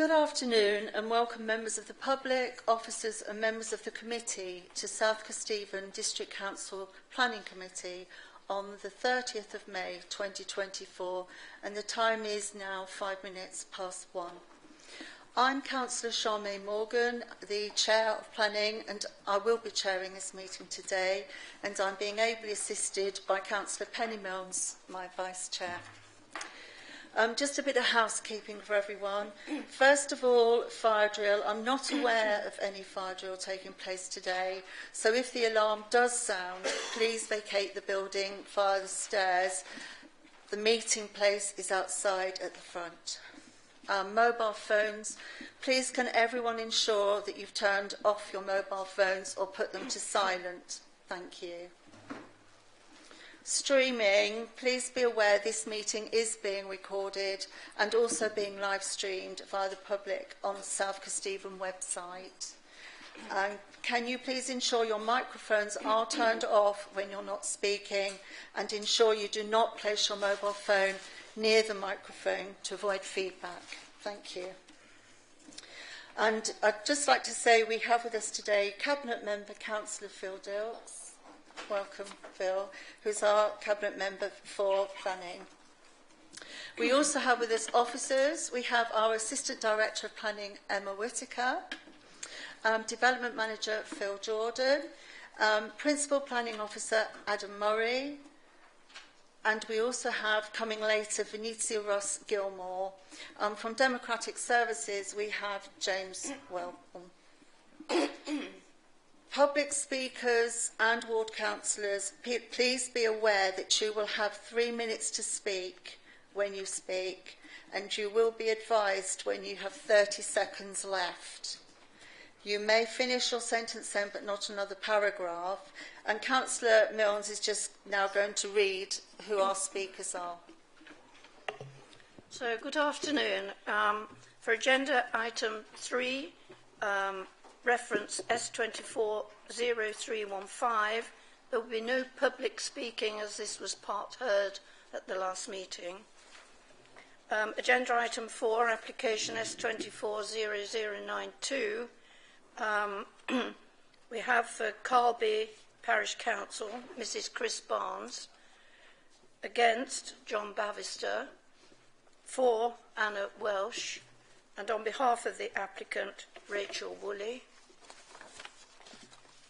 Good afternoon and welcome members of the public, officers and members of the committee to South Kesteven District Council Planning Committee on the 30th of May 2024, and the time is now 5 minutes past 1. I'm Councillor Charmaine Morgan, the Chair of Planning, and I will be chairing this meeting today, and I'm being ably assisted by Councillor Penny Milnes, my Vice Chair. Just a bit of housekeeping for everyone. First of all, fire drill. I'm not aware of any fire drill taking place today, so if the alarm does sound, please vacate the building via the stairs. The meeting place is outside at the front. Mobile phones. Please can everyone ensure that you've turned off your mobile phones or put them to silent. Thank you. Streaming, please be aware this meeting is being recorded and also being live streamed via the public on the South Kesteven website. Can you please ensure your microphones are turned off when you're not speaking, and ensure you do not place your mobile phone near the microphone to avoid feedback. Thank you. And I'd just like to say we have with us today Cabinet Member Councillor Phil Dilks. Welcome, Phil, who's our Cabinet Member for Planning. We also have with us officers. We have our Assistant Director of Planning, Emma Whittaker, Development Manager, Phil Jordan, Principal Planning Officer, Adam Murray, and we also have, coming later, Venezia Ross Gilmore. From Democratic Services, we have James Welcome. Public speakers and ward councillors, please be aware that you will have 3 minutes to speak when you speak, and you will be advised when you have 30 seconds left. You may finish your sentence then, but not another paragraph. And Councillor Milnes is just now going to read who our speakers are. So, good afternoon. For agenda item 3, reference S240315, there will be no public speaking as this was part heard at the last meeting. Agenda item 4, application S240092. We have for Carlby Parish Council, Mrs. Chris Barnes. Against, John Bavister. For, Anna Welsh. And on behalf of the applicant, Rachel Woolley.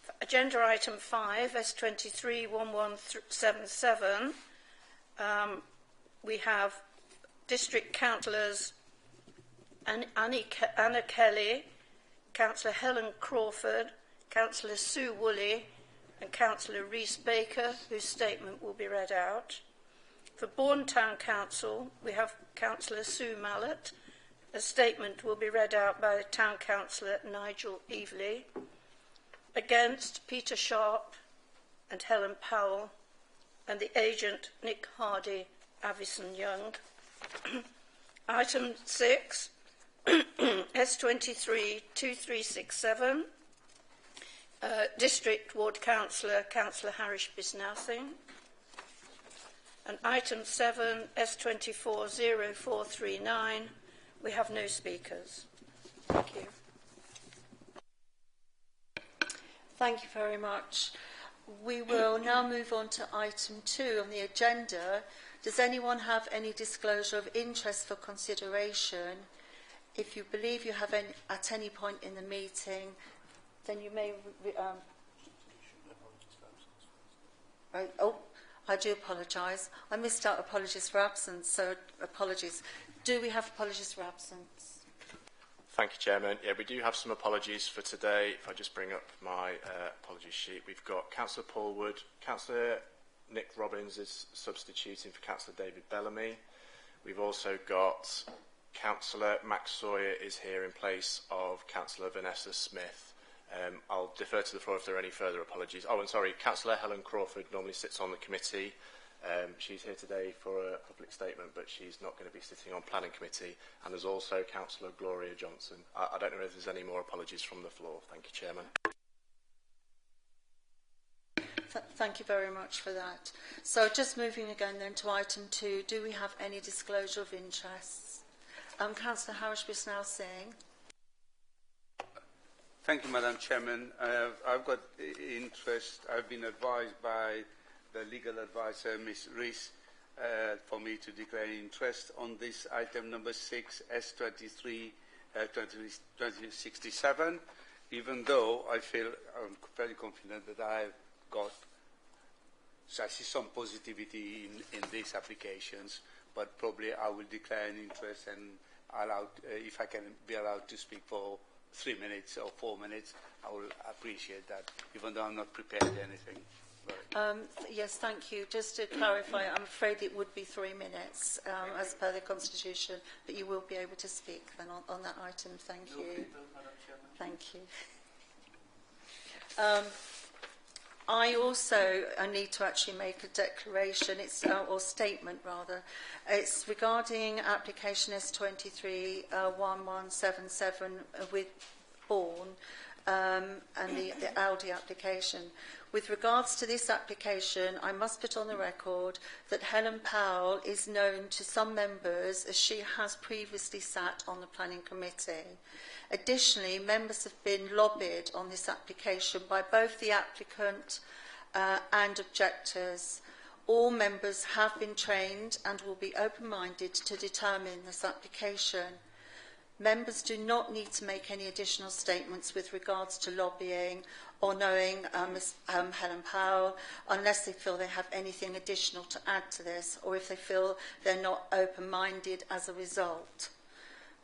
For agenda item 5, S231177, we have District Councillors Anna Kelly, Councillor Helen Crawford, Councillor Sue Woolley and Councillor Rhys Baker, whose statement will be read out. For Bourne Town Council, we have Councillor Sue Mallett. A statement will be read out by the Town Councillor Nigel Evely. Against, Peter Sharp and Helen Powell, and the agent Nick Hardy, Avison Young. Item 6, S232367, District Ward Councillor, Councillor Harish Bisnathing. And item 7, S240439, we have no speakers. Thank you. Thank you very much. We will now move on to item 2 on the agenda. Does anyone have any disclosure of interest for consideration? If you believe you have any, at any point in the meeting, then you may... I do apologise. I missed out apologies for absence, so apologies. Do we have apologies for absence? Thank you, Chairman. Yeah, we do have some apologies for today. If I just bring up my apologies sheet, we've got Councillor Paul Wood, Councillor Nick Robbins is substituting for Councillor David Bellamy. We've also got Councillor Max Sawyer is here in place of Councillor Vanessa Smith. I'll defer to the floor if there are any further apologies. Oh, and sorry, Councillor Helen Crawford normally sits on the committee. She's here today for a public statement, but she's not going to be sitting on Planning Committee. And there's also Councillor Gloria Johnson. I don't know if there's any more apologies from the floor. Thank you, Chairman. Thank you very much for that. So just moving again then to item 2, do we have any disclosure of interests? Councillor Harris-Bisnell-Singh. Thank you, Madam Chairman. I've got interest. I've been advised by the legal advisor, Ms. Rees, for me to declare interest on this item number 6, S23 2067, even though I feel I'm very confident that I've got, so I see some positivity in these applications, but probably I will declare an interest and if I can be allowed to speak for 3 minutes or 4 minutes, I will appreciate that, even though I'm not prepared anything. Yes, thank you. Just to clarify, I'm afraid it would be 3 minutes as per the Constitution, but you will be able to speak then on that item. Thank you. Thank you. I also need to actually make a declaration, or statement rather. It's regarding application S23 1177 with Bourne and the Aldi application. With regards to this application, I must put on the record that Helen Powell is known to some members as she has previously sat on the planning committee. Additionally, members have been lobbied on this application by both the applicant and objectors. All members have been trained and will be open-minded to determine this application. Members do not need to make any additional statements with regards to lobbying or knowing Ms. Helen Powell unless they feel they have anything additional to add to this or if they feel they're not open-minded as a result.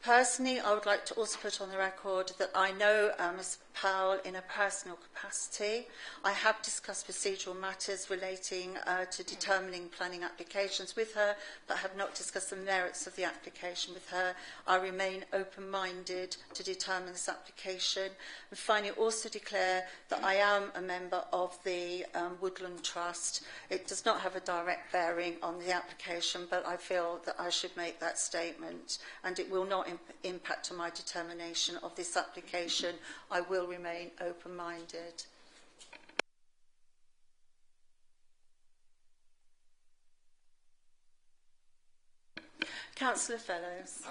Personally, I would like to also put on the record that I know Ms. Powell in a personal capacity. I have discussed procedural matters relating to determining planning applications with her, but have not discussed the merits of the application with her. I remain open-minded to determine this application. And finally, also declare that I am a member of the Woodland Trust. It does not have a direct bearing on the application, but I feel that I should make that statement, and it will not impact on my determination of this application. I will remain open-minded. Councillor Fellows.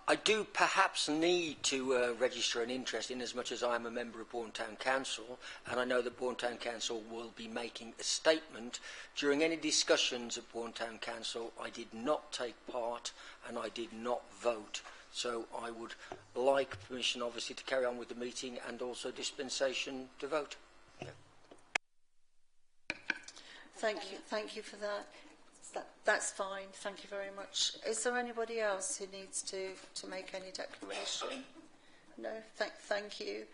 I do perhaps need to register an interest in as much as I am a member of Bourne Town Council, and I know that Bourne Town Council will be making a statement. During any discussions at Bourne Town Council, I did not take part and I did not vote. So I would like permission, obviously, to carry on with the meeting and also dispensation to vote. Yeah. Thank you for that. That's fine. Thank you very much. Is there anybody else who needs to make any declaration? No? Thank you.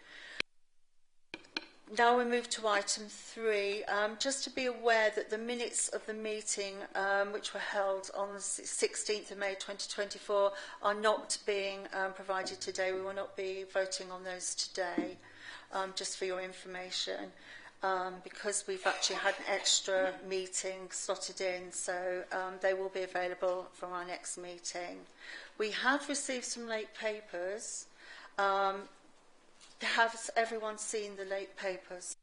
Now we move to item 3. Just to be aware that the minutes of the meeting, which were held on the 16th of May 2024, are not being provided today. We will not be voting on those today, just for your information. Because we've actually had an extra meeting slotted in, so they will be available for our next meeting. We have received some late papers. Has everyone seen the late papers?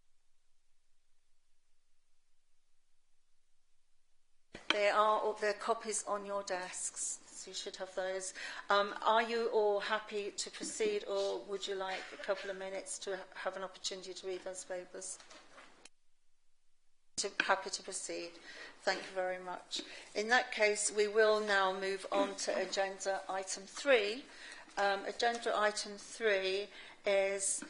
There are copies on your desks, so you should have those. Are you all happy to proceed, or would you like a couple of minutes to have an opportunity to read those papers? Happy to proceed. Thank you very much. In that case, we will now move on to agenda item 3. Agenda item 3 is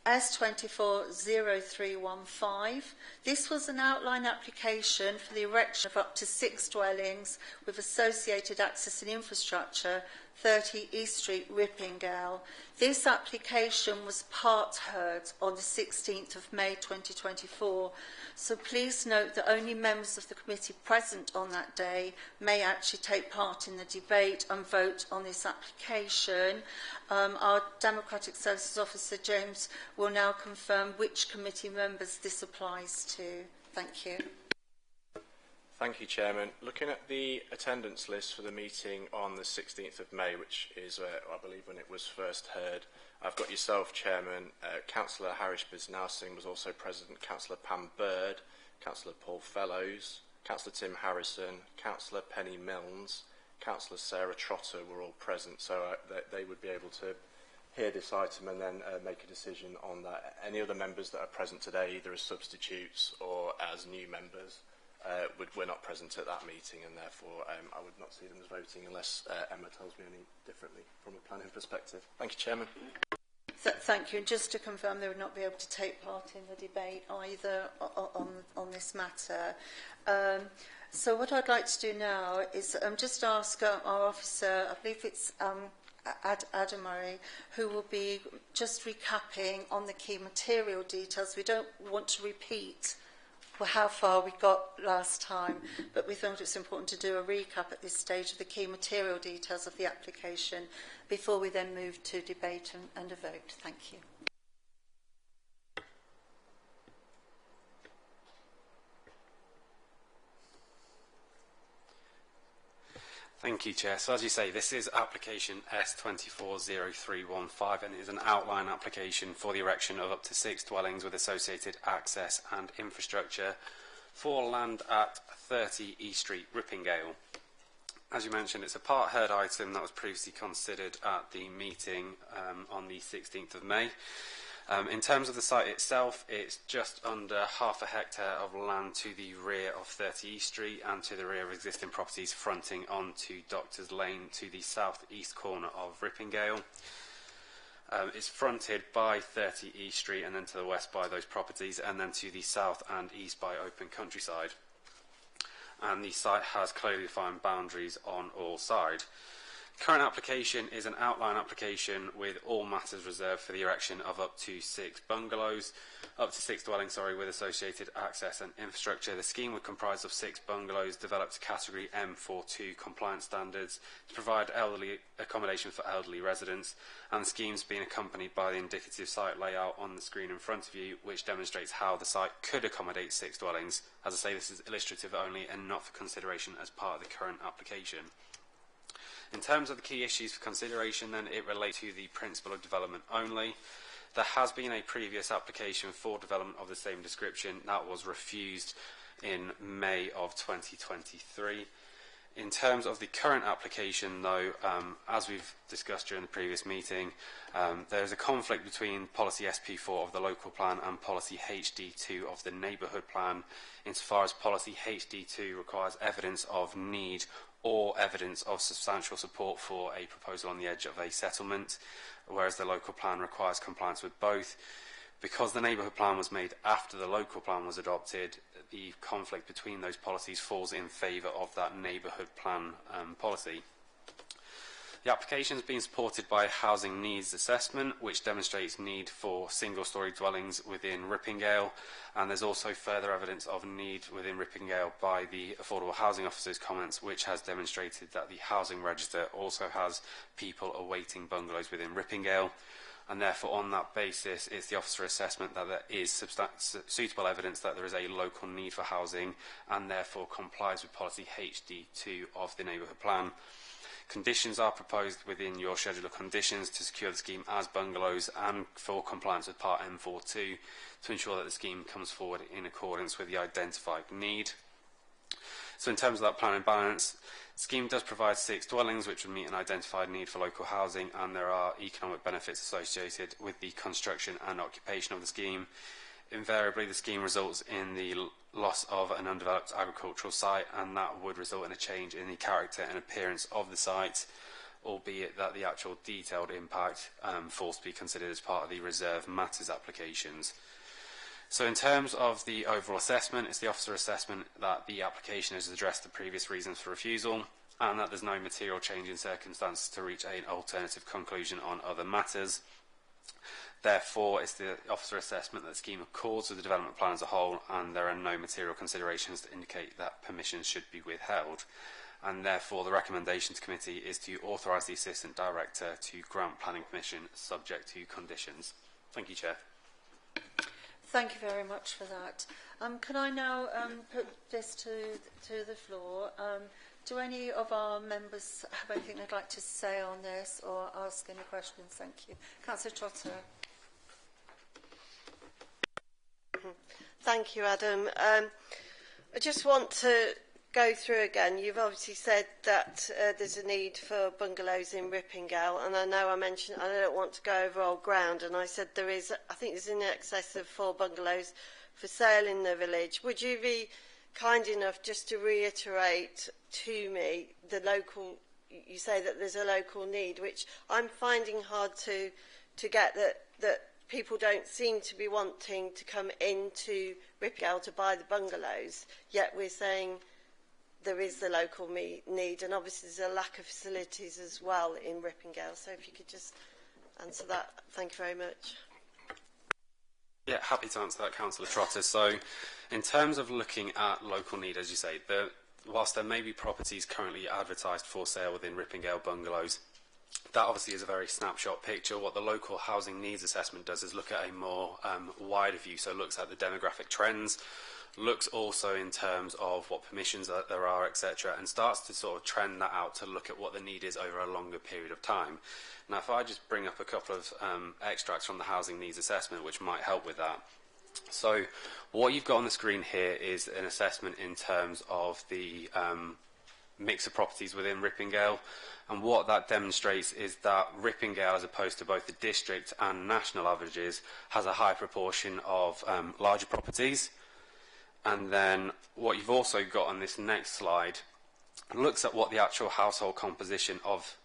S240315. This was an outline application for the erection of up to 6 dwellings with associated access and infrastructure, 30 East Street, Rippingale. This application was part heard on the 16th of May 2024. So please note that only members of the committee present on that day may actually take part in the debate and vote on this application. Our Democratic Services Officer, James, will now confirm which committee members this applies to. Thank you. Thank you, Chairman. Looking at the attendance list for the meeting on the 16th of May, which is, I believe, when it was first heard, I've got yourself, Chairman. Councillor Harris-Bisnell-Singh was also present, Councillor Pam Bird, Councillor Paul Fellows, Councillor Tim Harrison, Councillor Penny Milnes, Councillor Sarah Trotter were all present, so they would be able to hear this item and then make a decision on that. Any other members that are present today, either as substitutes or as new members, were not present at that meeting, and therefore I would not see them as voting unless Emma tells me any differently from a planning perspective. Thank you, Chairman. Thank you. And just to confirm, they would not be able to take part in the debate either on this matter. So what I'd like to do now is just ask our officer, I believe it's Adam Murray, who will be just recapping on the key material details. We don't want to repeat how far we got last time, but we thought it's important to do a recap at this stage of the key material details of the application before we then move to debate and a vote. Thank you. Thank you, Chair. So as you say, this is application S240315, and it is an outline application for the erection of up to 6 dwellings with associated access and infrastructure for land at 30 East Street, Rippingale. As you mentioned, it's a part heard item that was previously considered at the meeting on the 16th of May. In terms of the site itself, it's just under half a hectare of land to the rear of 30 East Street and to the rear of existing properties fronting onto Doctors Lane to the south-east corner of Rippingale. It's fronted by 30 East Street and then to the west by those properties, and then to the south and east by open countryside. And the site has clearly defined boundaries on all sides. Current application is an outline application with all matters reserved for the erection of up to 6 dwellings, with associated access and infrastructure. The scheme would comprise of 6 bungalows developed to category M42 compliance standards to provide elderly accommodation for elderly residents, and the scheme's being accompanied by the indicative site layout on the screen in front of you, which demonstrates how the site could accommodate 6 dwellings. As I say, this is illustrative only and not for consideration as part of the current application. In terms of the key issues for consideration, then, it relates to the principle of development only. There has been a previous application for development of the same description that was refused in May of 2023. In terms of the current application, though, as we've discussed during the previous meeting, there is a conflict between policy SP4 of the local plan and policy HD2 of the neighbourhood plan, insofar as policy HD2 requires evidence of need or evidence of substantial support for a proposal on the edge of a settlement, whereas the local plan requires compliance with both. Because the neighbourhood plan was made after the local plan was adopted, the conflict between those policies falls in favour of that neighbourhood plan policy. The application has been supported by a housing needs assessment, which demonstrates need for single-storey dwellings within Rippingale, and there's also further evidence of need within Rippingale by the Affordable Housing Officer's comments, which has demonstrated that the housing register also has people awaiting bungalows within Rippingale, and therefore on that basis it's the officer assessment that there is suitable evidence that there is a local need for housing and therefore complies with policy HD2 of the neighbourhood plan. Conditions are proposed within your schedule of conditions to secure the scheme as bungalows and for compliance with Part M42 to ensure that the scheme comes forward in accordance with the identified need. So in terms of that plan and balance, the scheme does provide 6 dwellings which would meet an identified need for local housing, and there are economic benefits associated with the construction and occupation of the scheme. Invariably, the scheme results in the loss of an undeveloped agricultural site, and that would result in a change in the character and appearance of the site, albeit that the actual detailed impact falls to be considered as part of the reserve matters applications. So in terms of the overall assessment, it's the officer assessment that the application has addressed the previous reasons for refusal and that there's no material change in circumstances to reach an alternative conclusion on other matters. Therefore, it's the officer assessment that the scheme accords with the development plan as a whole, and there are no material considerations to indicate that permissions should be withheld. And therefore, the recommendation to committee is to authorise the Assistant Director to grant planning permission subject to conditions. Thank you, Chair. Thank you very much for that. Can I now put this to the floor? Do any of our members have anything they'd like to say on this or ask any questions? Thank you. Councillor Trotter. Thank you, Adam. I just want to go through again, you've obviously said that there's a need for bungalows in Rippingale, and I know I mentioned I don't want to go over old ground, and I said there is, I think there's in excess of 4 bungalows for sale in the village. Would you be kind enough just to reiterate to me the local, you say that there's a local need, which I'm finding hard to get, that people don't seem to be wanting to come into Rippingale to buy the bungalows, yet we're saying there is the local need, and obviously there's a lack of facilities as well in Rippingale. So if you could just answer that. Thank you very much. Yeah, happy to answer that, Councillor Trotter. So in terms of looking at local need, as you say, whilst there may be properties currently advertised for sale within Rippingale bungalows, that obviously is a very snapshot picture. What the local housing needs assessment does is look at a more wider view, so it looks at the demographic trends, looks also in terms of what permissions there are, etc., and starts to sort of trend that out to look at what the need is over a longer period of time. Now, if I just bring up a couple of extracts from the housing needs assessment, which might help with that. So what you've got on the screen here is an assessment in terms of the mix of properties within Rippingale, and what that demonstrates is that Rippingale, as opposed to both the district and national averages, has a high proportion of larger properties. And then what you've also got on this next slide looks at what the actual household composition of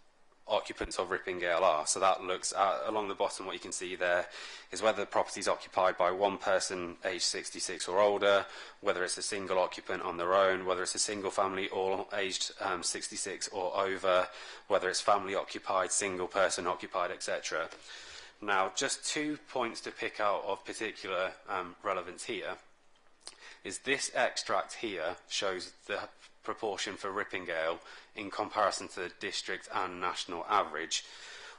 occupants of Rippingale are. So that looks at, along the bottom, what you can see there is whether the property is occupied by one person aged 66 or older, whether it's a single occupant on their own, whether it's a single family all aged 66 or over, whether it's family occupied, single person occupied, etc. Now, just 2 points to pick out of particular relevance here is this extract here shows the proportion for Rippingale in comparison to the district and national average.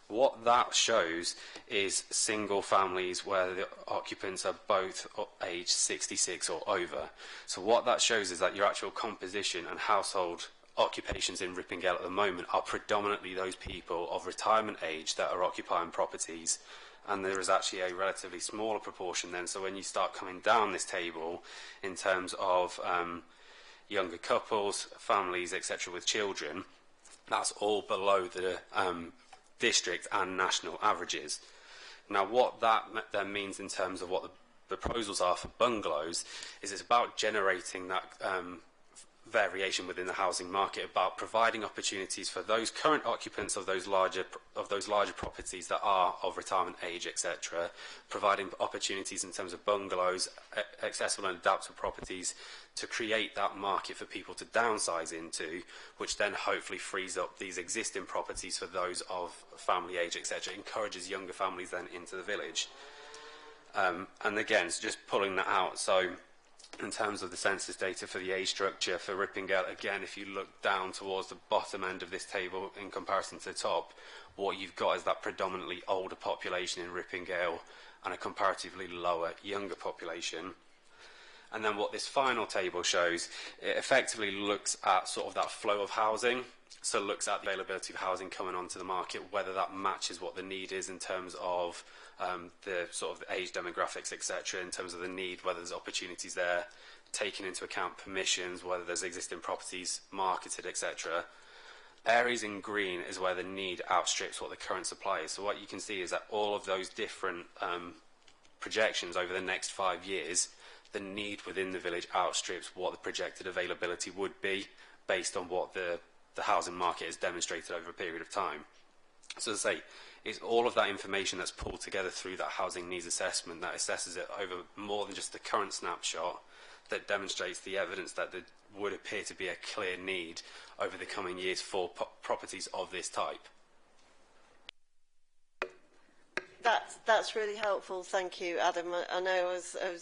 What that shows is single families where the occupants are both aged 66 or over. So what that shows is that your actual composition and household occupations in Rippingale at the moment are predominantly those people of retirement age that are occupying properties, and there is actually a relatively smaller proportion then. So when you start coming down this table in terms of younger couples, families, etc. with children, that's all below the district and national averages. Now, what that then means in terms of what the proposals are for bungalows is it's about generating that variation within the housing market, about providing opportunities for those current occupants of those larger properties that are of retirement age, etc., providing opportunities in terms of bungalows, accessible and adaptable properties, to create that market for people to downsize into, which then hopefully frees up these existing properties for those of family age, etc., encourages younger families then into the village. And again, it's just pulling that out. So in terms of the census data for the age structure for Rippingale, again, if you look down towards the bottom end of this table in comparison to the top, what you've got is that predominantly older population in Rippingale and a comparatively lower younger population. And then what this final table shows, it effectively looks at sort of that flow of housing. So it looks at the availability of housing coming onto the market, whether that matches what the need is in terms of the sort of age demographics, etc., in terms of the need, whether there's opportunities there, taking into account permissions, whether there's existing properties marketed, etc. Areas in green is where the need outstrips what the current supply is. So what you can see is that all of those different projections over the next 5 years, the need within the village outstrips what the projected availability would be based on what the housing market has demonstrated over a period of time. So as I say, it's all of that information that's pulled together through that housing needs assessment that assesses it over more than just the current snapshot, that demonstrates the evidence that there would appear to be a clear need over the coming years for properties of this type. That's really helpful. Thank you, Adam. I know I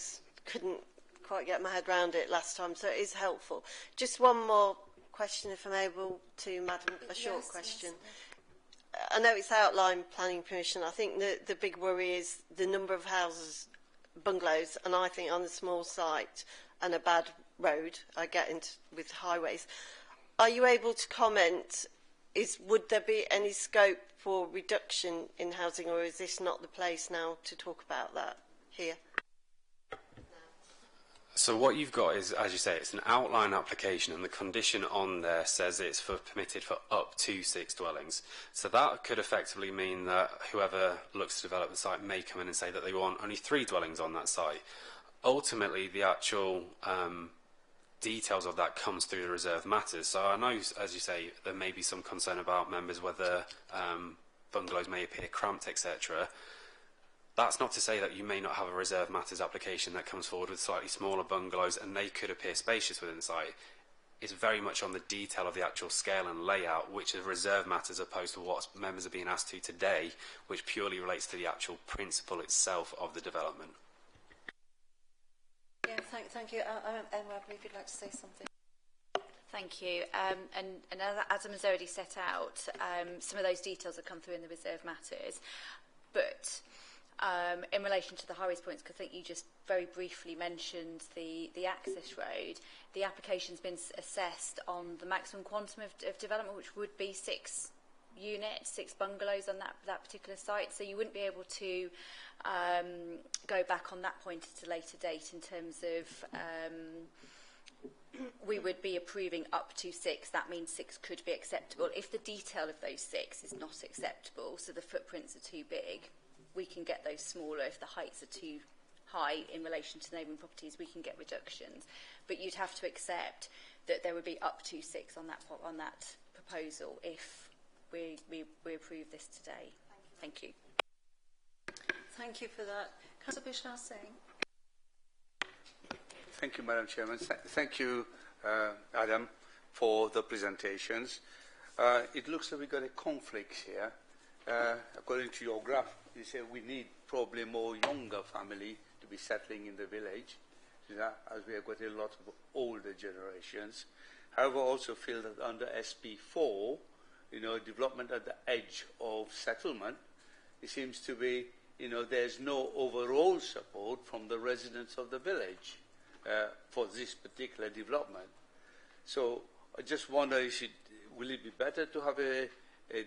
couldn't quite get my head around it last time, so it is helpful. Just one more question, if I'm able to, Madam, a short question. Yes. I know it's outline planning permission. I think the big worry is the number of houses, bungalows, and I think on a small site and a bad road, I get into with highways. Are you able to comment, would there be any scope for reduction in housing, or is this not the place now to talk about that here? So what you've got is, as you say, it's an outline application, and the condition on there says it's permitted for up to 6 dwellings. So that could effectively mean that whoever looks to develop the site may come in and say that they want only 3 dwellings on that site. Ultimately, the actual details of that comes through the reserved matters. So I know, as you say, there may be some concern about members whether bungalows may appear cramped, etc. That's not to say that you may not have a reserved matters application that comes forward with slightly smaller bungalows and they could appear spacious within the site. It's very much on the detail of the actual scale and layout, which is reserved matters opposed to what members are being asked to today, which purely relates to the actual principle itself of the development. Yeah, thank you. Emma, I believe you'd like to say something. Thank you. And as Adam has already set out, some of those details have come through in the reserved matters. But in relation to the high-risk points, because I think you just very briefly mentioned the access road, the application's been assessed on the maximum quantum of development, which would be 6 units, 6 bungalows on that particular site. So you wouldn't be able to go back on that point at a later date in terms of we would be approving up to 6. That means 6 could be acceptable. If the detail of those 6 is not acceptable, so the footprints are too big, we can get those smaller. If the heights are too high in relation to neighbouring properties, we can get reductions. But you'd have to accept that there would be up to 6 on that proposal if we approve this today. Thank you. Thank you for that. Councillor Bishnar Singh. Thank you, Madam Chairman. Thank you, Adam, for the presentations. It looks like we've got a conflict here. According to your graph, you say we need probably more younger family to be settling in the village, as we have got a lot of older generations. However, I also feel that under SP4, development at the edge of settlement, it seems to be, there's no overall support from the residents of the village for this particular development. So I just wonder, will it be better to have a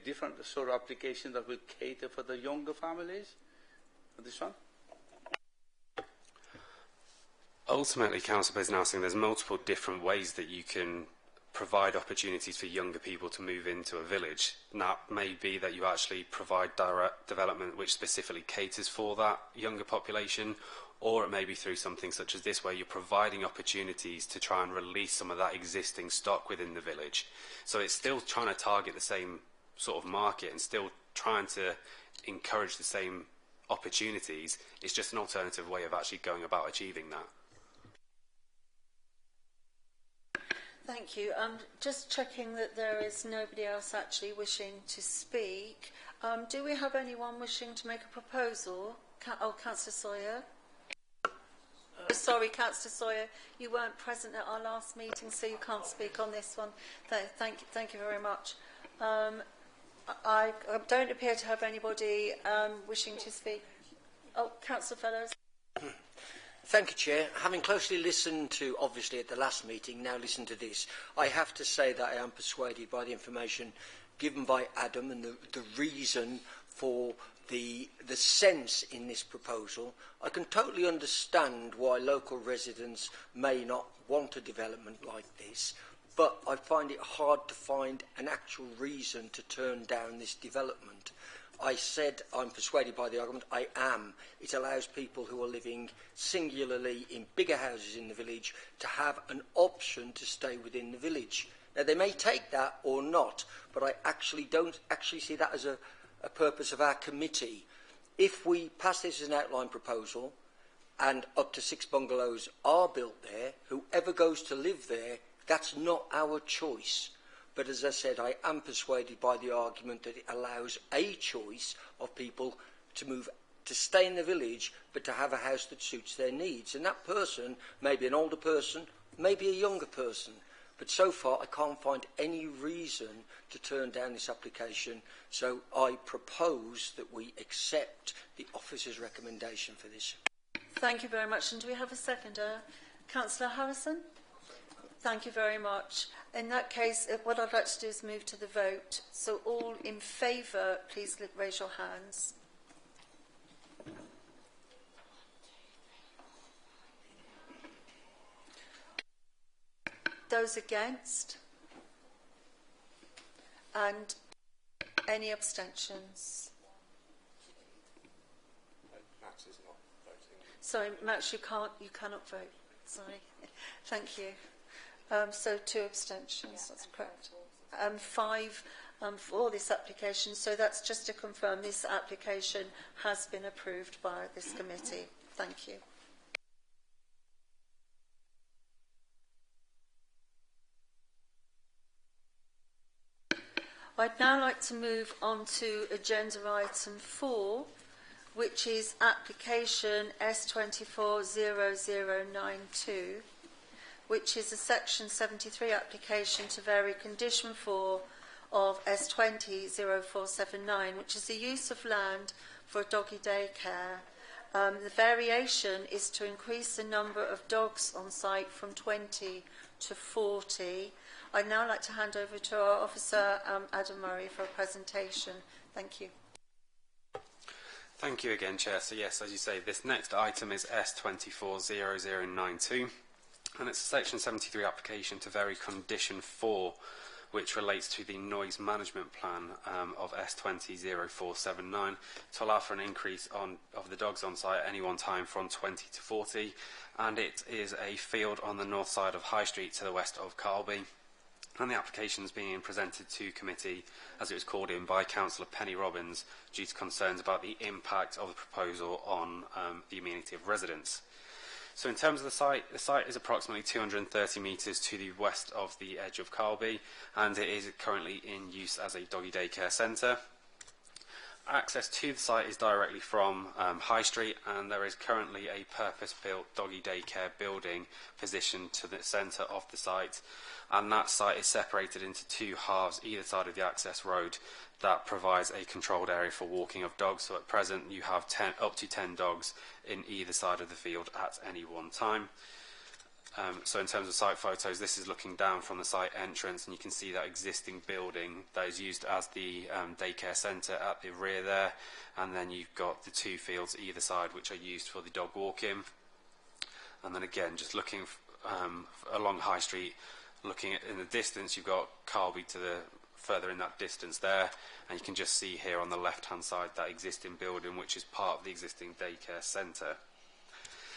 different sort of application that will cater for the younger families for this one? Ultimately, Council is now saying there's multiple different ways that you can provide opportunities for younger people to move into a village. And that may be that you actually provide direct development which specifically caters for that younger population, or it may be through something such as this where you're providing opportunities to try and release some of that existing stock within the village. So it's still trying to target the same sort of market and still trying to encourage the same opportunities. It's just an alternative way of actually going about achieving that. Thank you. Just checking that there is nobody else actually wishing to speak. Do we have anyone wishing to make a proposal? Councillor Sawyer. Sorry, Councillor Sawyer, you weren't present at our last meeting, so you can't speak on this one. Thank you very much. I don't appear to have anybody wishing to speak. Oh, Councillor Fellows. Thank you, Chair. Having closely listened to, obviously, at the last meeting, now listen to this, I have to say that I am persuaded by the information given by Adam and the reason for the sense in this proposal. I can totally understand why local residents may not want a development like this, but I find it hard to find an actual reason to turn down this development. I said I'm persuaded by the argument. I am. It allows people who are living singularly in bigger houses in the village to have an option to stay within the village. Now, they may take that or not, but I actually don't see that as a purpose of our committee. If we pass this as an outline proposal and up to 6 bungalows are built there, whoever goes to live there, that's not our choice. But as I said, I am persuaded by the argument that it allows a choice of people to move, to stay in the village, but to have a house that suits their needs. And that person may be an older person, maybe a younger person. But so far, I can't find any reason to turn down this application. So I propose that we accept the officer's recommendation for this. Thank you very much. And do we have a seconder? Councillor Harrison? Thank you very much. In that case, what I'd like to do is move to the vote. So all in favour, please raise your hands. Those against? And any abstentions? Max is not voting. Sorry, Max, you cannot vote. Sorry. Thank you. So 2 abstentions, that's correct. 5 for this application. So that's just to confirm this application has been approved by this committee. Thank you. I'd now like to move on to agenda item 4, which is application S240092, which is a section 73 application to vary condition 4 of S200479, which is the use of land for a doggy daycare. The variation is to increase the number of dogs on site from 20 to 40. I'd now like to hand over to our officer, Adam Murray, for a presentation. Thank you. Thank you again, Chair. So yes, as you say, this next item is S240092, and it's a Section 73 application to vary Condition 4, which relates to the noise management plan of S200479 to allow for an increase of the dogs on site at any one time from 20 to 40, and it is a field on the north side of High Street to the west of Carlby. And the application is being presented to committee, as it was called in, by Councillor Penny Robbins due to concerns about the impact of the proposal on the amenity of residents. So in terms of the site is approximately 230 metres to the west of the edge of Carlby, and it is currently in use as a doggy daycare centre. Access to the site is directly from High Street, and there is currently a purpose-built doggy daycare building positioned to the centre of the site, and that site is separated into 2 halves either side of the access road that provides a controlled area for walking of dogs. So at present you have up to 10 dogs in either side of the field at any one time. So in terms of site photos, this is looking down from the site entrance, and you can see that existing building that is used as the daycare centre at the rear there, and then you've got the 2 fields either side which are used for the dog walking. And then again, just looking along High Street, looking in the distance, you've got Carlby to the further in that distance there, and you can just see here on the left hand side that existing building which is part of the existing daycare centre.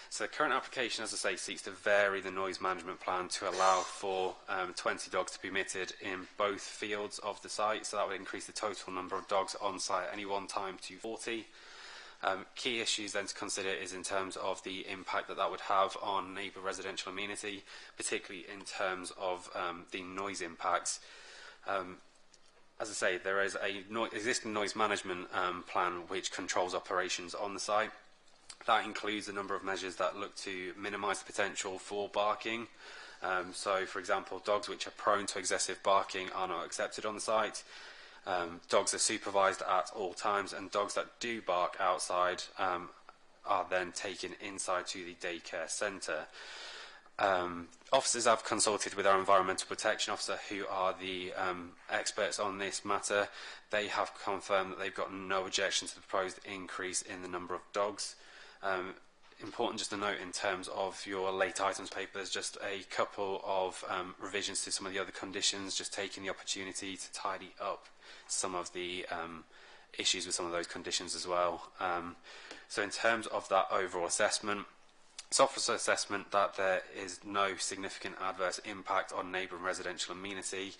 So the current application, as I say, seeks to vary the noise management plan to allow for 20 dogs to be permitted in both fields of the site, so that would increase the total number of dogs on site at any one time to 40. Key issues then to consider is in terms of the impact that would have on neighbour residential amenity, particularly in terms of the noise impacts. As I say, there is a existing noise management plan which controls operations on the site. That includes a number of measures that look to minimise the potential for barking. So, for example, dogs which are prone to excessive barking are not accepted on the site. Dogs are supervised at all times, and dogs that do bark outside are then taken inside to the daycare centre. Officers have consulted with our environmental protection officer, who are the experts on this matter. They have confirmed that they've got no objection to the proposed increase in the number of dogs. Important just to note in terms of your late items paper, there's just a couple of revisions to some of the other conditions, just taking the opportunity to tidy up some of the issues with some of those conditions as well. So in terms of that overall assessment, it's officer assessment that there is no significant adverse impact on neighbour and residential amenity,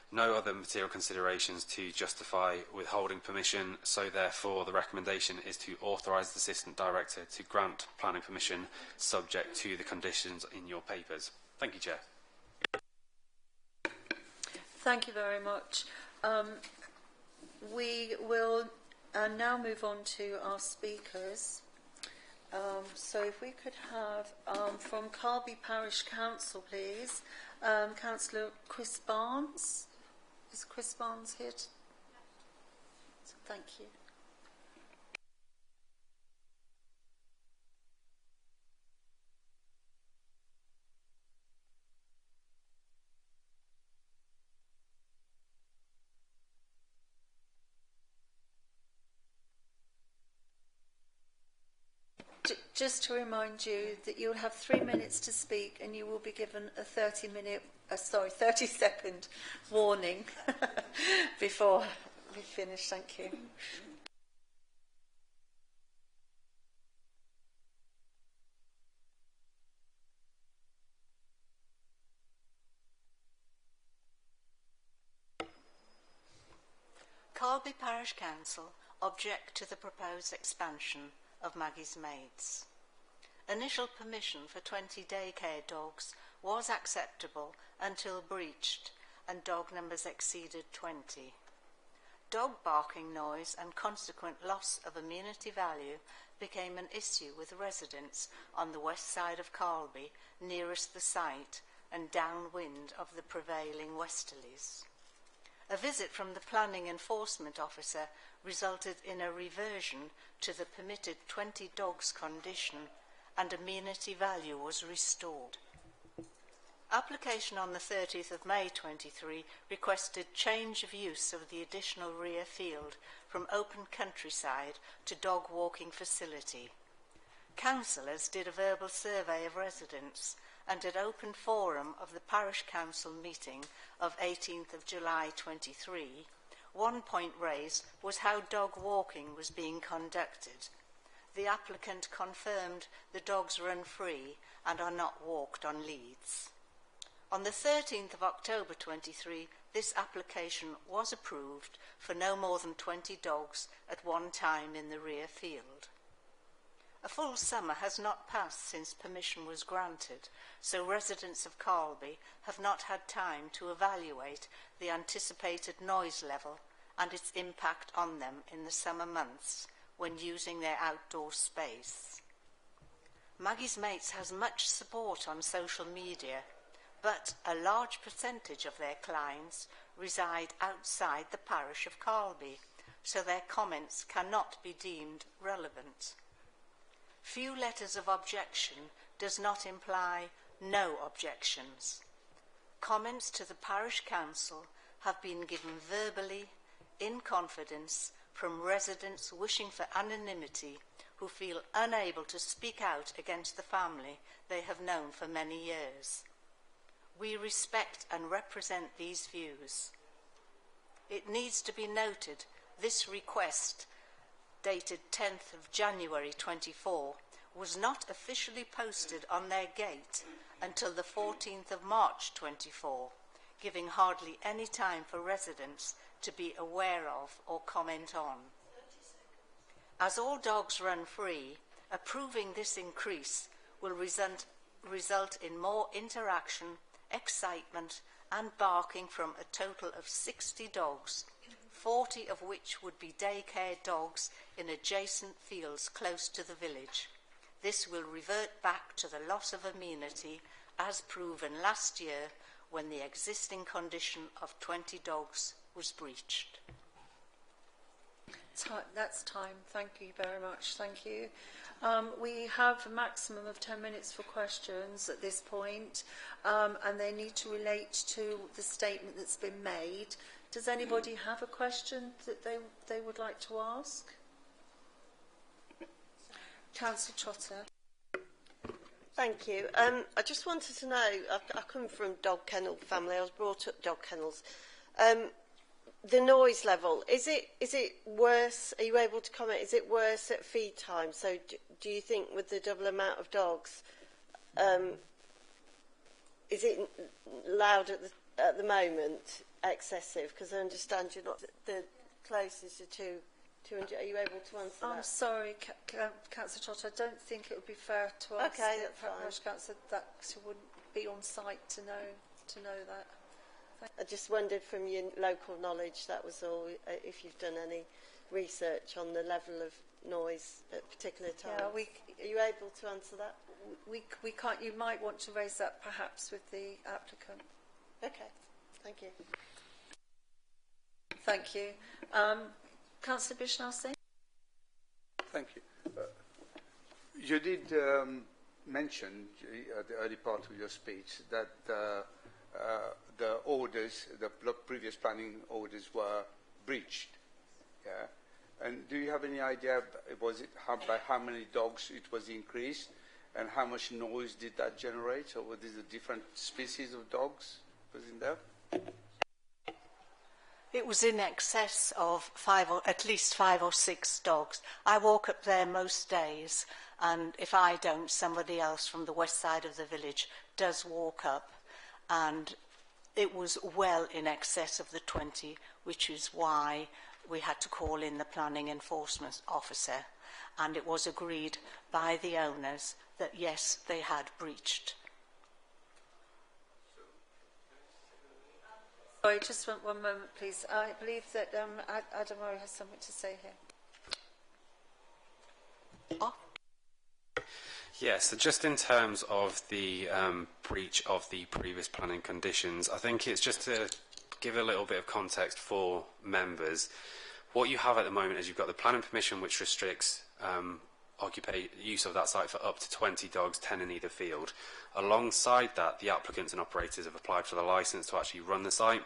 no other material considerations to justify withholding permission, so therefore the recommendation is to authorise the Assistant Director to grant planning permission subject to the conditions in your papers. Thank you, Chair. Thank you very much. We will now move on to our speakers. So if we could have from Carlby Parish Council, please, Councillor Chris Barnes. Is Chris Barnes here? Thank you. Just to remind you that you'll have 3 minutes to speak and you will be given a 30-second warning before we finish. Thank you. Carlby Parish Council object to the proposed expansion of Maggie's Maids. Initial permission for 20 daycare dogs was acceptable until breached and dog numbers exceeded 20. Dog barking noise and consequent loss of amenity value became an issue with residents on the west side of Carlby, nearest the site and downwind of the prevailing westerlies. A visit from the Planning Enforcement Officer resulted in a reversion to the permitted 20 dogs condition and amenity value was restored. Application on the 30th of May 23 requested change of use of the additional rear field from open countryside to dog walking facility. Councillors did a verbal survey of residents and at open forum of the Parish Council meeting of 18th of July 23, one point raised was how dog walking was being conducted. The applicant confirmed the dogs run free and are not walked on leads. On the 13th of October 23, this application was approved for no more than 20 dogs at one time in the rear field. A full summer has not passed since permission was granted, so residents of Carlby have not had time to evaluate the anticipated noise level and its impact on them in the summer months when using their outdoor space. Maggie's Mates has much support on social media, but a large percentage of their clients reside outside the parish of Carlby, so their comments cannot be deemed relevant. Few letters of objection does not imply no objections. Comments to the parish council have been given verbally, in confidence, from residents wishing for anonymity who feel unable to speak out against the family they have known for many years. We respect and represent these views. It needs to be noted this request, dated 10th of January 24, was not officially posted on their gate until the 14th of March 24, giving hardly any time for residents to be aware of or comment on. As all dogs run free, approving this increase will result in more interaction, excitement and barking from a total of 60 dogs, 40 of which would be daycare dogs in adjacent fields close to the village. This will revert back to the loss of amenity as proven last year when the existing condition of 20 dogs was breached. That's time. Thank you very much. Thank you. We have a maximum of 10 minutes for questions at this point, and they need to relate to the statement that's been made. Does anybody have a question that they would like to ask? Councillor Trotter. Thank you. I just wanted to know, I come from dog kennel family, I was brought up dog kennels. The noise level, is it worse? Are you able to comment? Is it worse at feed time? So do you think with the double amount of dogs, is it loud at the moment, excessive? Because I understand you're not the closest to 200. Are you able to answer that? I'm sorry, Councillor Trotter, I don't think it would be fair to ask the Parish Council that wouldn't be on site to know that. I just wondered from your local knowledge, that was all, if you've done any research on the level of noise at particular times. Yeah, are you able to answer that? We can't. You might want to raise that perhaps with the applicant. Okay, thank you. Thank you. Councillor Bishnassi. Thank you. You did mention at the early part of your speech that the orders, the previous planning orders were breached. Yeah. And do you have any idea, by how many dogs it was increased, and how much noise did that generate? Or what is the different species of dogs was in there? It was in excess of at least 5 or 6 dogs. I walk up there most days, and if I don't, somebody else from the west side of the village does walk up, and it was well in excess of the 20, which is why we had to call in the planning enforcement officer, and it was agreed by the owners that yes, they had breached. Sorry, just one moment, please. I believe that Adam Murray has something to say here. Oh. Yeah, so just in terms of the breach of the previous planning conditions, I think it's just to give a little bit of context for members. What you have at the moment is you've got the planning permission which restricts use of that site for up to 20 dogs, 10 in either field. Alongside that, the applicants and operators have applied for the licence to actually run the site.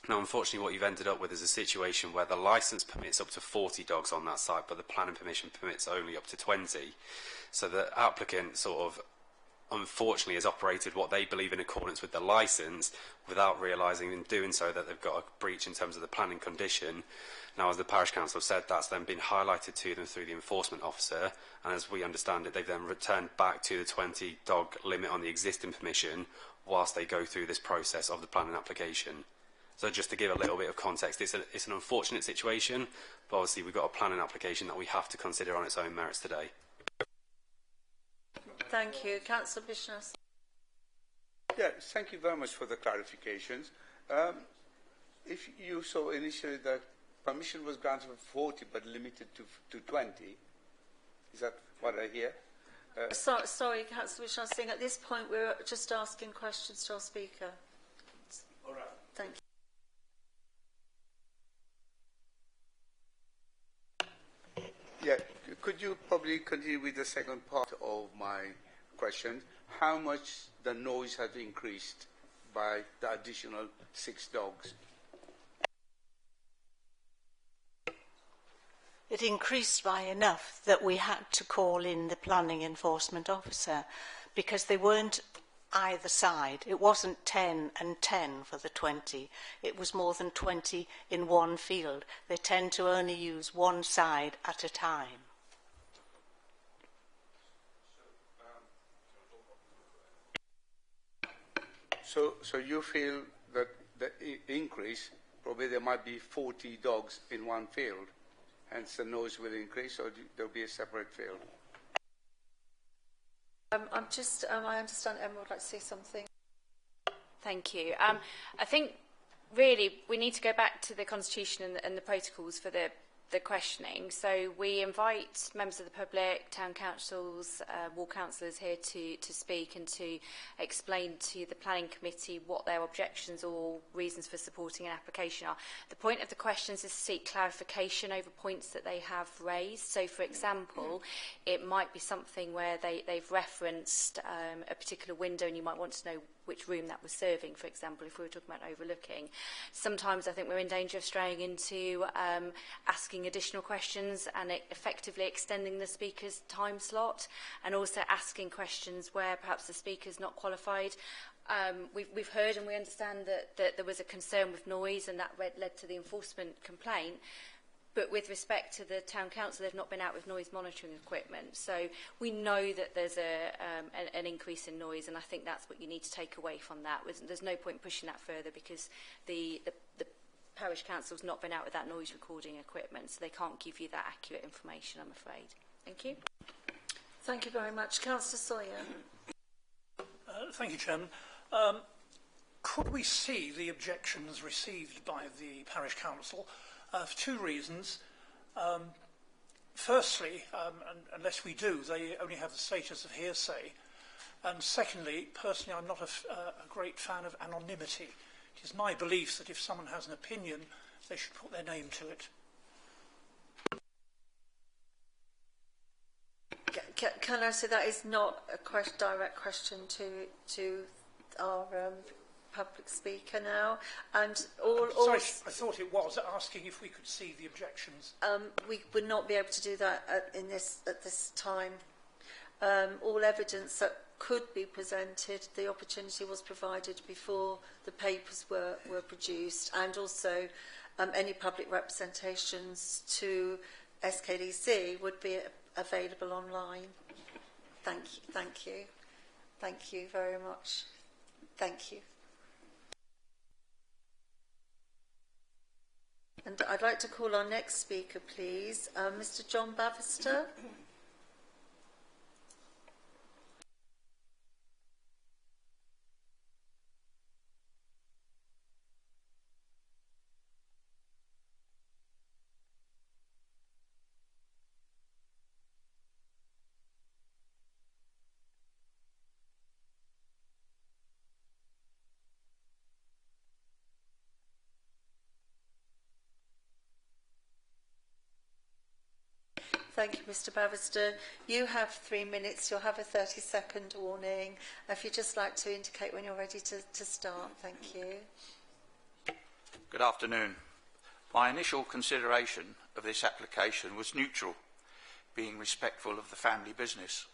Now, unfortunately, what you've ended up with is a situation where the licence permits up to 40 dogs on that site, but the planning permission permits only up to 20. So the applicant sort of, unfortunately, has operated what they believe in accordance with the licence without realising in doing so that they've got a breach in terms of the planning condition. Now, as the parish council said, that's then been highlighted to them through the enforcement officer, and as we understand it, they've then returned back to the 20 dog limit on the existing permission whilst they go through this process of the planning application. So just to give a little bit of context, it's an unfortunate situation, but obviously we've got a planning application that we have to consider on its own merits today. Thank you. Councillor Bishnas. Yeah, thank you very much for the clarifications. If you saw initially that permission was granted for 40 but limited to 20, is that what I hear? Sorry, Councillor Bishnas, at this point we're just asking questions to our speaker. All right. Thank you. Yeah, could you probably continue with the second part of my question? How much the noise has increased by the additional 6 dogs? It increased by enough that we had to call in the planning enforcement officer because they weren't either side. It wasn't 10 and 10 for the 20. It was more than 20 in one field. They tend to only use one side at a time. So you feel that the increase, probably there might be 40 dogs in one field, hence the noise will increase, or there'll be a separate field? I understand Emma would like to say something. Thank you. I think really we need to go back to the constitution and the protocols for the questioning. So we invite members of the public, town councils, ward councillors here to speak and to explain to the planning committee what their objections or reasons for supporting an application are. The point of the questions is to seek clarification over points that they have raised. So, for example, it might be something where they've referenced a particular window and you might want to know which room that was serving, for example, if we were talking about overlooking. Sometimes I think we're in danger of straying into asking additional questions and effectively extending the speaker's time slot, and also asking questions where perhaps the speaker's not qualified. We've heard and we understand that there was a concern with noise and that led to the enforcement complaint. But with respect to the town council, they've not been out with noise monitoring equipment. So we know that there's an increase in noise, and I think that's what you need to take away from that. There's no point pushing that further because the parish council's not been out with that noise recording equipment, so they can't give you that accurate information, I'm afraid. Thank you. Thank you very much. Councillor Sawyer. Thank you, Chairman. Could we see the objections received by the parish council? For 2 reasons. Firstly, unless we do, they only have the status of hearsay. And secondly, personally, I'm not a great fan of anonymity. It is my belief that if someone has an opinion, they should put their name to it. Can I say that is not a direct question to our public speaker now, and Sorry, I thought it was asking if we could see the objections. we would not be able to do that at this time. All evidence that could be presented, the opportunity was provided before the papers were produced, and also any public representations to SKDC would be available online. Thank you very much. Thank you. And I'd like to call our next speaker, please, Mr. John Bavister. Thank you, Mr. Bavister. You have 3 minutes. You'll have a 30-second warning. If you'd just like to indicate when you're ready to start. Thank you. Good afternoon. My initial consideration of this application was neutral, being respectful of the family business.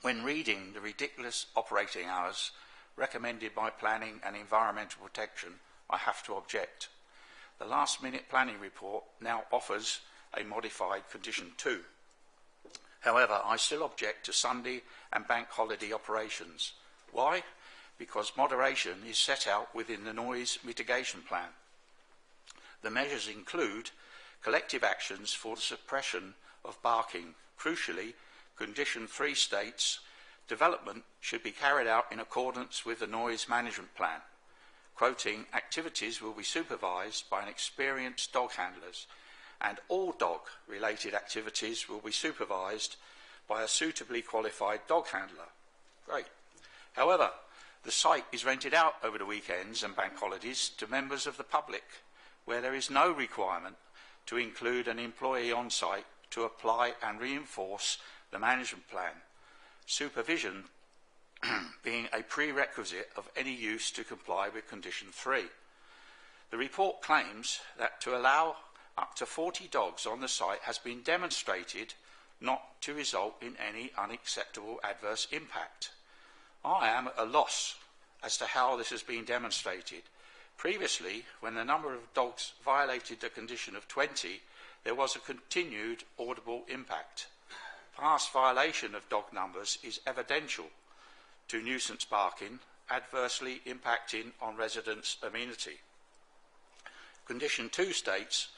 When reading the ridiculous operating hours recommended by Planning and Environmental Protection, I have to object. The last-minute planning report now offers a modified condition 2. However, I still object to Sunday and bank holiday operations. Why? Because moderation is set out within the noise mitigation plan. The measures include collective actions for the suppression of barking. Crucially, condition 3 states development should be carried out in accordance with the noise management plan. Quoting, activities will be supervised by an experienced dog handlers, and all dog-related activities will be supervised by a suitably qualified dog handler. Great. However, the site is rented out over the weekends and bank holidays to members of the public, where there is no requirement to include an employee on site to apply and reinforce the management plan, supervision being a prerequisite of any use to comply with condition 3. The report claims that to allow up to 40 dogs on the site has been demonstrated not to result in any unacceptable adverse impact. I am at a loss as to how this has been demonstrated. Previously, when the number of dogs violated the condition of 20, there was a continued audible impact. Past violation of dog numbers is evidential to nuisance barking, adversely impacting on residents' amenity. Condition 2 states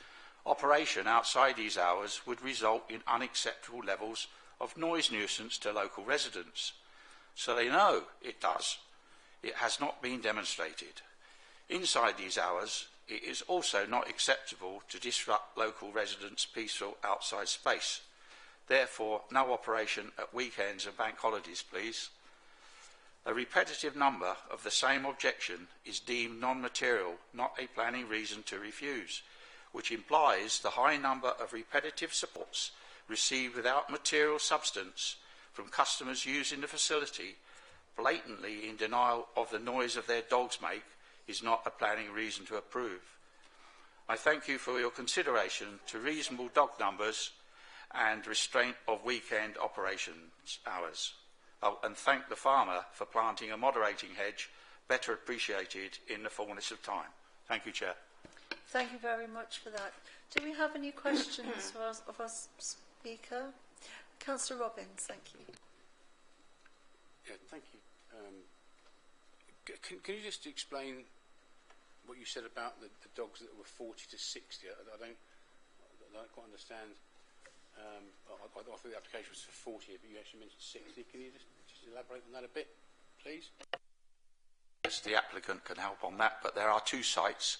operation outside these hours would result in unacceptable levels of noise nuisance to local residents. So they know it does. It has not been demonstrated. Inside these hours, it is also not acceptable to disrupt local residents' peaceful outside space. Therefore, no operation at weekends and bank holidays, please. A repetitive number of the same objection is deemed non-material, not a planning reason to refuse, which implies the high number of repetitive supports received without material substance from customers using the facility, blatantly in denial of the noise of their dogs make, is not a planning reason to approve. I thank you for your consideration to reasonable dog numbers and restraint of weekend operations hours. And thank the farmer for planting a moderating hedge, better appreciated in the fullness of time. Thank you, Chair. Thank you very much for that. Do we have any questions of our speaker? Councillor Robbins, thank you. Yeah, thank you. Can you just explain what you said about the dogs that were 40 to 60? I don't quite understand. I thought the application was for 40, but you actually mentioned 60. Can you just elaborate on that a bit, please? Yes, the applicant can help on that, but there are two sites.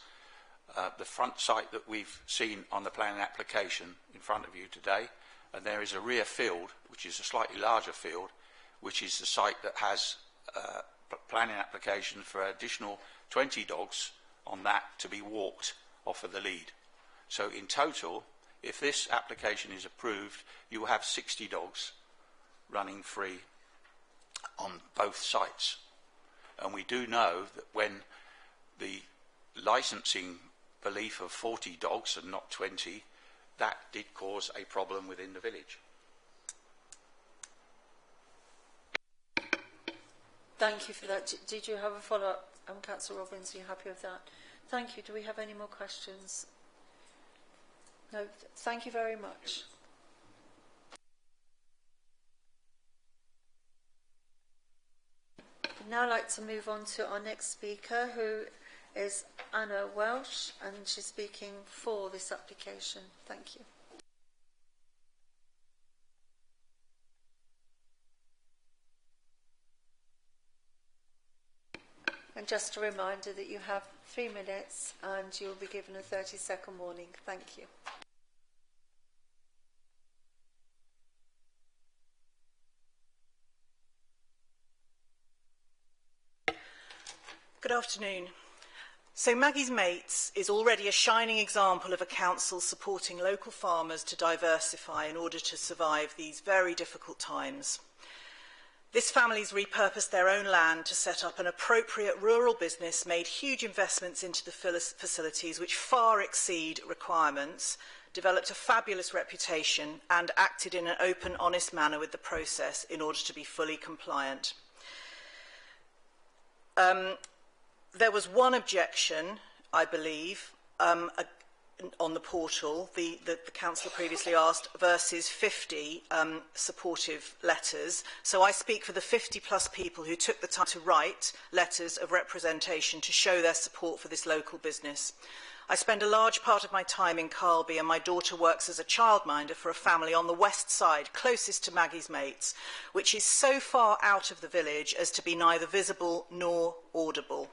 The front site that we've seen on the planning application in front of you today, and there is a rear field, which is a slightly larger field, which is the site that has planning application for additional 20 dogs on that to be walked off of the lead. So in total, if this application is approved, you will have 60 dogs running free on both sites. And we do know that when the licensing belief of 40 dogs and not 20, that did cause a problem within the village. Thank you for that. Did you have a follow-up, Councillor Robbins? Are you happy with that? Thank you. Do we have any more questions? No. Thank you very much. I'd now like to move on to our next speaker, who is Anna Welsh, and she's speaking for this application. Thank you. And just a reminder that you have 3 minutes and you'll be given a 30-second warning. Thank you. Good afternoon. So Maggie's Mates is already a shining example of a council supporting local farmers to diversify in order to survive these very difficult times. This family's repurposed their own land to set up an appropriate rural business, made huge investments into the facilities which far exceed requirements, developed a fabulous reputation and acted in an open, honest manner with the process in order to be fully compliant. There was one objection, I believe, on the portal, the councillor previously asked, versus 50 supportive letters. So I speak for the 50+ people who took the time to write letters of representation to show their support for this local business. I spend a large part of my time in Carlby, and my daughter works as a childminder for a family on the west side, closest to Maggie's Mates, which is so far out of the village as to be neither visible nor audible.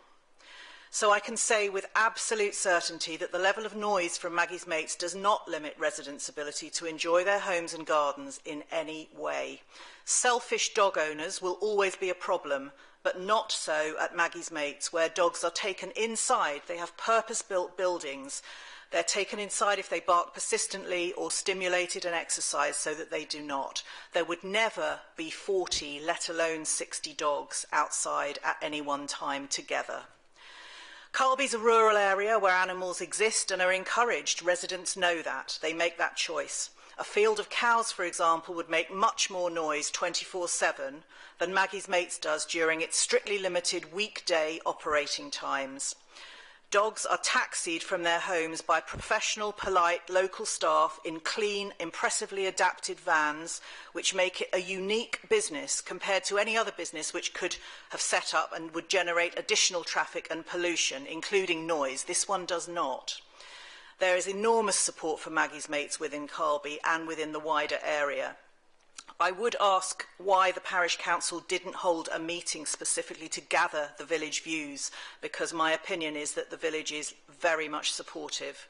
So I can say with absolute certainty that the level of noise from Maggie's Mates does not limit residents' ability to enjoy their homes and gardens in any way. Selfish dog owners will always be a problem, but not so at Maggie's Mates, where dogs are taken inside. They have purpose-built buildings. They're taken inside if they bark persistently or stimulated and exercised so that they do not. There would never be 40, let alone 60 dogs outside at any one time together. Carlby's a rural area where animals exist and are encouraged. Residents know that. They make that choice. A field of cows, for example, would make much more noise 24/7 than Maggie's Mates does during its strictly limited weekday operating times. Dogs are taxied from their homes by professional, polite local staff in clean, impressively adapted vans, which make it a unique business compared to any other business which could have set up and would generate additional traffic and pollution, including noise. This one does not. There is enormous support for Maggie's Mates within Carlby and within the wider area. I would ask why the parish council didn't hold a meeting specifically to gather the village views, because my opinion is that the village is very much supportive.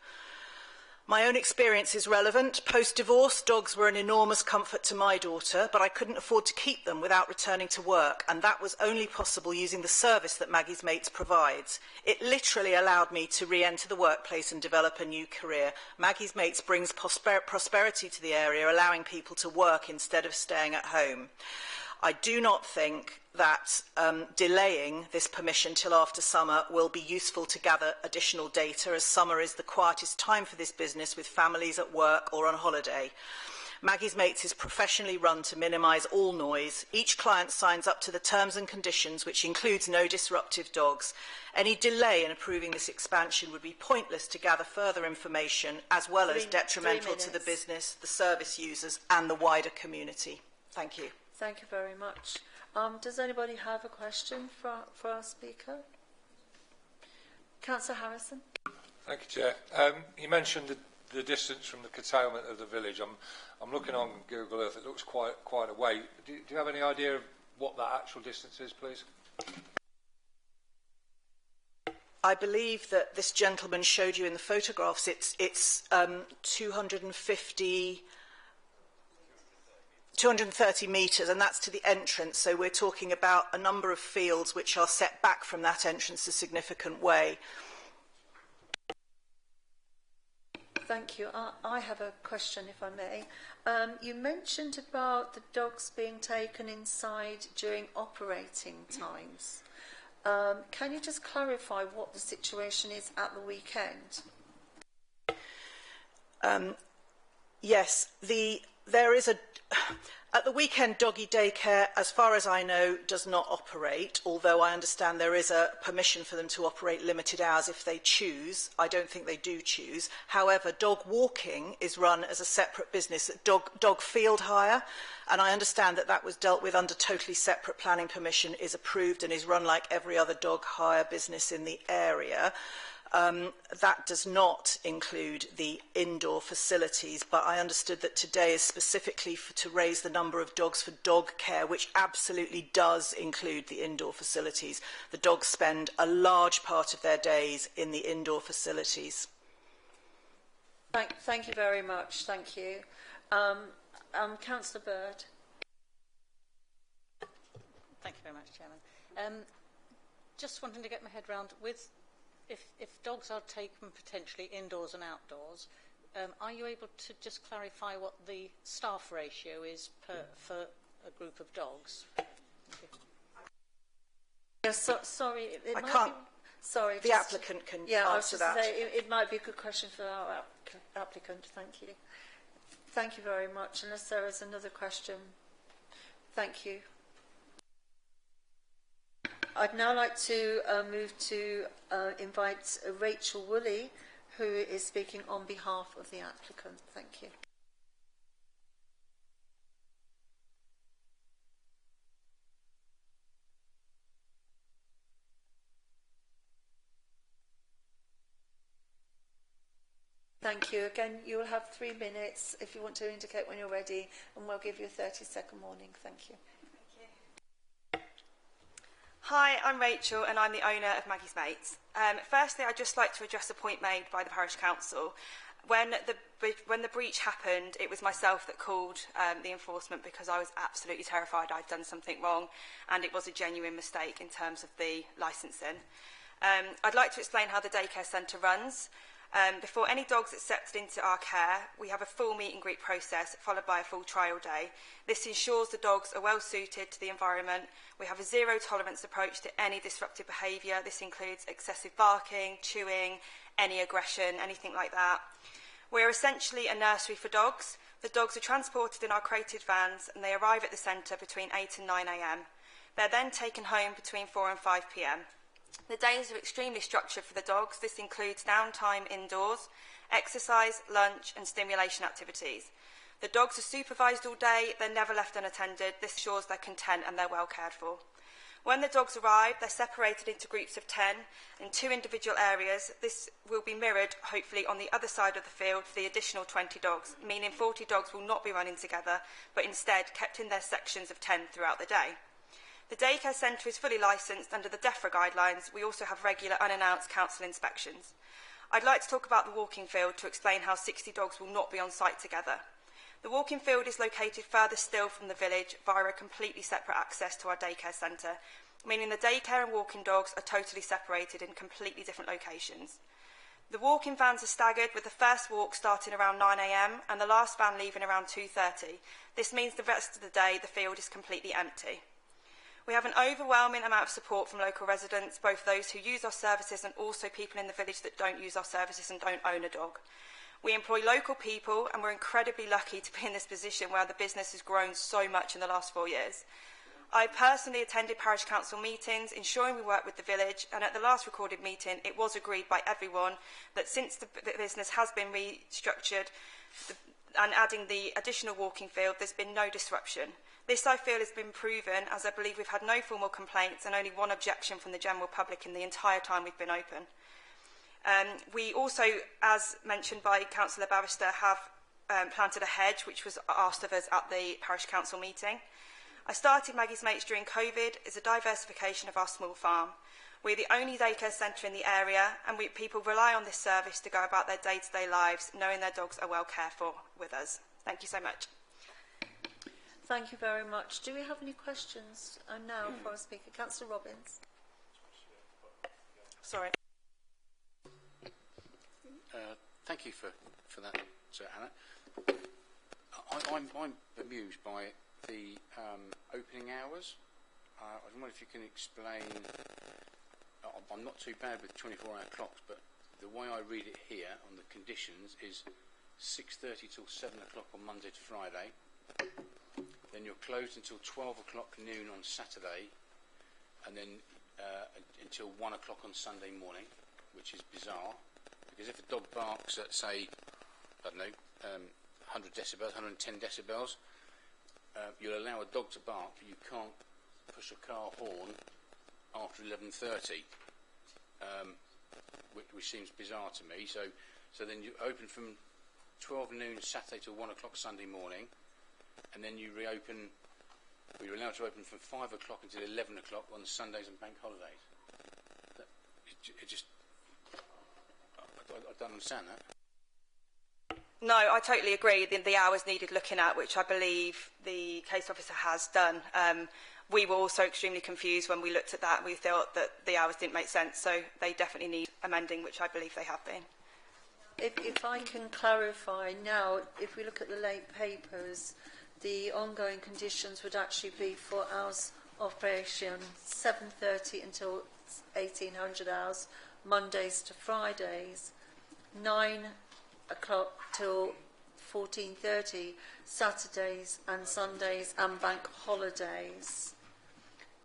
My own experience is relevant. Post-divorce, dogs were an enormous comfort to my daughter, but I couldn't afford to keep them without returning to work, and that was only possible using the service that Maggie's Mates provides. It literally allowed me to re-enter the workplace and develop a new career. Maggie's Mates brings prosperity to the area, allowing people to work instead of staying at home. I do not think that delaying this permission till after summer will be useful to gather additional data, as summer is the quietest time for this business with families at work or on holiday. Maggie's Mates is professionally run to minimise all noise. Each client signs up to the terms and conditions, which includes no disruptive dogs. Any delay in approving this expansion would be pointless to gather further information, as well as detrimental to the business, the service users and the wider community. Thank you. Thank you very much. Does anybody have a question for our speaker? Councillor Harrison. Thank you, Chair. You mentioned the distance from the curtailment of the village. I'm looking on Google Earth. It looks quite a way. Do you have any idea of what that actual distance is, please? I believe that this gentleman showed you in the photographs. It's 230 metres, and that's to the entrance. So we're talking about a number of fields which are set back from that entrance a significant way. Thank you. I have a question, if I may. You mentioned about the dogs being taken inside during operating times. Can you just clarify what the situation is at the weekend? Yes, there is at the weekend, doggy daycare, as far as I know, does not operate, although I understand there is a permission for them to operate limited hours if they choose. I don't think they do choose. However, dog walking is run as a separate business, dog field hire, and I understand that that was dealt with under totally separate planning permission, is approved and is run like every other dog hire business in the area. That does not include the indoor facilities, but I understood that today is specifically to raise the number of dogs for dog care, which absolutely does include the indoor facilities. The dogs spend a large part of their days in the indoor facilities. Thank you very much. Thank you. Councillor Bird. Thank you very much, Chairman. Just wanting to get my head round with if dogs are taken potentially indoors and outdoors, are you able to just clarify what the staff ratio is for a group of dogs? Yes, sorry, I can't. Sorry, the applicant can answer that. It might be a good question for our applicant. Thank you. Thank you very much. Unless there is another question. Thank you. I'd now like to move to invite Rachel Woolley, who is speaking on behalf of the applicant. Thank you. Thank you. Again, you will have 3 minutes if you want to indicate when you're ready, and we'll give you a 30-second warning. Thank you. Hi, I'm Rachel and I'm the owner of Maggie's Mates. Firstly, I'd just like to address a point made by the Parish Council. When the breach happened, it was myself that called the enforcement because I was absolutely terrified I'd done something wrong, and it was a genuine mistake in terms of the licensing. I'd like to explain how the daycare centre runs. Before any dogs accepted into our care, we have a full meet and greet process followed by a full trial day. This ensures the dogs are well suited to the environment. We have a zero tolerance approach to any disruptive behaviour. This includes excessive barking, chewing, any aggression, anything like that. We're essentially a nursery for dogs. The dogs are transported in our crated vans and they arrive at the centre between 8 and 9 a.m. They're then taken home between 4 and 5 p.m. The days are extremely structured for the dogs. This includes downtime indoors, exercise, lunch and stimulation activities. The dogs are supervised all day, they're never left unattended. This ensures they're content and they're well cared for. When the dogs arrive, they're separated into groups of 10 in 2 individual areas. This will be mirrored, hopefully, on the other side of the field for the additional 20 dogs, meaning 40 dogs will not be running together, but instead kept in their sections of 10 throughout the day. The daycare centre is fully licensed under the DEFRA guidelines. We also have regular unannounced council inspections. I'd like to talk about the walking field to explain how 60 dogs will not be on site together. The walking field is located further still from the village via a completely separate access to our daycare centre, meaning the daycare and walking dogs are totally separated in completely different locations. The walking vans are staggered, with the first walk starting around 9 a.m. and the last van leaving around 2:30. This means the rest of the day the field is completely empty. We have an overwhelming amount of support from local residents, both those who use our services and also people in the village that don't use our services and don't own a dog. We employ local people and we're incredibly lucky to be in this position where the business has grown so much in the last 4 years. I personally attended parish council meetings, ensuring we work with the village, and at the last recorded meeting it was agreed by everyone that since the business has been restructured and adding the additional walking field, there's been no disruption. This, I feel, has been proven, as I believe we've had no formal complaints and only one objection from the general public in the entire time we've been open. We also, as mentioned by Councillor Barrister, have planted a hedge, which was asked of us at the parish council meeting. I started Maggie's Mates during COVID as a diversification of our small farm. We're the only daycare centre in the area, and people rely on this service to go about their day-to-day lives, knowing their dogs are well cared for with us. Thank you so much. Thank you very much. Do we have any questions now for our speaker? Councillor Robbins. Sorry. Thank you for that, Sir Anna. I'm bemused by the opening hours. I wonder if you can explain I'm not too bad with 24-hour clocks, but the way I read it here on the conditions is 6:30 till 7 o'clock on Monday to Friday. Then you're closed until 12 o'clock noon on Saturday, and then until 1 o'clock on Sunday morning, which is bizarre, because if a dog barks at, say, I don't know, 100 decibels, 110 decibels, you'll allow a dog to bark, but you can't push a car horn after 11:30, which seems bizarre to me. So then you open from 12 noon Saturday till 1 o'clock Sunday morning, and then you reopen, or you're allowed to open from 5 o'clock until 11 o'clock on Sundays and bank holidays. I don't understand that. No, I totally agree. The hours needed looking at, which I believe the case officer has done. We were also extremely confused when we looked at that. We thought that the hours didn't make sense, so they definitely need amending, which I believe they have been. If I can clarify now, if we look at the late papers, the ongoing conditions would actually be for hours of operation 7:30 until 1800 hours, Mondays to Fridays, 9 o'clock till 14:30, Saturdays and Sundays and bank holidays.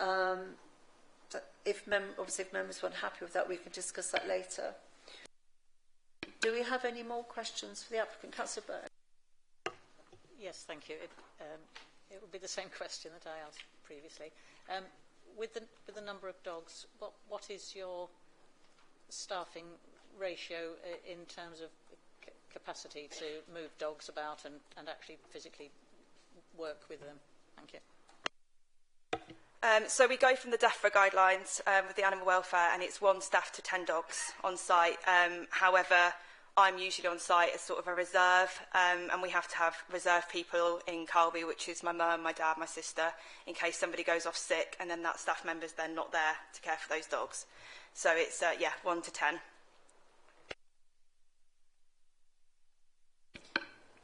Obviously, if members weren't happy with that, we can discuss that later. Do we have any more questions for the applicant? Councillor Burke. Yes, thank you. It will be the same question that I asked previously. With the number of dogs, what is your staffing ratio in terms of capacity to move dogs about and actually physically work with them? Thank you. So we go from the DEFRA guidelines with the animal welfare, and it's 1 staff to 10 dogs on site. However, I'm usually on site as sort of a reserve, and we have to have reserve people in Carby, which is my mum, my dad, my sister, in case somebody goes off sick, and then that staff member's then not there to care for those dogs. So it's, 1 to 10.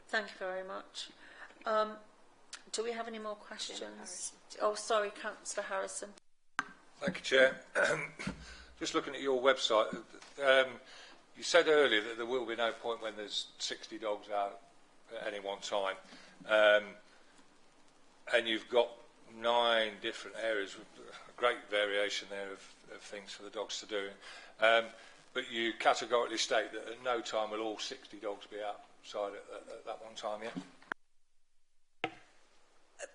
Thank you very much. Do we have any more questions? Oh, sorry, Councillor Harrison. Thank you, Chair. Just looking at your website, you said earlier that there will be no point when there's 60 dogs out at any one time, and you've got 9 different areas with a great variation there of things for the dogs to do. But you categorically state that at no time will all 60 dogs be outside at that one time, yeah?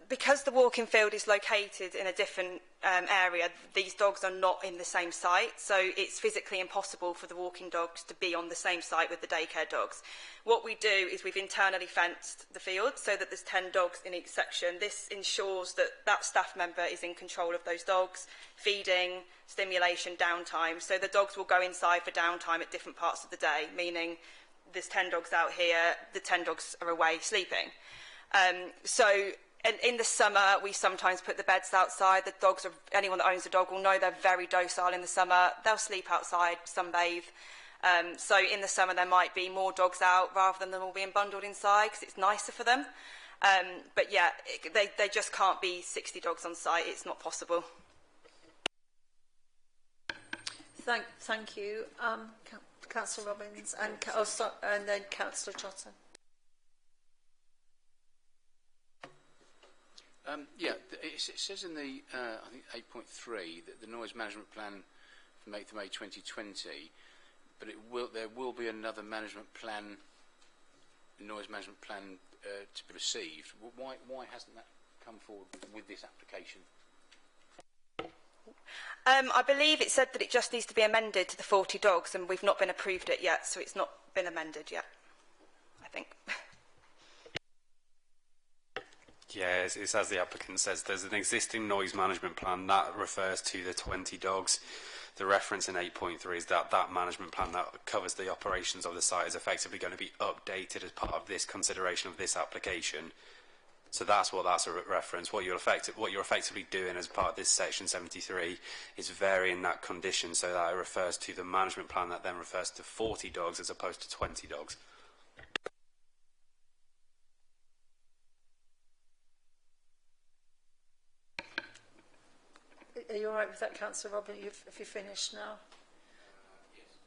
Because the walking field is located in a different area, these dogs are not in the same site, so it's physically impossible for the walking dogs to be on the same site with the daycare dogs. What we do is we've internally fenced the field so that there's 10 dogs in each section. This ensures that that staff member is in control of those dogs, feeding, stimulation, downtime. So the dogs will go inside for downtime at different parts of the day, meaning there's 10 dogs out here, the 10 dogs are away sleeping. And in the summer, we sometimes put the beds outside. The dogs, anyone that owns a dog will know they're very docile in the summer. They'll sleep outside, sunbathe. So in the summer, there might be more dogs out rather than them all being bundled inside because it's nicer for them. But yeah, they just can't be 60 dogs on site. It's not possible. Thank you. Councillor Robbins and then Councillor Trotter. It says in the, I think 8.3 that the noise management plan from 8th of May 2020, but there will be another management plan, noise management plan to be received. Why hasn't that come forward with this application? I believe it said that it just needs to be amended to the 40 dogs, and we've not been approved it yet, so it's not been amended yet, I think. Yeah, it's as the applicant says, there's an existing noise management plan that refers to the 20 dogs. The reference in 8.3 is that management plan that covers the operations of the site is effectively going to be updated as part of this consideration of this application. So that's a reference. What you're effectively doing as part of this section 73 is varying that condition so that it refers to the management plan that then refers to 40 dogs as opposed to 20 dogs. Are you all right with that, Councillor Robin? Have you finished now?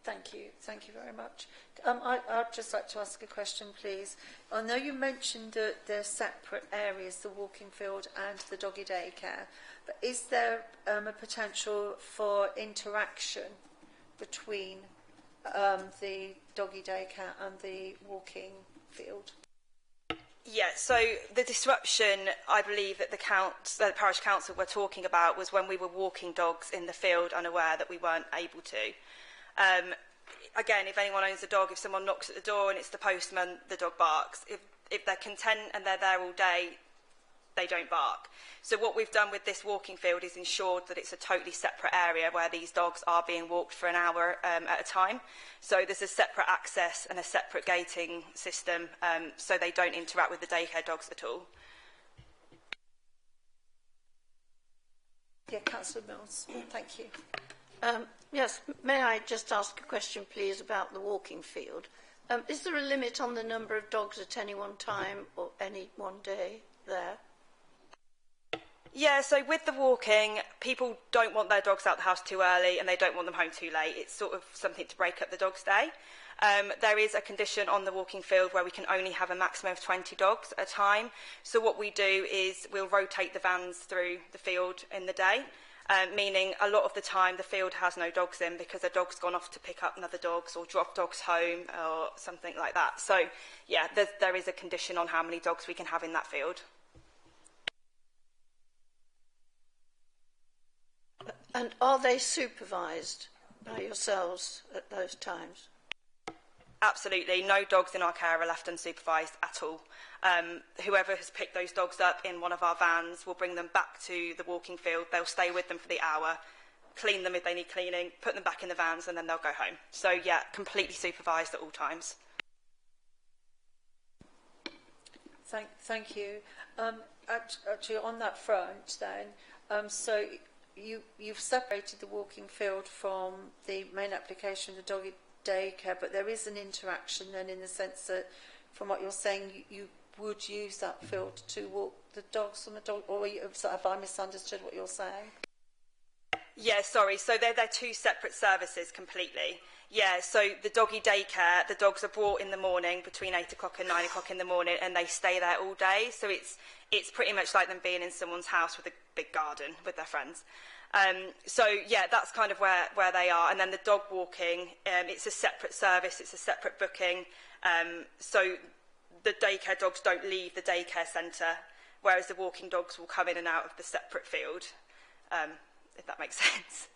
Thank you. Thank you very much. I'd just like to ask a question, please. I know you mentioned that they're separate areas, the walking field and the doggy daycare, but is there a potential for interaction between the doggy daycare and the walking field? Yeah, so the disruption, I believe, that the parish council were talking about was when we were walking dogs in the field unaware that we weren't able to. Again, if anyone owns a dog, if someone knocks at the door and it's the postman, the dog barks. If they're content and they're there all day, they don't bark. So what we've done with this walking field is ensured that it's a totally separate area where these dogs are being walked for an hour at a time. So there's a separate access and a separate gating system, so they don't interact with the daycare dogs at all. Yeah, Councillor Mills. Thank you. Yes, may I just ask a question, please, about the walking field? Is there a limit on the number of dogs at any one time or any one day there? Yeah, so with the walking, people don't want their dogs out the house too early and they don't want them home too late. It's sort of something to break up the dog's day. There is a condition on the walking field where we can only have a maximum of 20 dogs at a time. So what we do is we'll rotate the vans through the field in the day. Meaning a lot of the time the field has no dogs in because a dog's gone off to pick up another dogs or drop dogs home or something like that. So, yeah, there is a condition on how many dogs we can have in that field. And are they supervised by yourselves at those times? Absolutely. No dogs in our care are left unsupervised at all. Whoever has picked those dogs up in one of our vans will bring them back to the walking field. They'll stay with them for the hour, clean them if they need cleaning, put them back in the vans, and then they'll go home. So, yeah, completely supervised at all times. Thank you. Actually, on that front, then, so you've separated the walking field from the main application, the doggy daycare, but there is an interaction then in the sense that, from what you're saying, you would use that field to walk the dogs on the dog, or have I misunderstood what you're saying? Yeah, sorry. So they're two separate services completely. Yeah, so the doggy daycare, the dogs are brought in the morning between 8 o'clock and 9 o'clock in the morning, and they stay there all day. So it's pretty much like them being in someone's house with a big garden with their friends. So, yeah, that's kind of where they are. And then the dog walking, it's a separate service, it's a separate booking. So the daycare dogs don't leave the daycare centre, whereas the walking dogs will come in and out of the separate field, if that makes sense.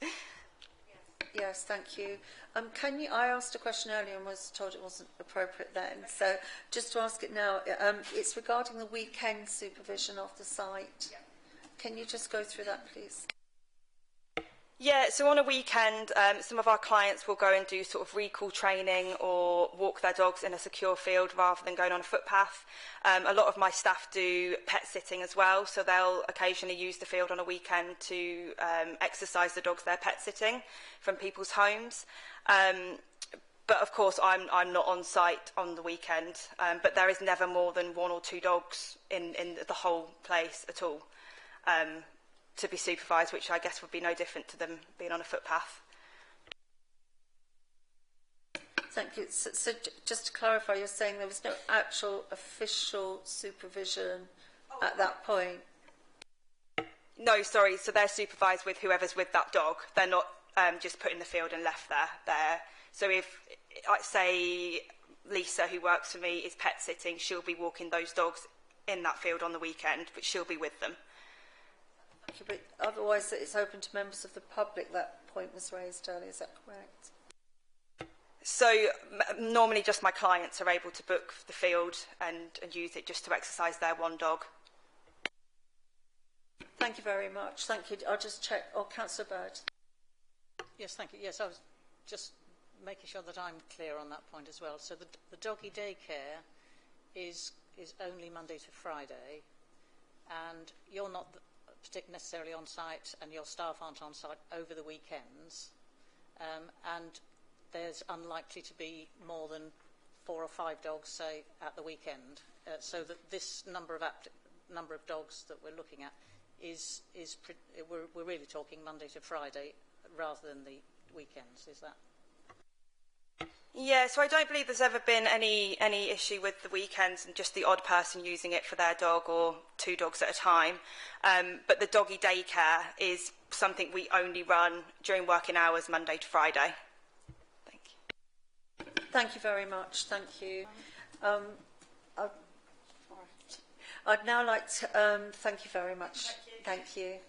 Yes, thank you. I asked a question earlier and was told it wasn't appropriate then. So just to ask it now, it's regarding the weekend supervision of the site. Yeah. Can you just go through that, please? Yeah, so on a weekend, some of our clients will go and do sort of recall training or walk their dogs in a secure field rather than going on a footpath. A lot of my staff do pet sitting as well, so they'll occasionally use the field on a weekend to exercise the dogs they're pet sitting from people's homes. But of course, I'm not on site on the weekend, but there is never more than 1 or 2 dogs in the whole place at all. To be supervised, which I guess would be no different to them being on a footpath. Thank you. So just to clarify, you're saying there was no actual official supervision at that point? No, sorry. So they're supervised with whoever's with that dog. They're not just put in the field and left there. So if, say, Lisa, who works for me, is pet sitting, she'll be walking those dogs in that field on the weekend, but she'll be with them. But otherwise it's open to members of the public. That point was raised earlier, is that correct? So normally just my clients are able to book the field and use it just to exercise their one dog. Thank you very much. Thank you. I'll just check. Oh, Councillor Bird. Yes, thank you. Yes, I was just making sure that I'm clear on that point as well. So the doggy daycare is only Monday to Friday, and you're not necessarily on site, and your staff aren't on site over the weekends, and there's unlikely to be more than 4 or 5 dogs, say, at the weekend, so that this number of dogs that we're looking at we're really talking Monday to Friday rather than the weekends, is that? Yeah, so I don't believe there's ever been any issue with the weekends and just the odd person using it for their dog or 2 dogs at a time. But the doggy daycare is something we only run during working hours, Monday to Friday. Thank you. Thank you very much. Thank you. I'd now like to thank you very much. Thank you.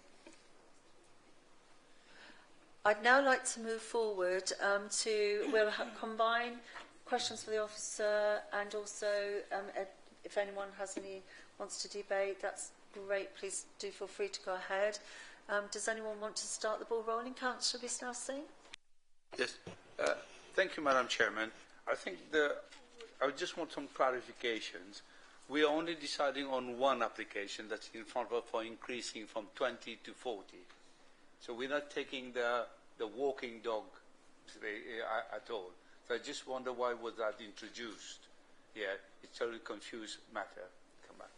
I'd now like to move forward we'll combine questions for the officer and also if anyone wants to debate, that's great. Please do feel free to go ahead. Does anyone want to start the ball rolling? Councillor Bisnell-Singh? Yes. Thank you, Madam Chairman. I think I just want some clarifications. We are only deciding on one application that's in front of us for increasing from 20 to 40. So we're not taking the walking dog at all. So I just wonder why was that introduced. Yeah, it's a totally confused matter. Come back.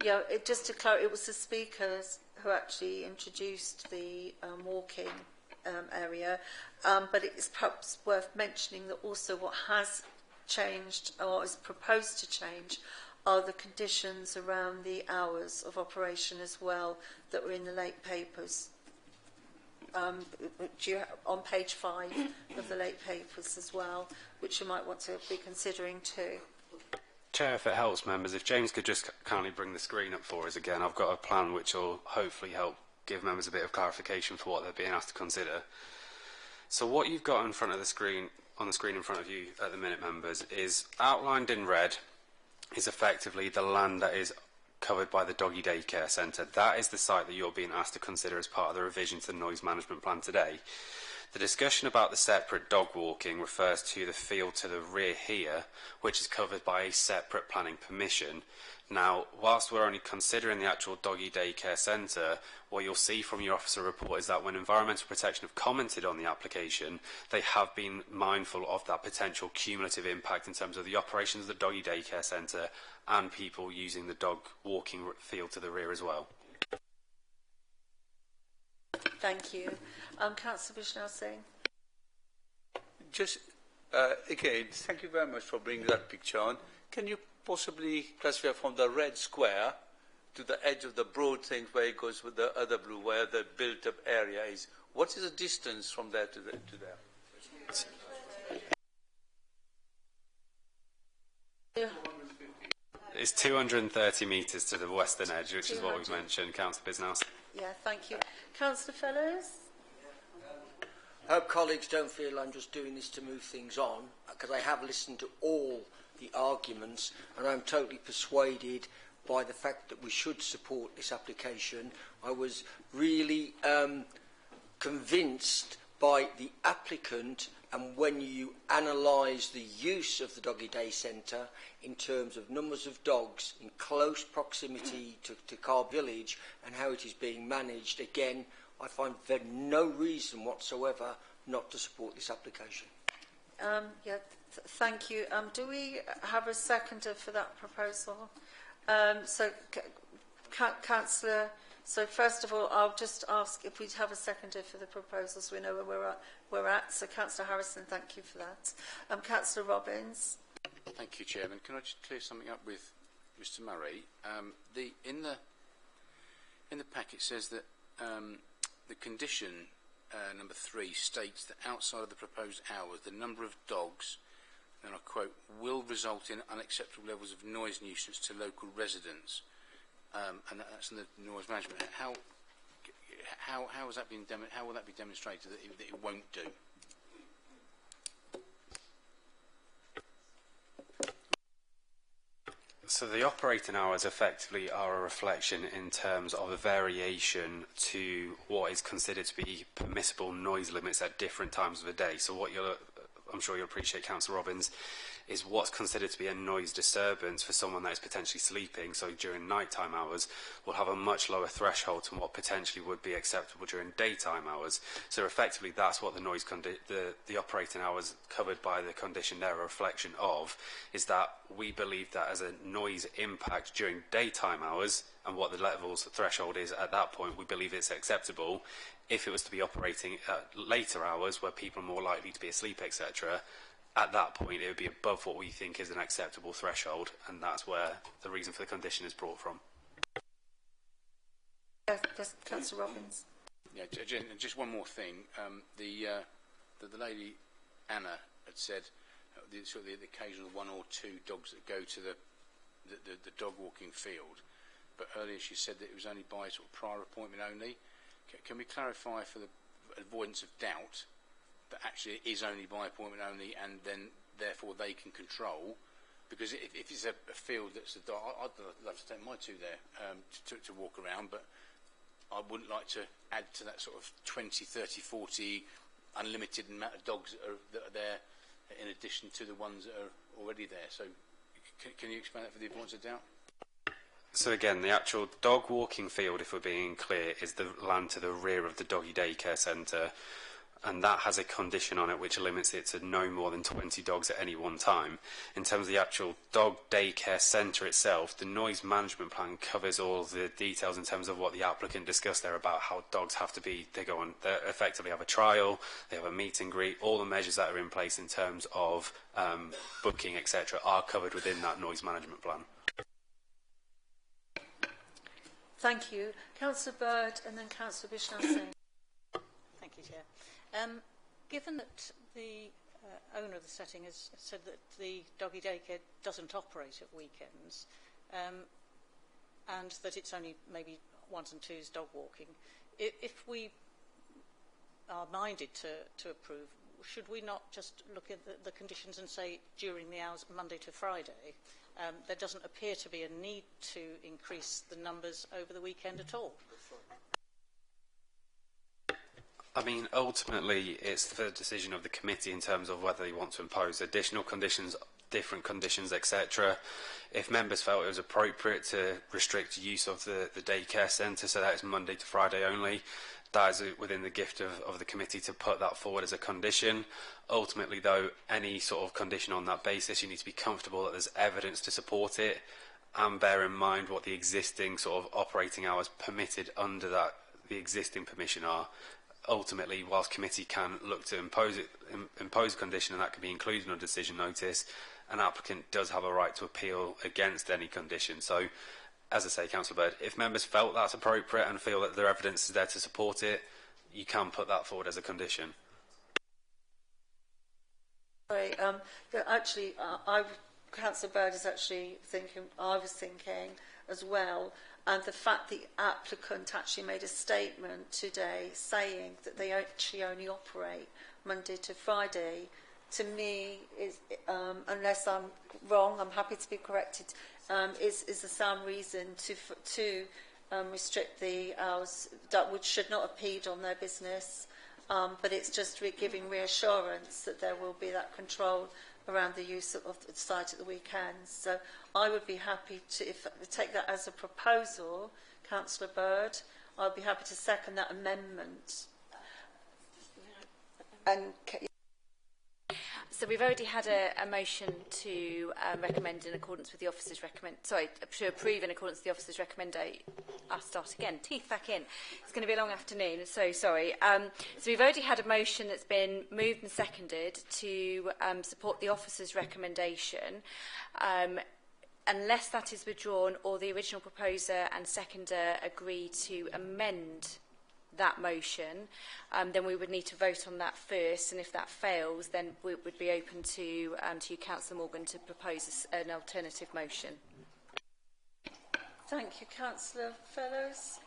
Yeah, just to clarify, it was the speakers who actually introduced the walking area, but it's perhaps worth mentioning that also what has changed or is proposed to change are the conditions around the hours of operation as well that were in the late papers. On page 5 of the late papers as well, which you might want to be considering too. Chair, if it helps members, if James could just kindly bring the screen up for us again. I've got a plan which will hopefully help give members a bit of clarification for what they're being asked to consider. So what you've got in front of the screen, on the screen in front of you at the minute, members, is outlined in red is effectively the land that is covered by the Doggy Daycare Centre. That is the site that you're being asked to consider as part of the revision to the noise management plan today. The discussion about the separate dog walking refers to the field to the rear here, which is covered by a separate planning permission. Now, whilst we're only considering the actual Doggy Daycare Centre, what you'll see from your officer report is that when Environmental Protection have commented on the application, they have been mindful of that potential cumulative impact in terms of the operations of the Doggy Daycare Centre and people using the dog walking field to the rear as well. Thank you. Councillor Bisnell-Singh. Just, again, thank you very much for bringing that picture on. Can you possibly classify from the red square to the edge of the broad thing where it goes with the other blue, where the built-up area is? What is the distance from there to there? It's 230 metres to the western edge, which is what we've mentioned, Councillor Bisnell. Yeah, thank you. Councillor Fellows? I hope colleagues don't feel I'm just doing this to move things on, because I have listened to all the arguments and I'm totally persuaded by the fact that we should support this application. I was really convinced by the applicant, and when you analyse the use of the Doggy Day Centre in terms of numbers of dogs in close proximity to Carr Village and how it is being managed, again, I find there no reason whatsoever not to support this application. Thank you. Do we have a seconder for that proposal? Councillor, so first of all, I'll just ask if we have a seconder for the proposal so we know where we're at. So Councillor Harrison, thank you for that. Councillor Robbins. Thank you, Chairman. Can I just clear something up with Mr. Murray? In the pack it says that the condition number 3 states that outside of the proposed hours, the number of dogs, and I quote, will result in unacceptable levels of noise nuisance to local residents, and that's in the noise management. How has that been how will that be demonstrated that it won't do? So the operating hours effectively are a reflection in terms of a variation to what is considered to be permissible noise limits at different times of the day. So what I'm sure you'll appreciate, Councillor Robbins, is what's considered to be a noise disturbance for someone that is potentially sleeping, so during nighttime hours, will have a much lower threshold than what potentially would be acceptable during daytime hours. So effectively, that's what the noise the operating hours covered by the condition there are a reflection of, is that we believe that as a noise impact during daytime hours, and what the levels threshold is at that point, we believe it's acceptable. If it was to be operating at later hours where people are more likely to be asleep, etc., at that point it would be above what we think is an acceptable threshold, and that's where the reason for the condition is brought from. Councillor Robbins. Yeah, just one more thing. The lady Anna had said the occasional one or two dogs that go to the dog walking field, but earlier she said that it was only by sort of prior appointment only. Can we clarify for the avoidance of doubt that actually it is only by appointment only, and then therefore they can control? Because if it's a field that's a dog, I'd love to take my two there to walk around, but I wouldn't like to add to that sort of 20, 30, 40 unlimited amount of dogs that are there in addition to the ones that are already there. So can you explain that for the avoidance of doubt? So again, the actual dog walking field, if we're being clear, is the land to the rear of the doggy daycare centre, and that has a condition on it which limits it to no more than 20 dogs at any one time. In terms of the actual dog daycare centre itself, the noise management plan covers all the details in terms of what the applicant discussed there about how dogs have to be, they effectively have a trial, they have a meet and greet, all the measures that are in place in terms of booking, etc., are covered within that noise management plan. Thank you. Councillor Bird and then Councillor Bishnasingh. Thank you, Chair. Given that the owner of the setting has said that the doggy daycare doesn't operate at weekends, and that it's only maybe ones and twos dog walking, if we are minded to approve, should we not just look at the conditions and say during the hours Monday to Friday? There doesn't appear to be a need to increase the numbers over the weekend at all. I mean, ultimately, it's the decision of the committee in terms of whether they want to impose additional conditions, different conditions, etc. If members felt it was appropriate to restrict use of the daycare centre, so that is Monday to Friday only, that is within the gift of the committee to put that forward as a condition. Ultimately, though, any sort of condition on that basis, you need to be comfortable that there's evidence to support it, and bear in mind what the existing sort of operating hours permitted under the existing permission are. Ultimately, whilst committee can look to impose a condition, and that can be included in a decision notice, an applicant does have a right to appeal against any condition. So, as I say, Councillor Bird, if members felt that's appropriate and feel that their evidence is there to support it, you can put that forward as a condition. Sorry, Councillor Bird is actually thinking, I was thinking as well, and the fact the applicant actually made a statement today saying that they actually only operate Monday to Friday, to me, is, unless I'm wrong, I'm happy to be corrected, is a sound reason to restrict the hours that should not impede on their business, but it's just giving reassurance that there will be that control around the use of the site at the weekends. So I would be happy to take that as a proposal, Councillor Bird. I'd be happy to second that amendment. And so we've already had a motion to recommend in accordance with the officer's to approve in accordance with the officer's recommendation. I'll start again. Teeth back in. It's going to be a long afternoon, so sorry. So we've already had a motion that's been moved and seconded to support the officer's recommendation. Unless that is withdrawn or the original proposer and seconder agree to amend that motion, then we would need to vote on that first, and if that fails, then we would be open to you, Councillor Morgan, to propose an alternative motion. Thank you, Councillor Fellows.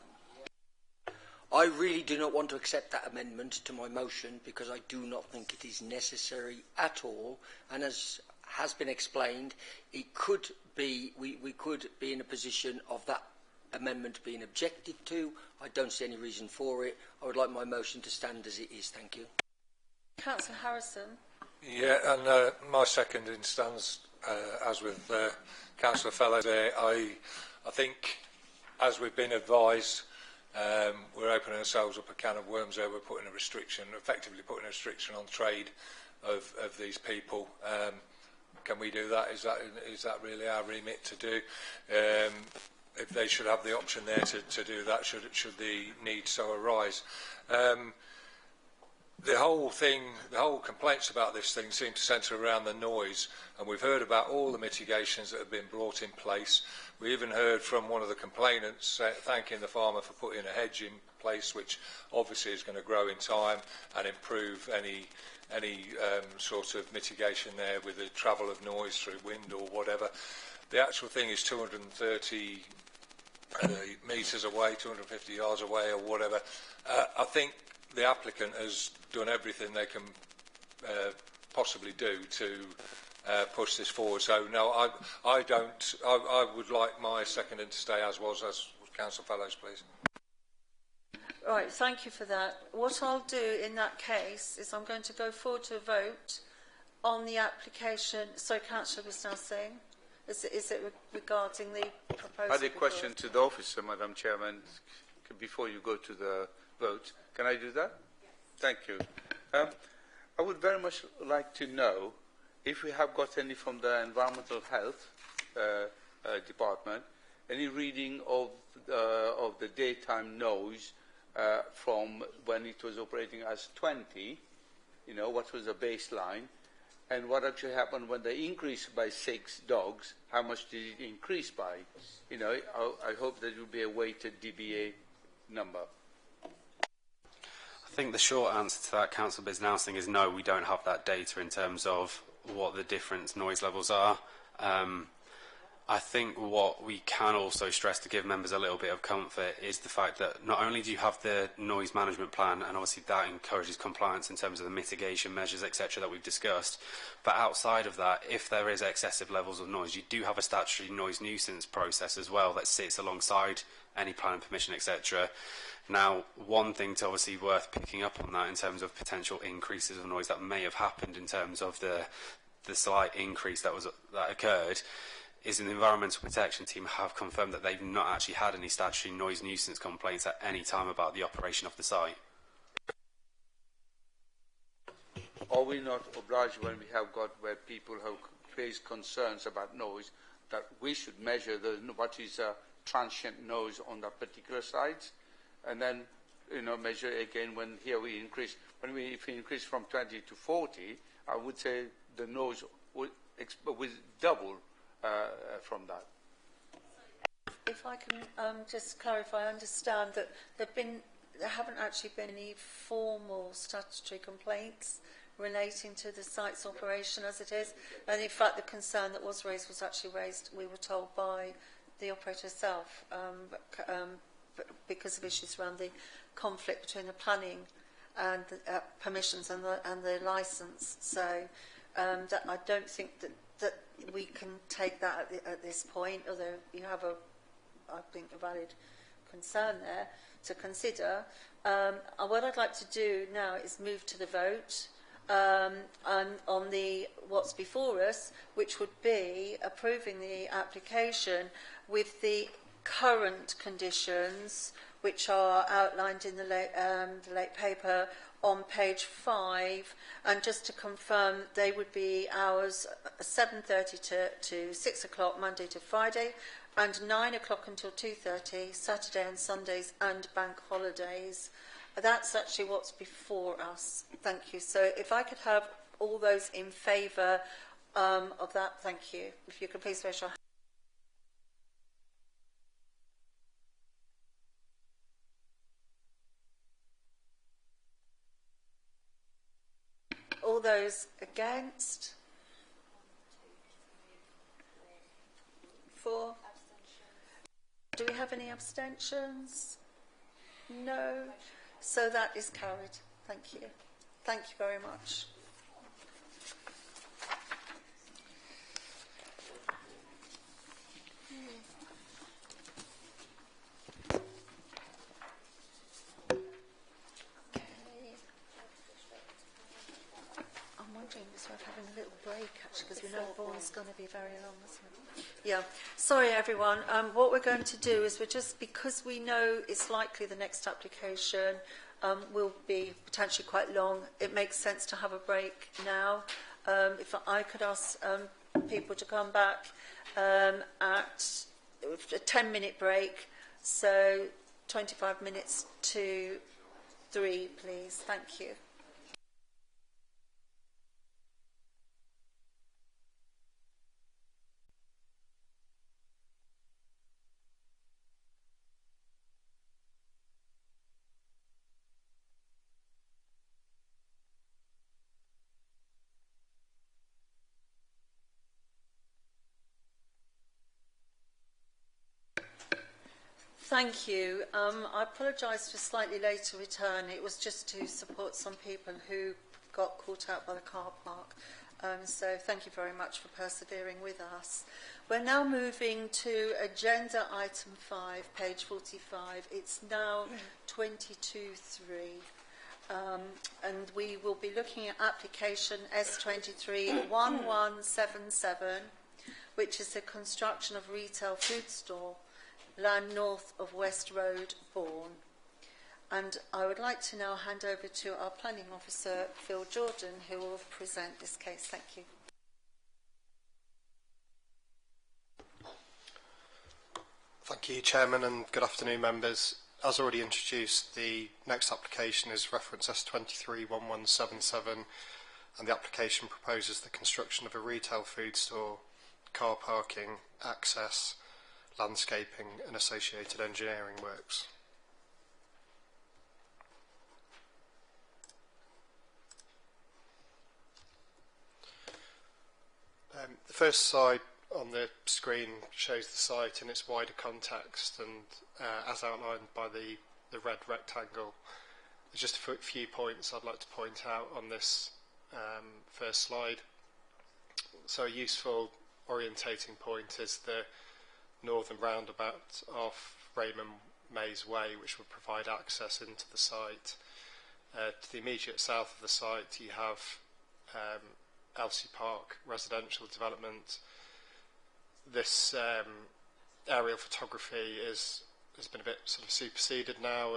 I really do not want to accept that amendment to my motion because I do not think it is necessary at all, and as has been explained, it could be, we could be in a position of that amendment being objected to. I don't see any reason for it. I would like my motion to stand as it is. Thank you. Councillor Harrison. Yeah, and my seconding stands, as with Councillor Fellows there. I think, as we've been advised, we're opening ourselves up a can of worms there. We're putting a restriction, effectively putting a restriction on trade of these people. Can we do that? Is that really our remit to do? If they should have the option there to do that, should the need so arise. The whole complaints about this thing seem to centre around the noise, and we've heard about all the mitigations that have been brought in place. We even heard from one of the complainants thanking the farmer for putting a hedge in place, which obviously is going to grow in time and improve any sort of mitigation there with the travel of noise through wind or whatever. The actual thing is 230 metres away, 250 yards away or whatever. I think the applicant has done everything they can possibly do to push this forward. So no, I would like my seconding to stay as was, as Councillor Fellows, please. Right, thank you for that. What I'll do in that case is I'm going to go forward to a vote on the application. Sorry, Councillor was now saying. Is it regarding the proposal? I had a question to the officer, Madam Chairman, before you go to the vote. Can I do that? Yes. Thank you. I would very much like to know if we have got any from the Environmental Health Department, any reading of the daytime noise from when it was operating as 20, you know, what was the baseline, and what actually happened when they increased by 6 dogs, how much did it increase by? You know, I hope there will be a weighted DBA number. I think the short answer to that, Councillor Bisnausing, is no, we don't have that data in terms of what the different noise levels are. I think what we can also stress to give members a little bit of comfort is the fact that not only do you have the noise management plan, and obviously that encourages compliance in terms of the mitigation measures, etc., that we've discussed, but outside of that, if there is excessive levels of noise, you do have a statutory noise nuisance process as well that sits alongside any planning permission, etc. Now, one thing to obviously worth picking up on that in terms of potential increases of noise that may have happened in terms of the slight increase that occurred, is the Environmental Protection Team have confirmed that they've not actually had any statutory noise nuisance complaints at any time about the operation of the site. Are we not obliged, when we have got where people have raised concerns about noise, that we should measure what is a transient noise on that particular site, and then, you know, measure again when here we increase. If we increase from 20 to 40, I would say the noise would double from that. If I can just clarify, I understand that there haven't actually been any formal statutory complaints relating to the site's operation as it is, and in fact the concern that was actually raised, we were told, by the operator herself, because of issues around the conflict between the planning and the permissions and the licence. So that I don't think that we can take that at this point, although you have I think a valid concern there to consider. What I'd like to do now is move to the vote on what's before us, which would be approving the application with the current conditions, which are outlined in the late paper on page 5, and just to confirm, they would be hours 7:30 to 6 o'clock Monday to Friday, and 9 o'clock until 2:30 Saturday and Sundays and bank holidays. That's actually what's before us. Thank you. So if I could have all those in favour of that, thank you. If you could please raise your hand. All those against? 4. Do we have any abstentions? No. So that is carried. Thank you. Thank you very much. I'm wondering, was worth having a little break, actually, because we know Vaughan's going to be very long, isn't it? Yeah. Sorry, everyone. What we're going to do is because we know it's likely the next application will be potentially quite long, it makes sense to have a break now. If I could ask people to come back at a 10-minute break, so 25 minutes to 3, please. Thank you. Thank you. I apologise for slightly later return. It was just to support some people who got caught out by the car park. So thank you very much for persevering with us. We're now moving to agenda item 5, page 45. It's now 22.3. And we will be looking at application S23-1177, which is the construction of retail food store, land north of West Road, Bourne. And I would like to now hand over to our planning officer, Phil Jordan, who will present this case. Thank you. Thank you, Chairman, and good afternoon, members. As already introduced, the next application is reference S23-1177, and the application proposes the construction of a retail food store, car parking, access, landscaping and associated engineering works. The first slide on the screen shows the site in its wider context, and as outlined by the red rectangle, there's just a few points I'd like to point out on this first slide. So a useful orientating point is the northern roundabout off Raymond Mays Way, which would provide access into the site. To the immediate south of the site you have Elsie Park residential development. This aerial photography has been a bit sort of superseded now,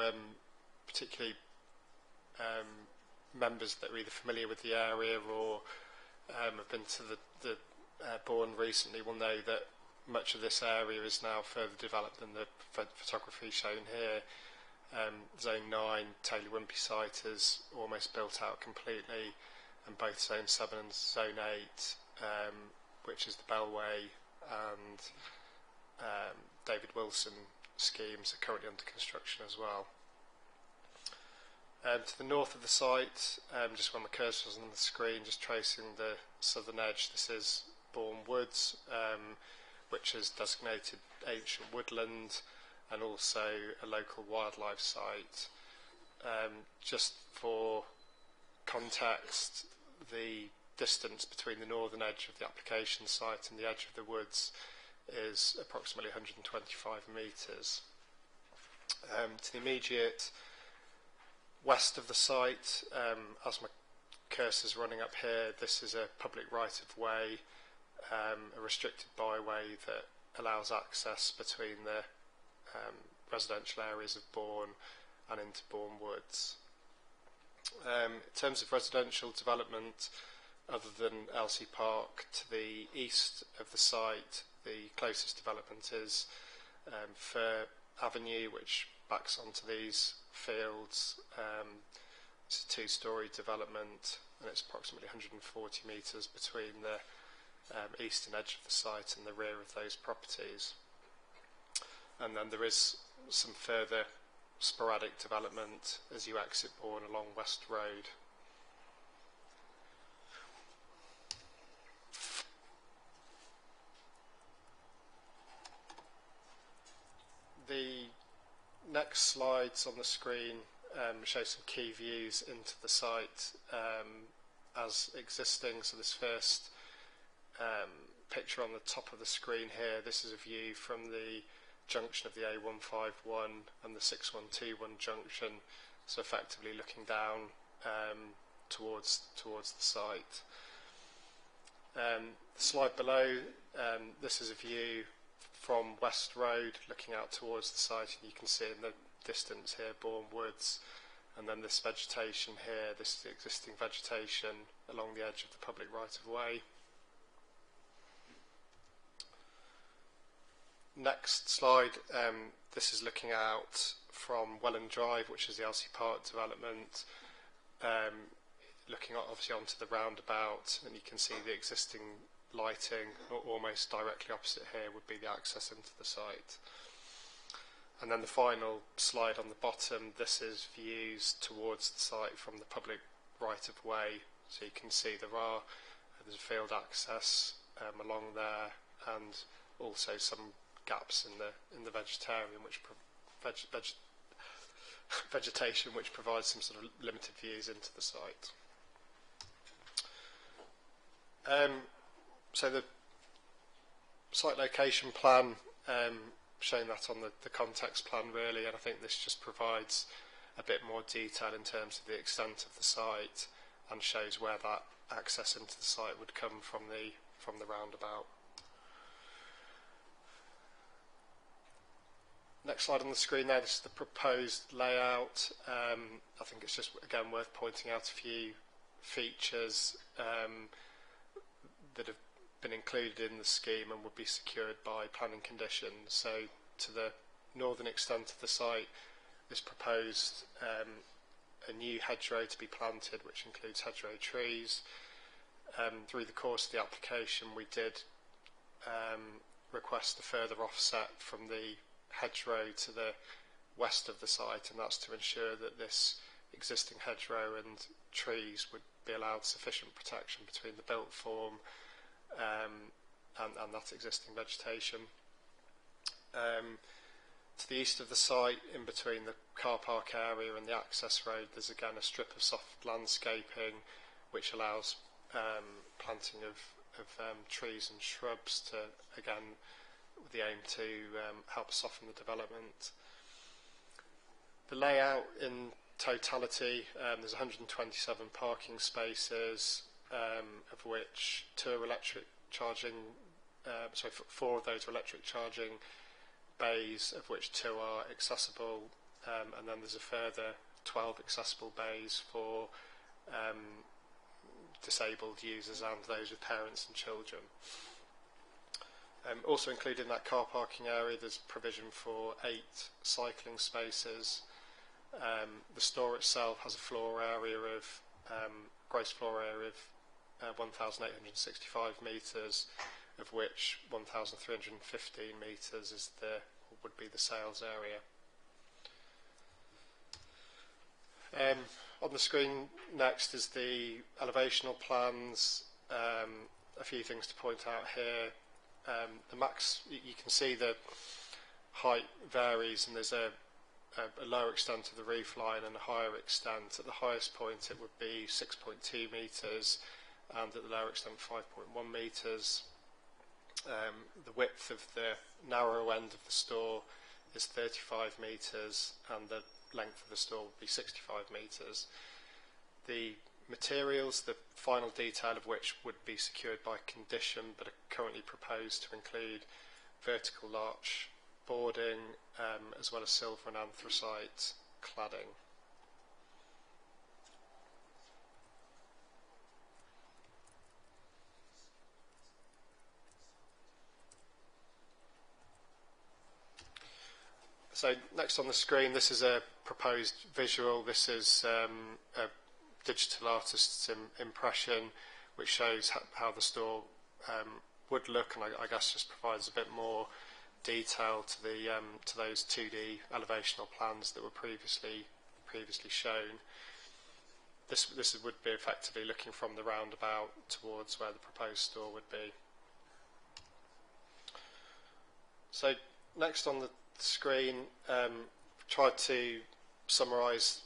particularly members that are either familiar with the area or have been to the Bourne recently will know that much of this area is now further developed than the photography shown here. Zone 9, Taylor Wimpey site is almost built out completely, and both Zone 7 and Zone 8, which is the Bellway and David Wilson schemes, are currently under construction as well. To the north of the site, just when the cursor was on the screen, just tracing the southern edge, this is Bourne Woods, which is designated ancient woodland and also a local wildlife site. Just for context, the distance between the northern edge of the application site and the edge of the woods is approximately 125 metres. To the immediate west of the site, as my cursor's running up here, this is a public right-of-way, a restricted byway that allows access between the residential areas of Bourne and into Bourne Woods. In terms of residential development, other than Elsie Park, to the east of the site, the closest development is Fir Avenue, which backs onto these fields. It's a two-storey development, and it's approximately 140 metres between the eastern edge of the site and the rear of those properties. And then there is some further sporadic development as you exit Bourne along West Road. The next slides on the screen show some key views into the site as existing. So this first picture on the top of the screen here, this is a view from the junction of the A151 and the 6121 junction, so effectively looking down towards the site. The slide below, this is a view from West Road looking out towards the site, and you can see in the distance here Bourne Woods, and then this vegetation here, this is the existing vegetation along the edge of the public right-of-way. Next slide, this is looking out from Welland Drive, which is the Elsie Park development, looking obviously onto the roundabout, and you can see the existing lighting. Almost directly opposite here would be the access into the site. And then the final slide on the bottom, this is views towards the site from the public right-of-way. So you can see there's a field access along there, and also some gaps in the vegetation, which provides some sort of limited views into the site. So the site location plan, showing that on the context plan really, and I think this just provides a bit more detail in terms of the extent of the site and shows where that access into the site would come from the roundabout. Next slide on the screen there, this is the proposed layout. I think it's just, again, worth pointing out a few features that have been included in the scheme and would be secured by planning conditions. So to the northern extent of the site is proposed a new hedgerow to be planted, which includes hedgerow trees. Through the course of the application we did request a further offset from the hedgerow to the west of the site, and that's to ensure that this existing hedgerow and trees would be allowed sufficient protection between the built form and that existing vegetation. To the east of the site, in between the car park area and the access road, there's again a strip of soft landscaping which allows planting of trees and shrubs to, again, with the aim to help soften the development. The layout in totality, there's 127 parking spaces, of which 4 of those are electric charging bays, of which 2 are accessible, and then there's a further 12 accessible bays for disabled users and those with parents and children. Also included in that car parking area, there's provision for 8 cycling spaces. The store itself has a gross floor area of 1,865 metres, of which 1,315 metres would be the sales area. On the screen next is the elevational plans. A few things to point out here. The max, you can see the height varies, and there's a lower extent of the roof line and a higher extent. At the highest point it would be 6.2 metres, and at the lower extent 5.1 metres. The width of the narrow end of the store is 35 metres, and the length of the store would be 65 metres. The materials, the final detail of which would be secured by condition, but are currently proposed to include vertical larch boarding, as well as silver and anthracite cladding. So next on the screen, this is a proposed visual. This is a digital artist's impression, which shows how the store would look, and I guess just provides a bit more detail to those 2D elevational plans that were previously shown. This would be effectively looking from the roundabout towards where the proposed store would be. So next on the screen, tried to summarise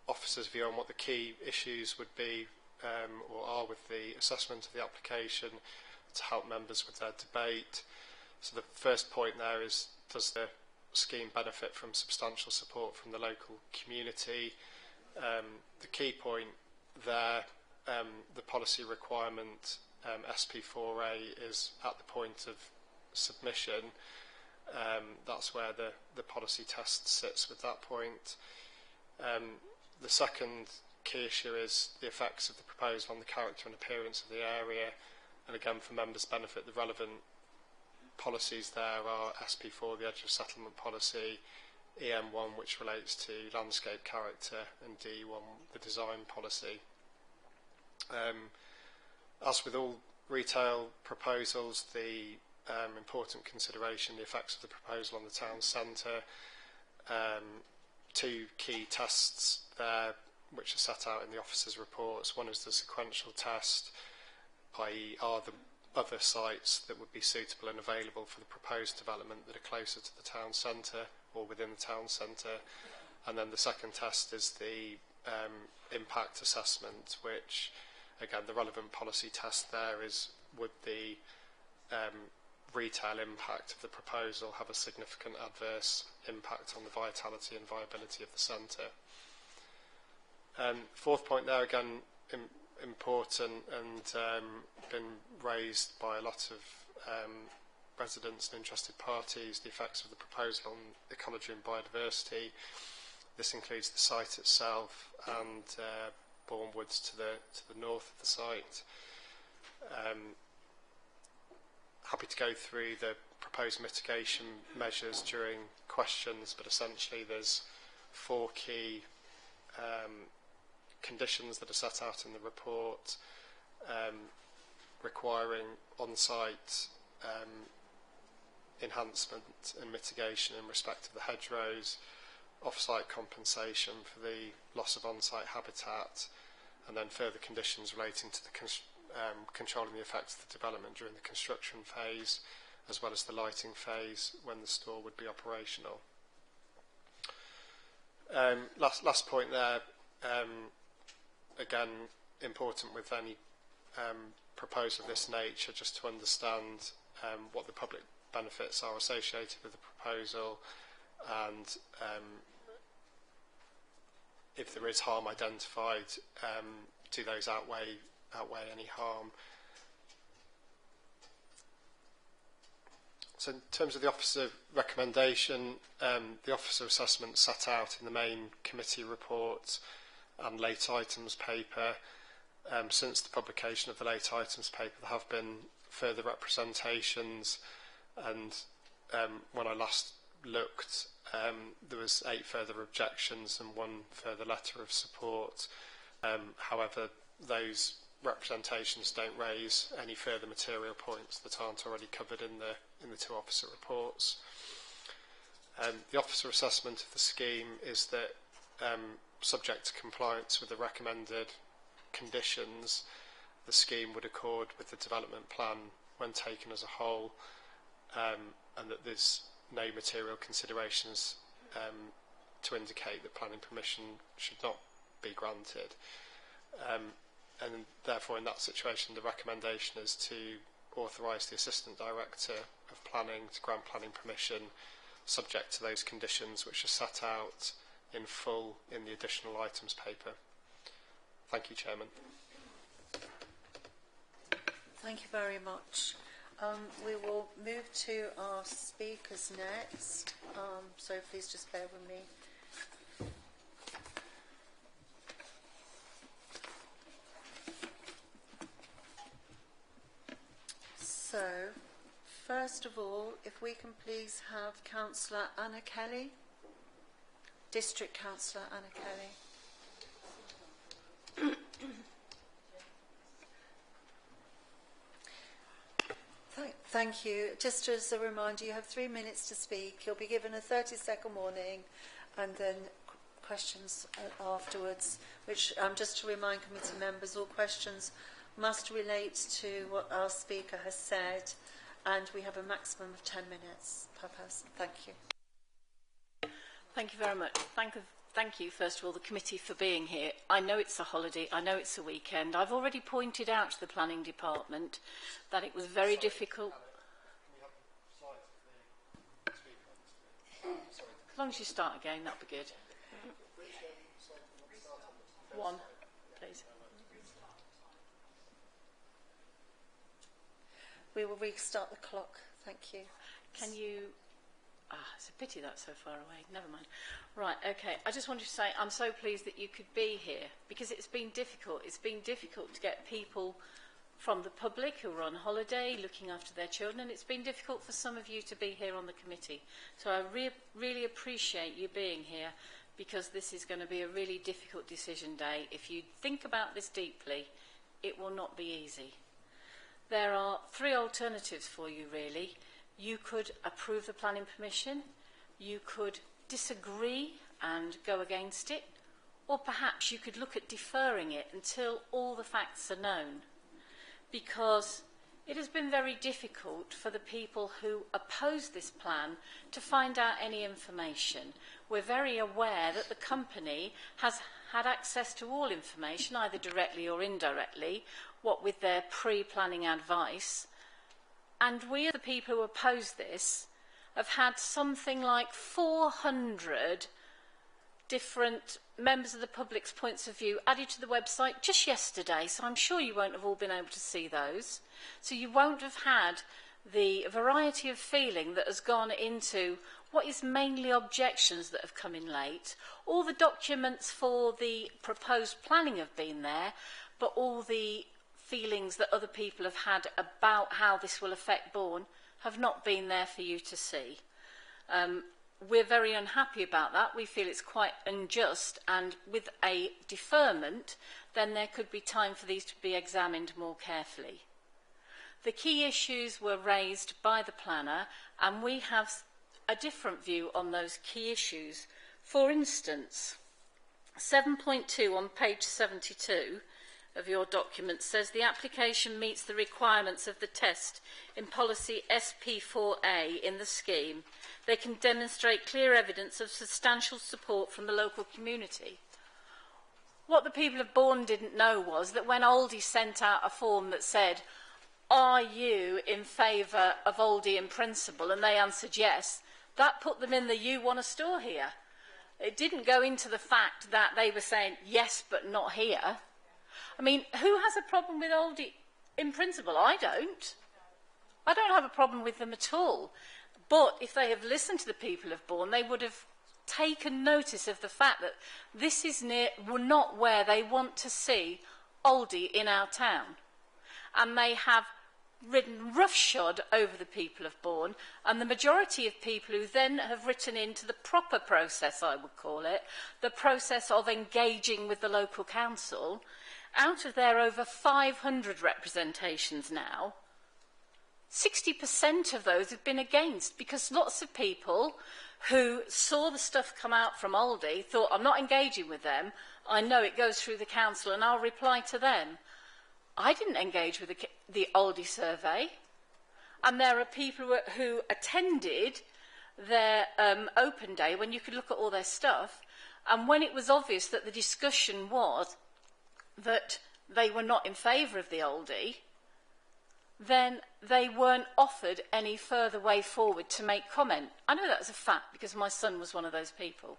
officers' view on what the key issues would be or are with the assessment of the application to help members with their debate. So the first point there is, does the scheme benefit from substantial support from the local community? The key point there, the policy requirement SP4A is at the point of submission. That's where the policy test sits with that point. The second key issue is the effects of the proposal on the character and appearance of the area. And again, for members' benefit, the relevant policies there are SP4, the edge of settlement policy, EM1, which relates to landscape character, and D1, the design policy. As with all retail proposals, the important consideration, the effects of the proposal on the town centre. Two key tests there, which are set out in the officers' reports. One is the sequential test, i.e. are the other sites that would be suitable and available for the proposed development that are closer to the town centre or within the town centre. And then the second test is the impact assessment, which, again, the relevant policy test there is, would the retail impact of the proposal have a significant adverse impact on the vitality and viability of the centre. Fourth point there, again, important and been raised by a lot of residents and interested parties, the effects of the proposal on ecology and biodiversity. This includes the site itself and Bourne Woods to the north of the site. Happy to go through the proposed mitigation measures during questions, but essentially there's four key conditions that are set out in the report, requiring on-site enhancement and mitigation in respect of the hedgerows, off-site compensation for the loss of on-site habitat, and then further conditions relating to the controlling the effects of the development during the construction phase, as well as the lighting phase when the store would be operational. Last point there, again, important with any proposal of this nature, just to understand what the public benefits are associated with the proposal, and if there is harm identified, do those outweigh any harm. So in terms of the officer recommendation, the officer assessment set out in the main committee report and late items paper. Since the publication of the late items paper, there have been further representations, and when I last looked, there was 8 further objections and 1 further letter of support. However, those representations don't raise any further material points that aren't already covered in the 2 officer reports. The officer assessment of the scheme is that, subject to compliance with the recommended conditions, the scheme would accord with the development plan when taken as a whole, and that there's no material considerations to indicate that planning permission should not be granted. And therefore, in that situation, the recommendation is to authorise the Assistant Director of Planning to grant planning permission subject to those conditions which are set out in full in the additional items paper. Thank you, Chairman. Thank you very much. We will move to our speakers next, so please just bear with me. So, first of all, if we can please have Councillor Anna Kelly, District Councillor Anna Kelly. Thank you. Just as a reminder, you have 3 minutes to speak. You'll be given a 30-second warning and then questions afterwards, which just to remind committee members, all questions must relate to what our speaker has said, and we have a maximum of 10 minutes per person. Thank you. Thank you very much. Thank you, first of all, the committee for being here. I know it's a holiday, I know it's a weekend. I've already pointed out to the planning department that it was very difficult. As long as you start again, that'd be good. 1, please. we will restart the clock. Thank you. Can you... it's a pity that's so far away. Never mind. Right, okay. I just wanted to say I'm so pleased that you could be here because it's been difficult. It's been difficult to get people from the public who are on holiday looking after their children, and it's been difficult for some of you to be here on the committee. So I really appreciate you being here because this is going to be a really difficult decision day. If you think about this deeply, it will not be easy. There are 3 alternatives for you, really. You could approve the planning permission, you could disagree and go against it, or perhaps you could look at deferring it until all the facts are known. Because it has been very difficult for the people who oppose this plan to find out any information. We're very aware that the company has had access to all information, either directly or indirectly, what with their pre-planning advice. And we, the people who oppose this, have had something like 400 different members of the public's points of view added to the website just yesterday, so I'm sure you won't have all been able to see those. So you won't have had the variety of feeling that has gone into what is mainly objections that have come in late. All the documents for the proposed planning have been there, but all the feelings that other people have had about how this will affect Bourne have not been there for you to see. We're very unhappy about that. We feel it's quite unjust, and with a deferment, then there could be time for these to be examined more carefully. The key issues were raised by the planner, and we have a different view on those key issues. For instance, 7.2 on page 72 of your document says the application meets the requirements of the test in policy SP4A in the scheme. They can demonstrate clear evidence of substantial support from the local community. What the people of Bourne didn't know was that when Aldi sent out a form that said, "Are you in favour of Aldi in principle?" and they answered yes, that put them in the "you want a store here." It didn't go into the fact that they were saying yes but not here. I mean, who has a problem with Aldi in principle? I don't. I don't have a problem with them at all. But if they have listened to the people of Bourne, they would have taken notice of the fact that this is not where they want to see Aldi in our town. And they have ridden roughshod over the people of Bourne, and the majority of people who then have written into the proper process, I would call it, the process of engaging with the local council, out of their over 500 representations now, 60% of those have been against, because lots of people who saw the stuff come out from Aldi thought, I'm not engaging with them, I know it goes through the council and I'll reply to them. I didn't engage with the Aldi survey, and there are people who attended their open day when you could look at all their stuff, and when it was obvious that the discussion was that they were not in favour of the Aldi, then they weren't offered any further way forward to make comment. I know that as a fact because my son was one of those people.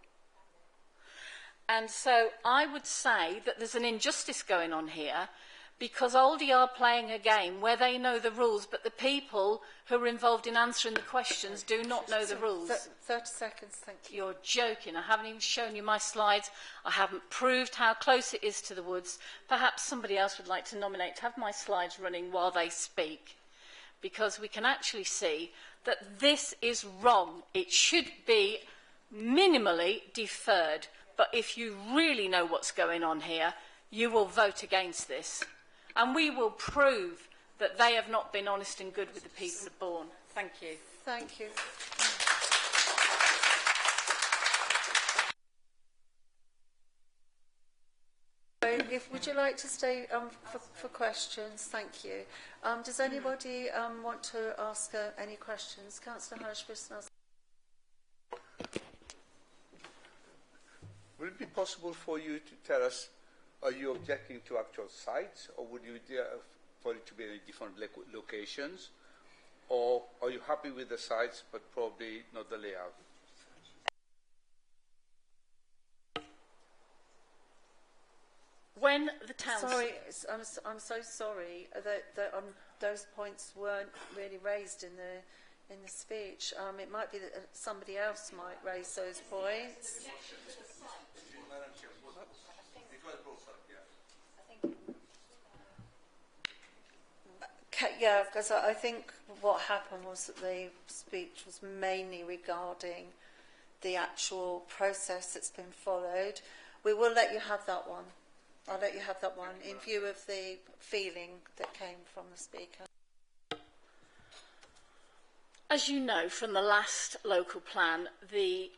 And so I would say that there's an injustice going on here, because Aldi are playing a game where they know the rules, but the people who are involved in answering the questions do not know the rules. 30 seconds, thank you. You're joking. I haven't even shown you my slides. I haven't proved how close it is to the woods. Perhaps somebody else would like to nominate to have my slides running while they speak, because we can actually see that this is wrong. It should be minimally deferred, but if you really know what's going on here, you will vote against this. And we will prove that they have not been honest and good with the people of Bourne. Thank you. Thank you. Would you like to stay for questions? Thank you. Does anybody want to ask any questions? Councillor Hirsch-Bisnell. Would it be possible for you to tell us, are you objecting to actual sites, or would you for it to be in different locations, or are you happy with the sites but probably not the layout? when the town... Sorry, I'm so sorry that those points weren't really raised in the speech. It might be that somebody else might raise those points. Yeah, because I think what happened was that the speech was mainly regarding the actual process that's been followed. We will let you have that one. I'll let you have that one in view of the feeling that came from the speaker. As you know from the last local plan, the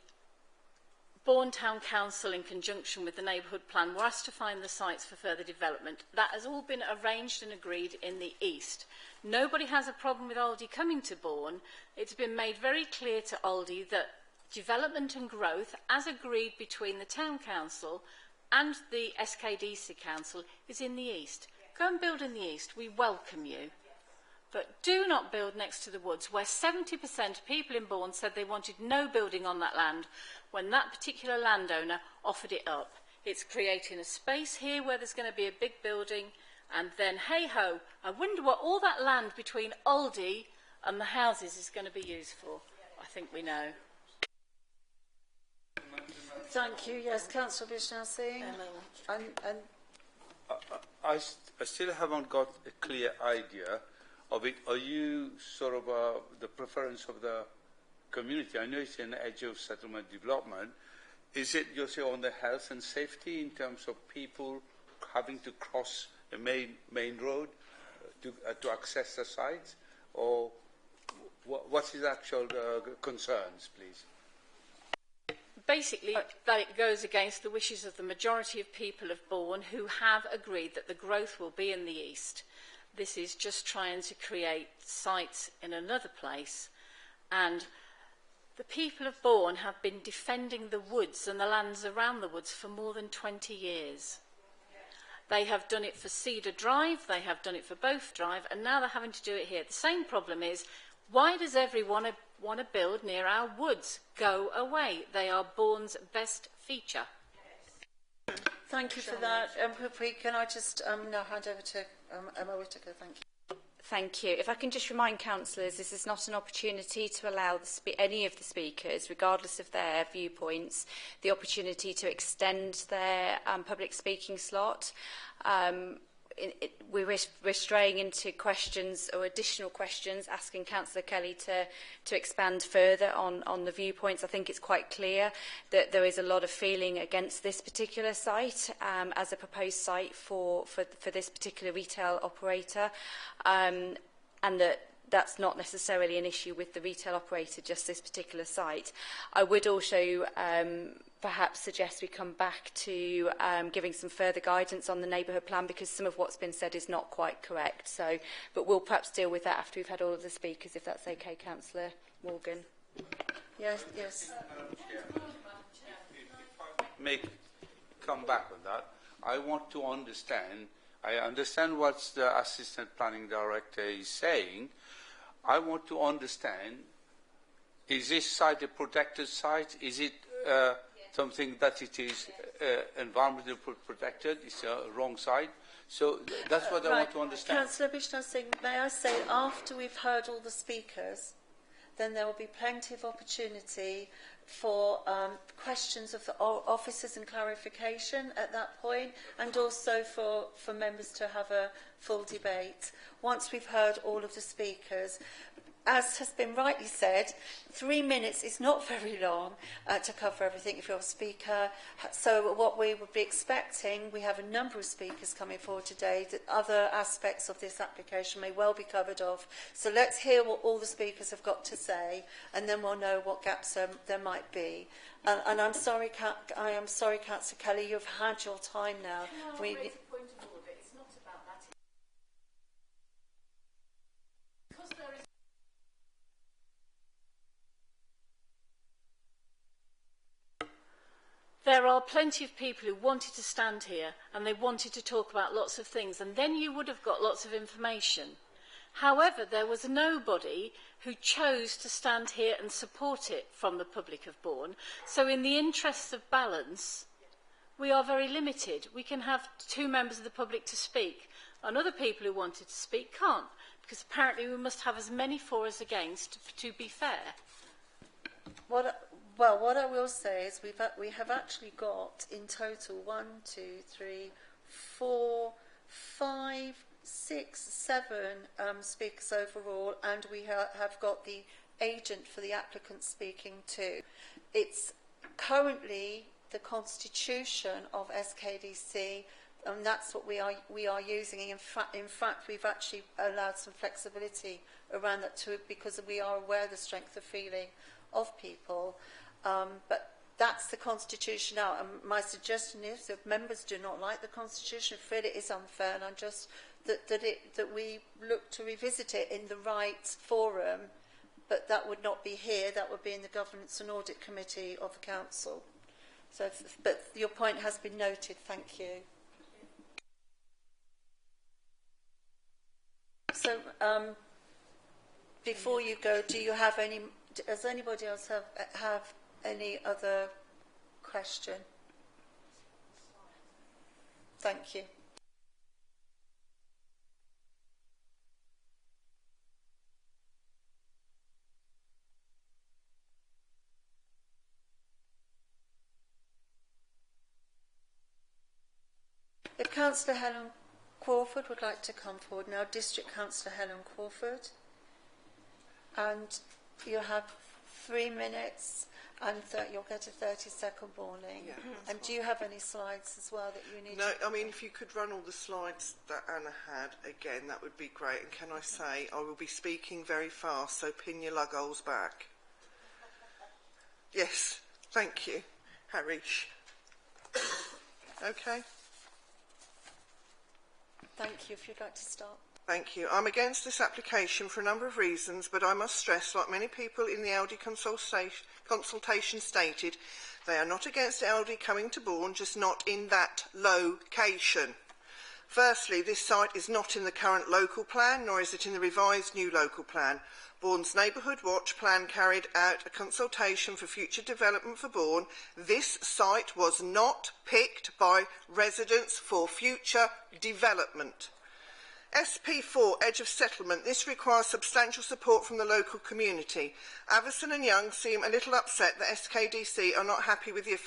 Bourne Town Council, in conjunction with the neighbourhood plan, were asked to find the sites for further development. That has all been arranged and agreed in the east. Nobody has a problem with Aldi coming to Bourne. It's been made very clear to Aldi that development and growth, as agreed between the Town Council and the SKDC Council, is in the east. Go and build in the east. We welcome you. But do not build next to the woods, where 70% of people in Bourne said they wanted no building on that land when that particular landowner offered it up. It's creating a space here where there's going to be a big building, and then, hey-ho, I wonder what all that land between Aldi and the houses is going to be used for. I think we know. Thank you. Yes, Councillor Bishnar Singh. I still haven't got a clear idea of it. Are you sort of the preference of the community? I know it's an edge of settlement development. Is it, you say, on the health and safety in terms of people having to cross the main road to access the site? Or what's his actual concerns, please? Basically, that it goes against the wishes of the majority of people of Bourne who have agreed that the growth will be in the east. This is just trying to create sites in another place. And the people of Bourne have been defending the woods and the lands around the woods for more than 20 years. They have done it for Cedar Drive, they have done it for Both Drive, and now they're having to do it here. The same problem is, why does everyone want to build near our woods? Go away. They are Bourne's best feature. Thank you for that. Can I just now hand over to Emma Whittaker? Thank you. Thank you. If I can just remind councillors, this is not an opportunity to allow any of the speakers, regardless of their viewpoints, the opportunity to extend their public speaking slot. We're straying into questions or additional questions, asking Councillor Kelly to expand further on the viewpoints. I think it's quite clear that there is a lot of feeling against this particular site as a proposed site for this particular retail operator, and that's not necessarily an issue with the retail operator, just this particular site. I would also perhaps suggest we come back to giving some further guidance on the neighbourhood plan, because some of what's been said is not quite correct. So, but we'll perhaps deal with that after we've had all of the speakers, if that's okay, Councillor Morgan. Yes. If I may come back on that, I want to understand. I understand what the Assistant Planning Director is saying. I want to understand, is this site a protected site? Is it something that it is environmentally protected? It's a wrong site. So that's what I want to understand. Councillor Bishnar Singh, may I say, after we've heard all the speakers, then there will be plenty of opportunity for questions of the officers and clarification at that point, and also for members to have a full debate. Once we've heard all of the speakers, as has been rightly said, 3 minutes is not very long to cover everything if you're a speaker. So what we would be expecting, we have a number of speakers coming forward today, that other aspects of this application may well be covered off. So let's hear what all the speakers have got to say, and then we'll know what gaps there might be. And I'm sorry, Councillor Kelly, you've had your time now. There are plenty of people who wanted to stand here and they wanted to talk about lots of things, and then you would have got lots of information. However, there was nobody who chose to stand here and support it from the public of Bourne. So in the interests of balance, we are very limited. We can have 2 members of the public to speak, and other people who wanted to speak can't, because apparently we must have as many for as against to be fair. What I will say is we have actually got in total 1, 2, 3, 4, 5, 6, 7 speakers overall, and we have got the agent for the applicant speaking too. It's currently the constitution of SKDC, and that's what we are using. In fact, we've actually allowed some flexibility around that too, because we are aware of the strength of feeling of people. But that's the constitution now. And my suggestion is, if members do not like the constitution, feel it is unfair, and I'm just that we look to revisit it in the right forum. But that would not be here. That would be in the Governance and Audit Committee of the Council. So, but your point has been noted. Thank you. So, before you go, do you have any? Does anybody else have any other question? Thank you. If Councillor Helen Crawford would like to come forward now, District Councillor Helen Crawford, and you have 3 minutes, and you'll get a 30-second warning. Yeah, and do you have any slides as well that you need? No, I mean, if you could run all the slides that Anna had again, that would be great. And can I say, I will be speaking very fast, so pin your lug holes back. Yes, thank you, Harish. Okay. Thank you. If you'd like to start. Thank you. I'm against this application for a number of reasons, but I must stress, like many people in the Aldi consultation stated, they are not against Aldi coming to Bourne, just not in that location. Firstly, this site is not in the current local plan, nor is it in the revised new local plan. Bourne's Neighbourhood Watch plan carried out a consultation for future development for Bourne. This site was not picked by residents for future development. SP4, Edge of Settlement. This requires substantial support from the local community. Avison and Young seem a little upset that SKDC are not happy with the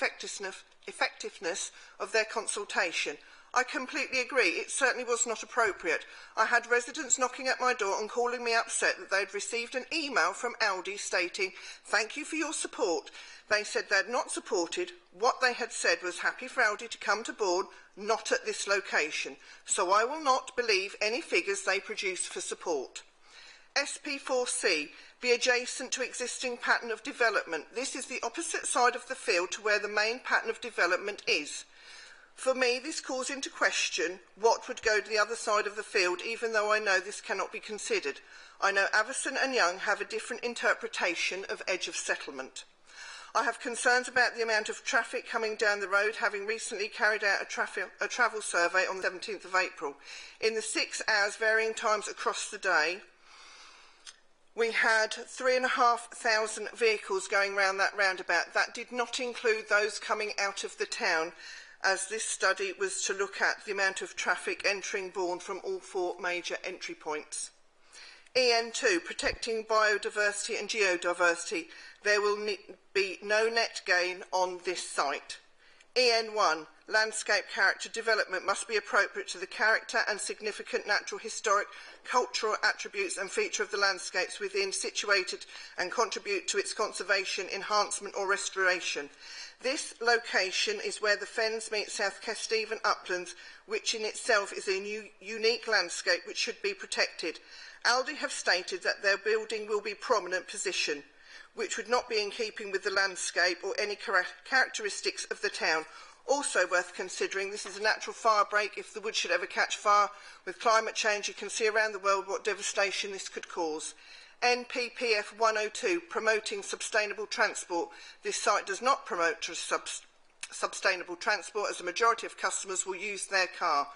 effectiveness of their consultation. I completely agree. It certainly was not appropriate. I had residents knocking at my door and calling me upset that they had received an email from Aldi stating, "Thank you for your support." They said they had not supported. What they had said was happy for Aldi to come to Bourne, not at this location. So I will not believe any figures they produce for support. SP4C, be adjacent to existing pattern of development. This is the opposite side of the field to where the main pattern of development is. For me, this calls into question what would go to the other side of the field, even though I know this cannot be considered. I know Avison and Young have a different interpretation of Edge of Settlement. I have concerns about the amount of traffic coming down the road, having recently carried out a travel survey on the 17th of April. In the 6 hours, varying times across the day, we had 3,500 vehicles going round that roundabout. That did not include those coming out of the town, as this study was to look at the amount of traffic entering Bourne from all 4 major entry points. EN2, protecting biodiversity and geodiversity. There will be no net gain on this site. EN1, landscape character development must be appropriate to the character and significant natural, historic, cultural attributes and feature of the landscapes within situated and contribute to its conservation, enhancement or restoration. This location is where the Fens meet South Kesteven uplands, which in itself is a unique landscape which should be protected. Aldi have stated that their building will be prominent position, which would not be in keeping with the landscape or any characteristics of the town. Also worth considering, this is a natural fire break if the wood should ever catch fire. With climate change, you can see around the world what devastation this could cause. NPPF 102, promoting sustainable transport. This site does not promote sustainable transport, as the majority of customers will use their car.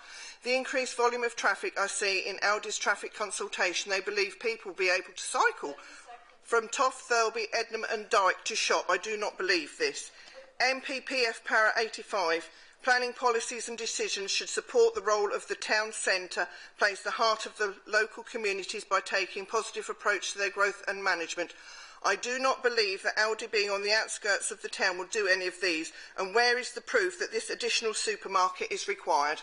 The increased volume of traffic I see in Aldi's traffic consultation, they believe people will be able to cycle from Toff, Thirlby, Ednam and Dyke to shop. I do not believe this. MPPF Para 85, Planning policies and decisions should support the role of the town centre, plays the heart of the local communities by taking a positive approach to their growth and management. I do not believe that Aldi being on the outskirts of the town will do any of these, and where is the proof that this additional supermarket is required?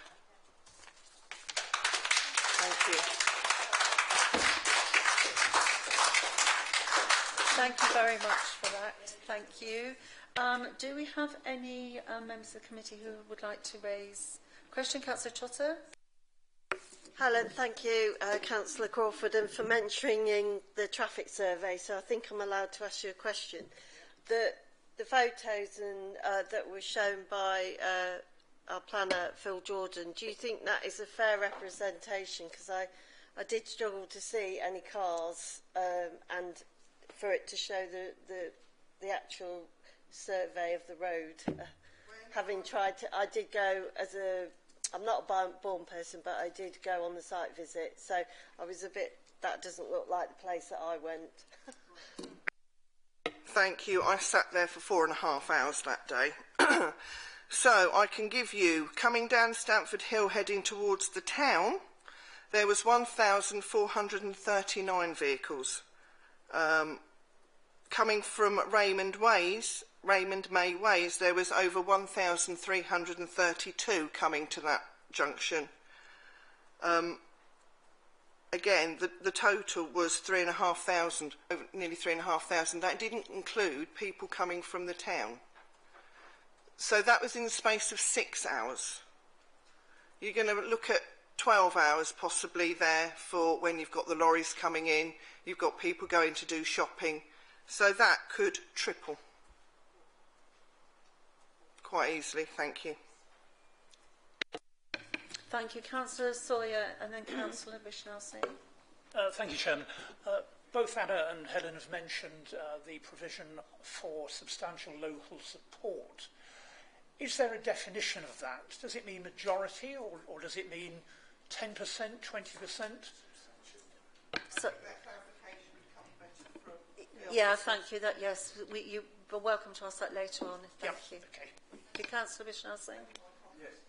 Thank you. Thank you very much for that. Thank you. Do we have any members of the committee who would like to raise a question? Councillor Trotter. Helen, thank you, Councillor Crawford, and for mentioning the traffic survey. So I think I'm allowed to ask you a question. The photos that were shown by our planner, Phil Jordan, do you think that is a fair representation? Because I did struggle to see any cars and for it to show the actual survey of the road. Having tried to, I did go as I'm not a born person, but I did go on the site visit, so I was a bit, that doesn't look like the place that I went. Thank you. I sat there for 4.5 hours that day. So I can give you, coming down Stamford Hill heading towards the town, there was 1,439 vehicles. Coming from Raymond May Ways, there was over 1,332 coming to that junction. Again, the total was 3,500, nearly 3,500. That didn't include people coming from the town. So that was in the space of 6 hours. You're going to look at 12 hours possibly there for when you've got the lorries coming in, you've got people going to do shopping. So that could triple. Quite easily, thank you. Thank you. Councillor Sawyer and then Councillor Vishnasi. Thank you, Chairman. Both Anna and Helen have mentioned the provision for substantial local support. Is there a definition of that? Does it mean majority or does it mean 10%, 20%? So, yeah, thank you. That yes, you are welcome to ask that later on. Thank you. Okay. Councillor Vishnasi. Yes.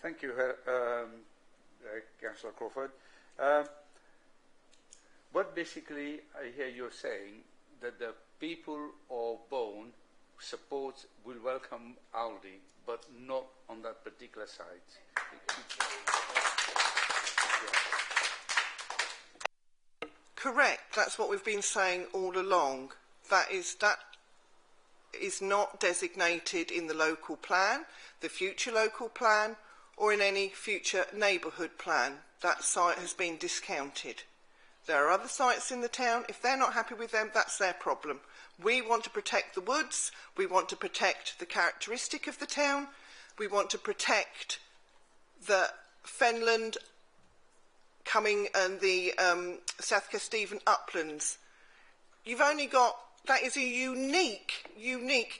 Thank you, Councillor Crawford. But basically, I hear you're saying that the people of Bone will welcome Aldi, but not on that particular site. Correct. That's what we've been saying all along. That is not designated in the local plan, the future local plan, or in any future neighbourhood plan. That site has been discounted. There are other sites in the town. If they're not happy with them, that's their problem. We want to protect the woods. We want to protect the characteristic of the town. We want to protect the fenland coming and the South Kesteven uplands. You've only got, that is a unique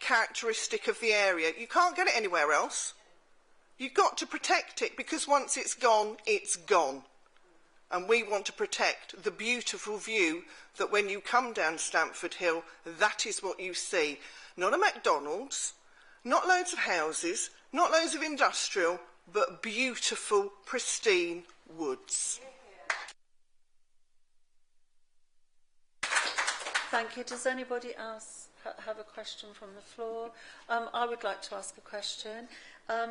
characteristic of the area. You can't get it anywhere else. You've got to protect it because once it's gone, it's gone. And we want to protect the beautiful view that when you come down Stamford Hill, that is what you see. Not a McDonald's, not loads of houses, not loads of industrial, but beautiful, pristine woods. Thank you. Does anybody else have a question from the floor? I would like to ask a question.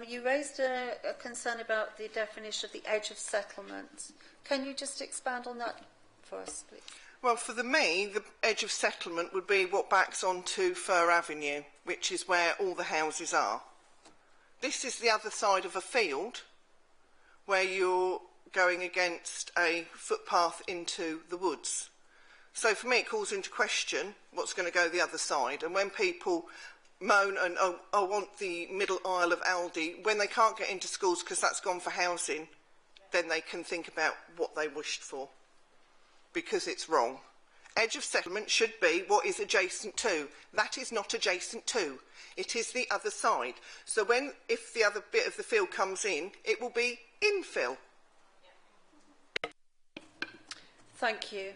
You raised a concern about the definition of the edge of settlement. Can you just expand on that for us, please? Well, for me, the edge of settlement would be what backs onto Fir Avenue, which is where all the houses are. This is the other side of a field where you're going against a footpath into the woods. So for me, it calls into question what's going to go the other side. And when people moan and, oh, I want the middle aisle of Aldi, when they can't get into schools because that's gone for housing, then they can think about what they wished for, because it's wrong. Edge of settlement should be what is adjacent to. That is not adjacent to. It is the other side. So if the other bit of the field comes in, it will be infill. Thank you.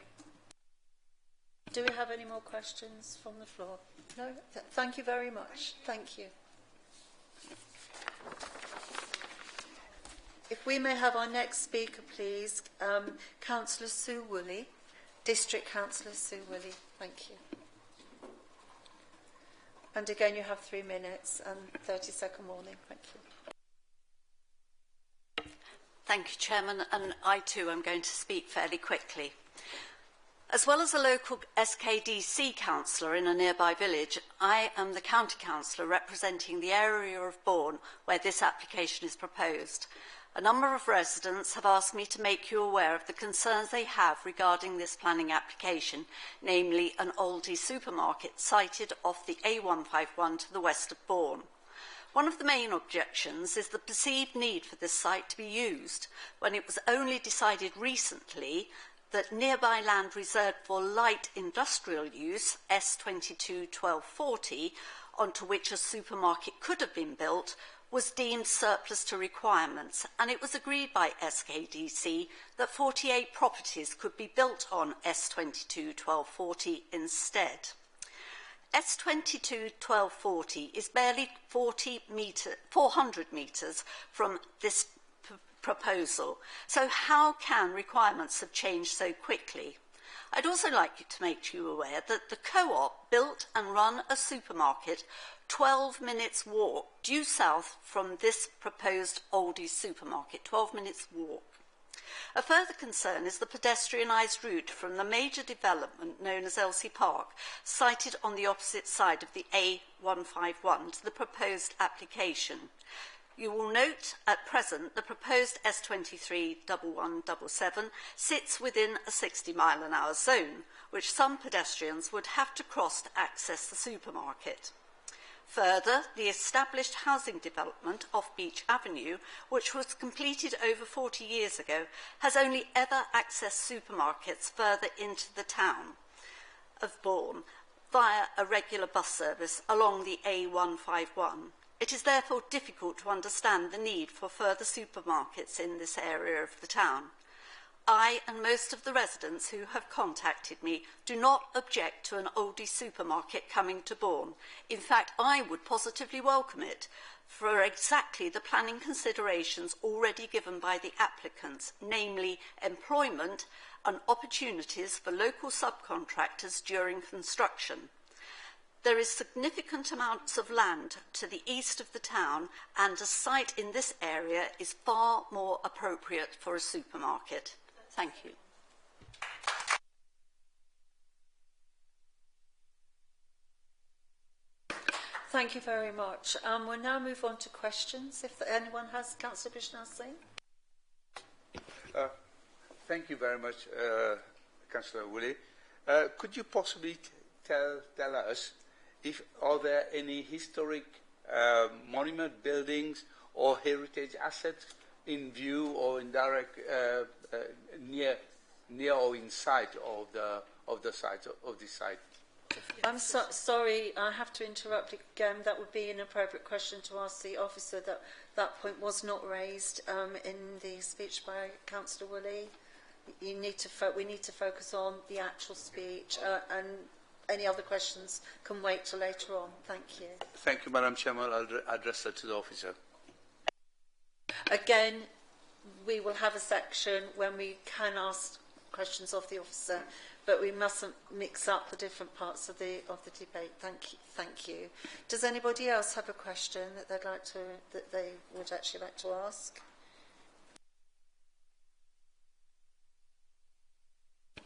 Do we have any more questions from the floor? No? Thank you very much. Thank you. If we may have our next speaker, please, Councillor Sue Woolley, District Councillor Sue Woolley. Thank you. And again, you have 3 minutes and 30-second warning. Thank you. Thank you, Chairman, and I too am going to speak fairly quickly. As well as a local SKDC councillor in a nearby village, I am the county councillor representing the area of Bourne where this application is proposed. A number of residents have asked me to make you aware of the concerns they have regarding this planning application, namely an Aldi supermarket sited off the A151 to the west of Bourne. One of the main objections is the perceived need for this site to be used, when it was only decided recently that nearby land reserved for light industrial use, S22-1240, onto which a supermarket could have been built, was deemed surplus to requirements, and it was agreed by SKDC that 48 properties could be built on S22-1240 instead. S22-1240 is barely 400 metres from this proposal, so how can requirements have changed so quickly? I'd also like to make you aware that the co-op built and run a supermarket 12 minutes walk due south from this proposed Aldi supermarket, 12 minutes walk. A further concern is the pedestrianised route from the major development known as Elsie Park, sited on the opposite side of the A151 to the proposed application. You will note at present the proposed S23-1177 sits within a 60-mile-an-hour zone, which some pedestrians would have to cross to access the supermarket. Further, the established housing development off Beach Avenue, which was completed over 40 years ago, has only ever accessed supermarkets further into the town of Bourne via a regular bus service along the A151. It is therefore difficult to understand the need for further supermarkets in this area of the town. I and most of the residents who have contacted me do not object to an Aldi supermarket coming to Bourne. In fact, I would positively welcome it for exactly the planning considerations already given by the applicants, namely employment and opportunities for local subcontractors during construction. There is significant amounts of land to the east of the town, and a site in this area is far more appropriate for a supermarket. Thank you. Thank you very much. We'll now move on to questions. If anyone has, Councillor Bishnal Singh. Thank you very much, Councillor Woolley. Could you possibly tell us if are there any historic monument buildings or heritage assets in view or in direct near or inside of the site of this site? I'm sorry, I have to interrupt again. That would be an appropriate question to ask the officer. That point was not raised in the speech by Councillor Woolley. We need to focus on the actual speech, and any other questions can wait till later on. Thank you. Thank you, Madam Chairman. I'll address that to the officer. Again, we will have a section when we can ask questions of the officer, but we mustn't mix up the different parts of the debate. Thank you. Does anybody else have a question that they would actually like to ask?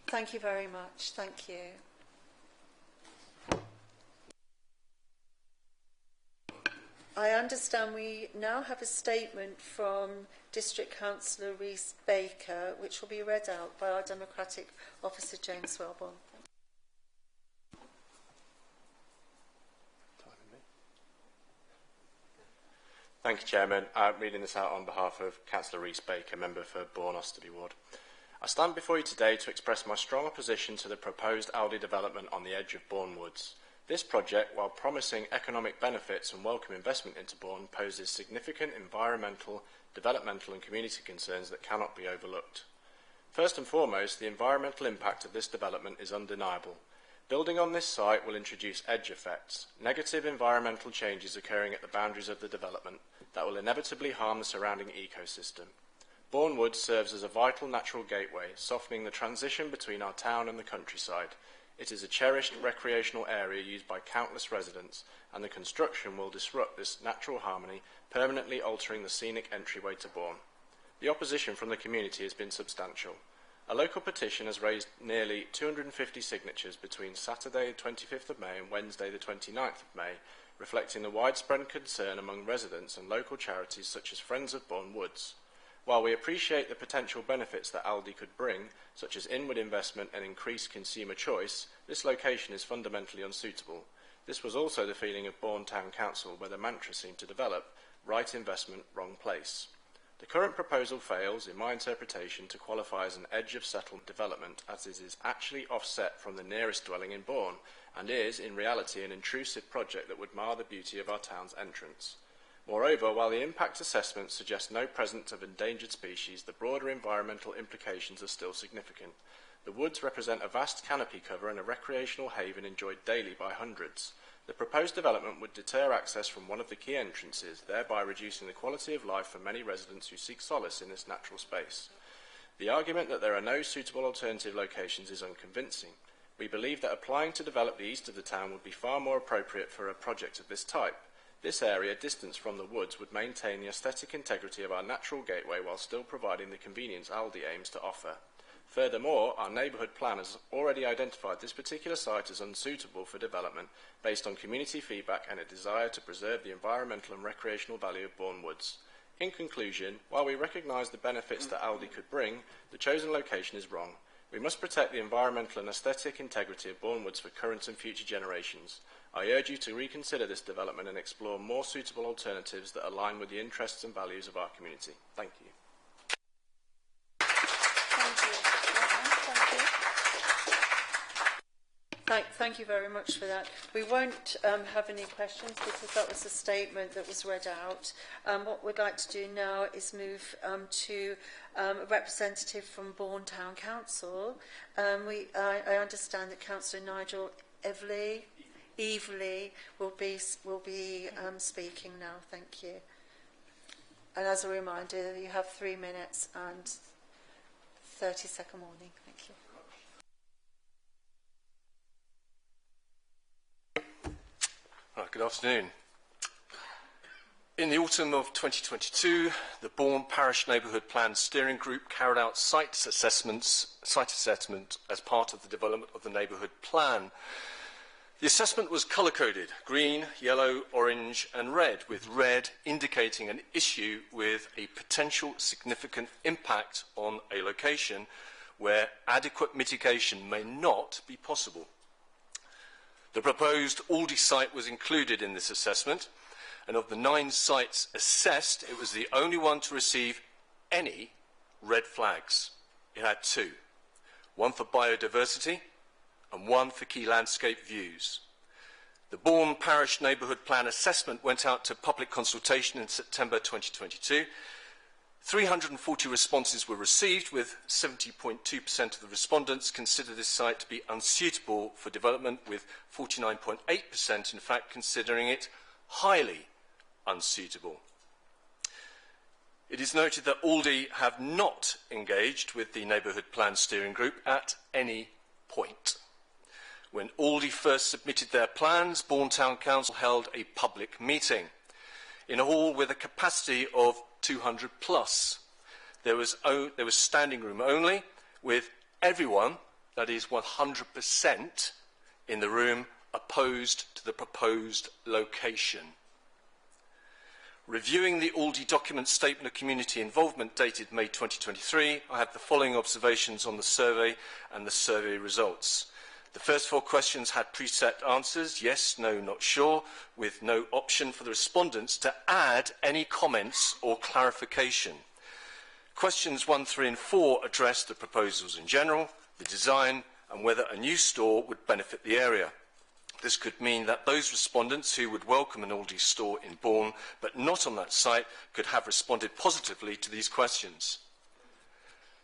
Thank you very much. Thank you. I understand we now have a statement from District Councillor Rees Baker, which will be read out by our Democratic Officer James Wellborn. Thank you, Chairman. I'm reading this out on behalf of Councillor Rees Baker, member for Bourne Osterby Ward. I stand before you today to express my strong opposition to the proposed Aldi development on the edge of Bourne Woods. This project, while promising economic benefits and welcome investment into Bourne, poses significant environmental, developmental and community concerns that cannot be overlooked. First and foremost, the environmental impact of this development is undeniable. Building on this site will introduce edge effects, negative environmental changes occurring at the boundaries of the development that will inevitably harm the surrounding ecosystem. Bourne Wood serves as a vital natural gateway, softening the transition between our town and the countryside. It is a cherished recreational area used by countless residents, and the construction will disrupt this natural harmony, permanently altering the scenic entryway to Bourne. The opposition from the community has been substantial. A local petition has raised nearly 250 signatures between Saturday the 25th of May and Wednesday the 29th of May, reflecting the widespread concern among residents and local charities such as Friends of Bourne Woods. While we appreciate the potential benefits that Aldi could bring, such as inward investment and increased consumer choice, this location is fundamentally unsuitable. This was also the feeling of Bourne Town Council, where the mantra seemed to develop: right investment, wrong place. The current proposal fails, in my interpretation, to qualify as an edge of settlement development, as it is actually offset from the nearest dwelling in Bourne, and is, in reality, an intrusive project that would mar the beauty of our town's entrance. Moreover, while the impact assessment suggests no presence of endangered species, the broader environmental implications are still significant. The woods represent a vast canopy cover and a recreational haven enjoyed daily by hundreds. The proposed development would deter access from one of the key entrances, thereby reducing the quality of life for many residents who seek solace in this natural space. The argument that there are no suitable alternative locations is unconvincing. We believe that applying to develop the east of the town would be far more appropriate for a project of this type. This area, distanced from the woods, would maintain the aesthetic integrity of our natural gateway while still providing the convenience Aldi aims to offer. Furthermore, our neighbourhood plan has already identified this particular site as unsuitable for development based on community feedback and a desire to preserve the environmental and recreational value of Bourne Woods. In conclusion, while we recognise the benefits that Aldi could bring, the chosen location is wrong. We must protect the environmental and aesthetic integrity of Bourne Woods for current and future generations. I urge you to reconsider this development and explore more suitable alternatives that align with the interests and values of our community. Thank you. Thank you very much for that. We won't have any questions because that was a statement that was read out. What we'd like to do now is move to a representative from Bourne Town Council. I understand that Councillor Nigel Evely will be speaking now. Thank you. And as a reminder, you have 3 minutes and 30-second warning. Thank you. Good afternoon. In the autumn of 2022, the Bourne Parish Neighbourhood Plan Steering Group carried out site assessment as part of the development of the neighbourhood plan. The assessment was colour-coded: green, yellow, orange and red, with red indicating an issue with a potential significant impact on a location where adequate mitigation may not be possible. The proposed Aldi site was included in this assessment, and of the 9 sites assessed, it was the only one to receive any red flags. It had 2, one for biodiversity and one for key landscape views. The Bourne Parish Neighbourhood Plan Assessment went out to public consultation in September 2022. 340 responses were received, with 70.2% of the respondents consider this site to be unsuitable for development, with 49.8% in fact considering it highly unsuitable. It is noted that Aldi have not engaged with the Neighbourhood Plan Steering Group at any point. When Aldi first submitted their plans, Bourne Town Council held a public meeting in a hall with a capacity of 200 plus. There was standing room only, with everyone, that is 100%, in the room opposed to the proposed location. Reviewing the Aldi document Statement of Community Involvement dated May 2023, I have the following observations on the survey and the survey results. The first 4 questions had preset answers: yes, no, not sure, with no option for the respondents to add any comments or clarification. Questions 1, 3 and 4 addressed the proposals in general, the design and whether a new store would benefit the area. This could mean that those respondents who would welcome an Aldi store in Bourne but not on that site could have responded positively to these questions.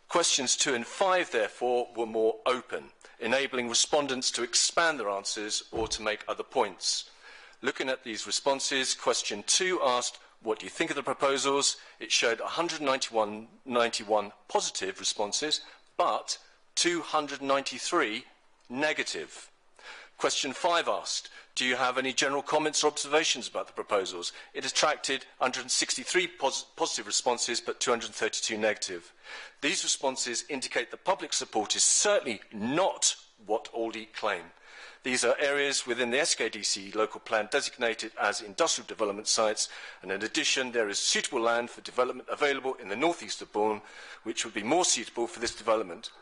Questions 2 and 5, therefore, were more open, enabling respondents to expand their answers or to make other points. Looking at these responses, question 2 asked, what do you think of the proposals? It showed 191 positive responses, but 293 negative. Question 5 asked, do you have any general comments or observations about the proposals? It attracted 163 positive responses, but 232 negative. These responses indicate that public support is certainly not what Aldi claim. These are areas within the SKDC local plan designated as industrial development sites, and in addition there is suitable land for development available in the northeast of Bourne, which would be more suitable for this development.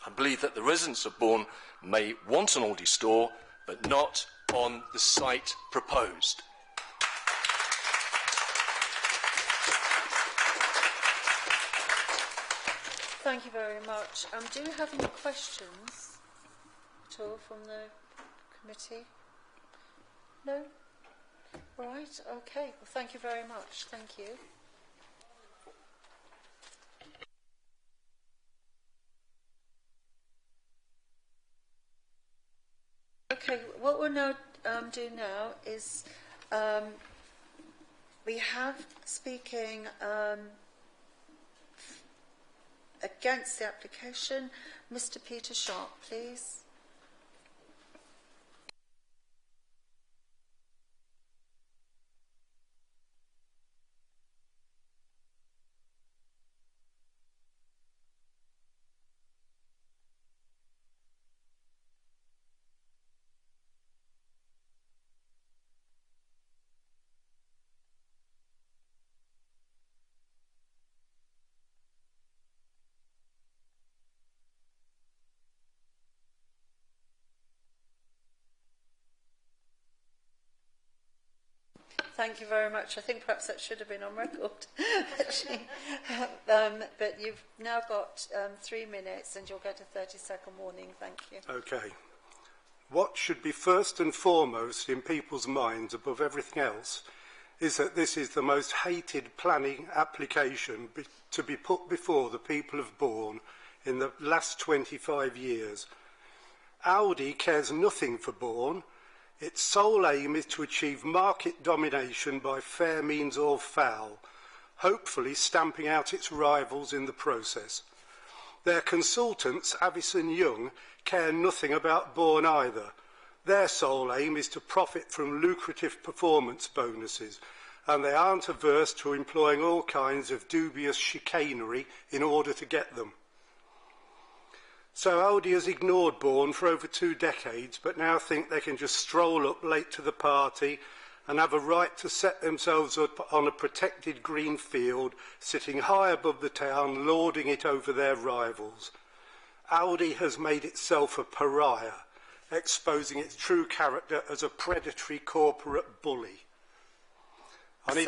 I believe that the residents of Bourne may want an Aldi store, but not on the site proposed. Thank you very much. Do you have any questions at all from the committee? No? Right, okay. Well, thank you very much. Thank you. Okay, what we'll now do now is we have speaking against the application, Mr. Peter Sharp, please. Thank you very much. I think perhaps that should have been on record. But you've now got 3 minutes and you'll get a 30-second warning. Thank you. Okay. What should be first and foremost in people's minds above everything else is that this is the most hated planning application to be put before the people of Bourne in the last 25 years. Audi cares nothing for Bourne. Its sole aim is to achieve market domination by fair means or foul, hopefully stamping out its rivals in the process. Their consultants, Avison Young, care nothing about Bourne either. Their sole aim is to profit from lucrative performance bonuses, and they aren't averse to employing all kinds of dubious chicanery in order to get them. So Audi has ignored Bourne for over 2 decades, but now think they can just stroll up late to the party and have a right to set themselves up on a protected green field, sitting high above the town, lording it over their rivals. Audi has made itself a pariah, exposing its true character as a predatory corporate bully. Can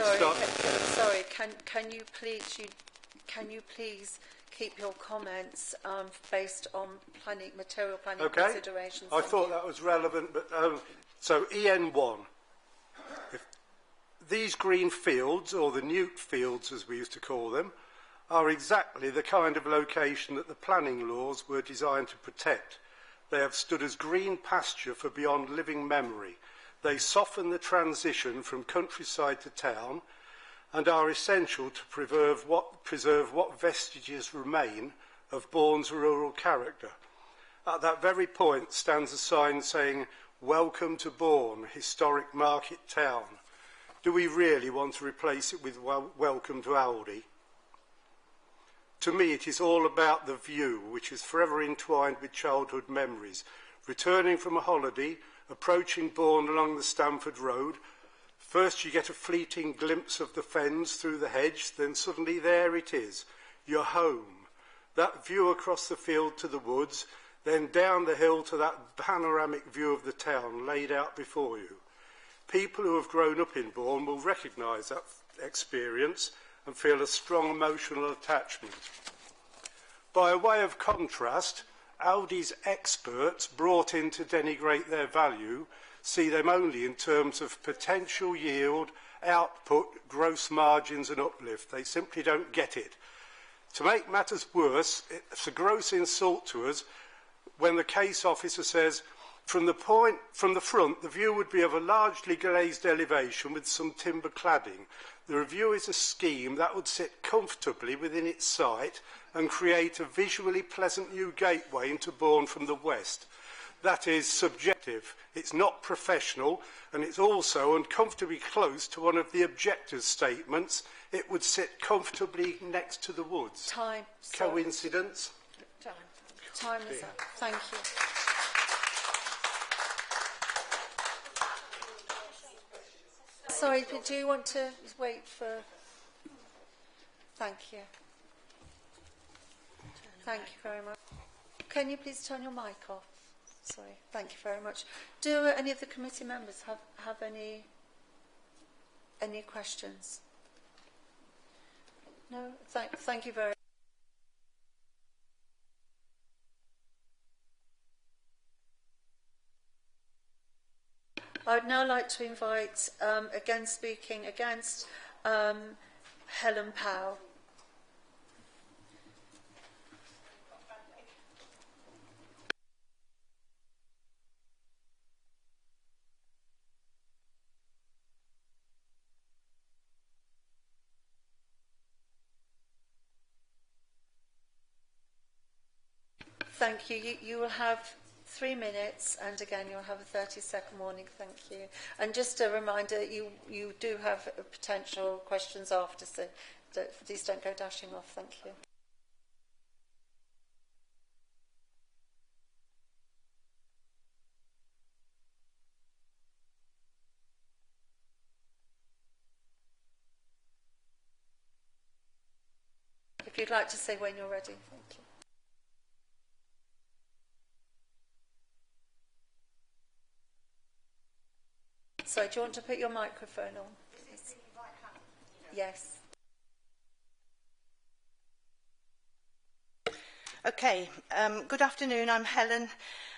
you please keep your comments based on material planning considerations? I thought that was relevant, but so EN1. These green fields, or the newt fields as we used to call them, are exactly the kind of location that the planning laws were designed to protect. They have stood as green pasture for beyond living memory. They soften the transition from countryside to town and are essential to preserve what vestiges remain of Bourne's rural character. At that very point stands a sign saying, "Welcome to Bourne, historic market town." Do we really want to replace it with "Welcome to Aldi"? To me, it is all about the view, which is forever entwined with childhood memories. Returning from a holiday, approaching Bourne along the Stamford Road, first you get a fleeting glimpse of the fens through the hedge, then suddenly there it is, your home. That view across the field to the woods, then down the hill to that panoramic view of the town laid out before you. People who have grown up in Bourne will recognise that experience and feel a strong emotional attachment. By way of contrast, Audi's experts brought in to denigrate their value see them only in terms of potential yield, output, gross margins and uplift. They simply don't get it. To make matters worse, it's a gross insult to us when the case officer says, from the front, the view would be of a largely glazed elevation with some timber cladding. The review is a scheme that would sit comfortably within its site and create a visually pleasant new gateway into Bourne from the west. That is subjective, it's not professional, and it's also uncomfortably close to one of the objectors' statements. It would sit comfortably next to the woods. Time. Coincidence? Time is up. Thank you. Sorry, but do you want to wait for... Thank you. Thank you very much. Can you please turn your mic off? Sorry, thank you very much. Do any of the committee members have any questions? No? Thank you very much. I would now like to invite, again speaking against, Helen Powell. Thank you. You will have 3 minutes, and again you'll have a 30-second warning. Thank you. And just a reminder, you do have potential questions after, so please don't go dashing off. Thank you. If you'd like to say when you're ready. Thank you. So, do you want to put your microphone on? Yes. Okay, good afternoon, I'm Helen,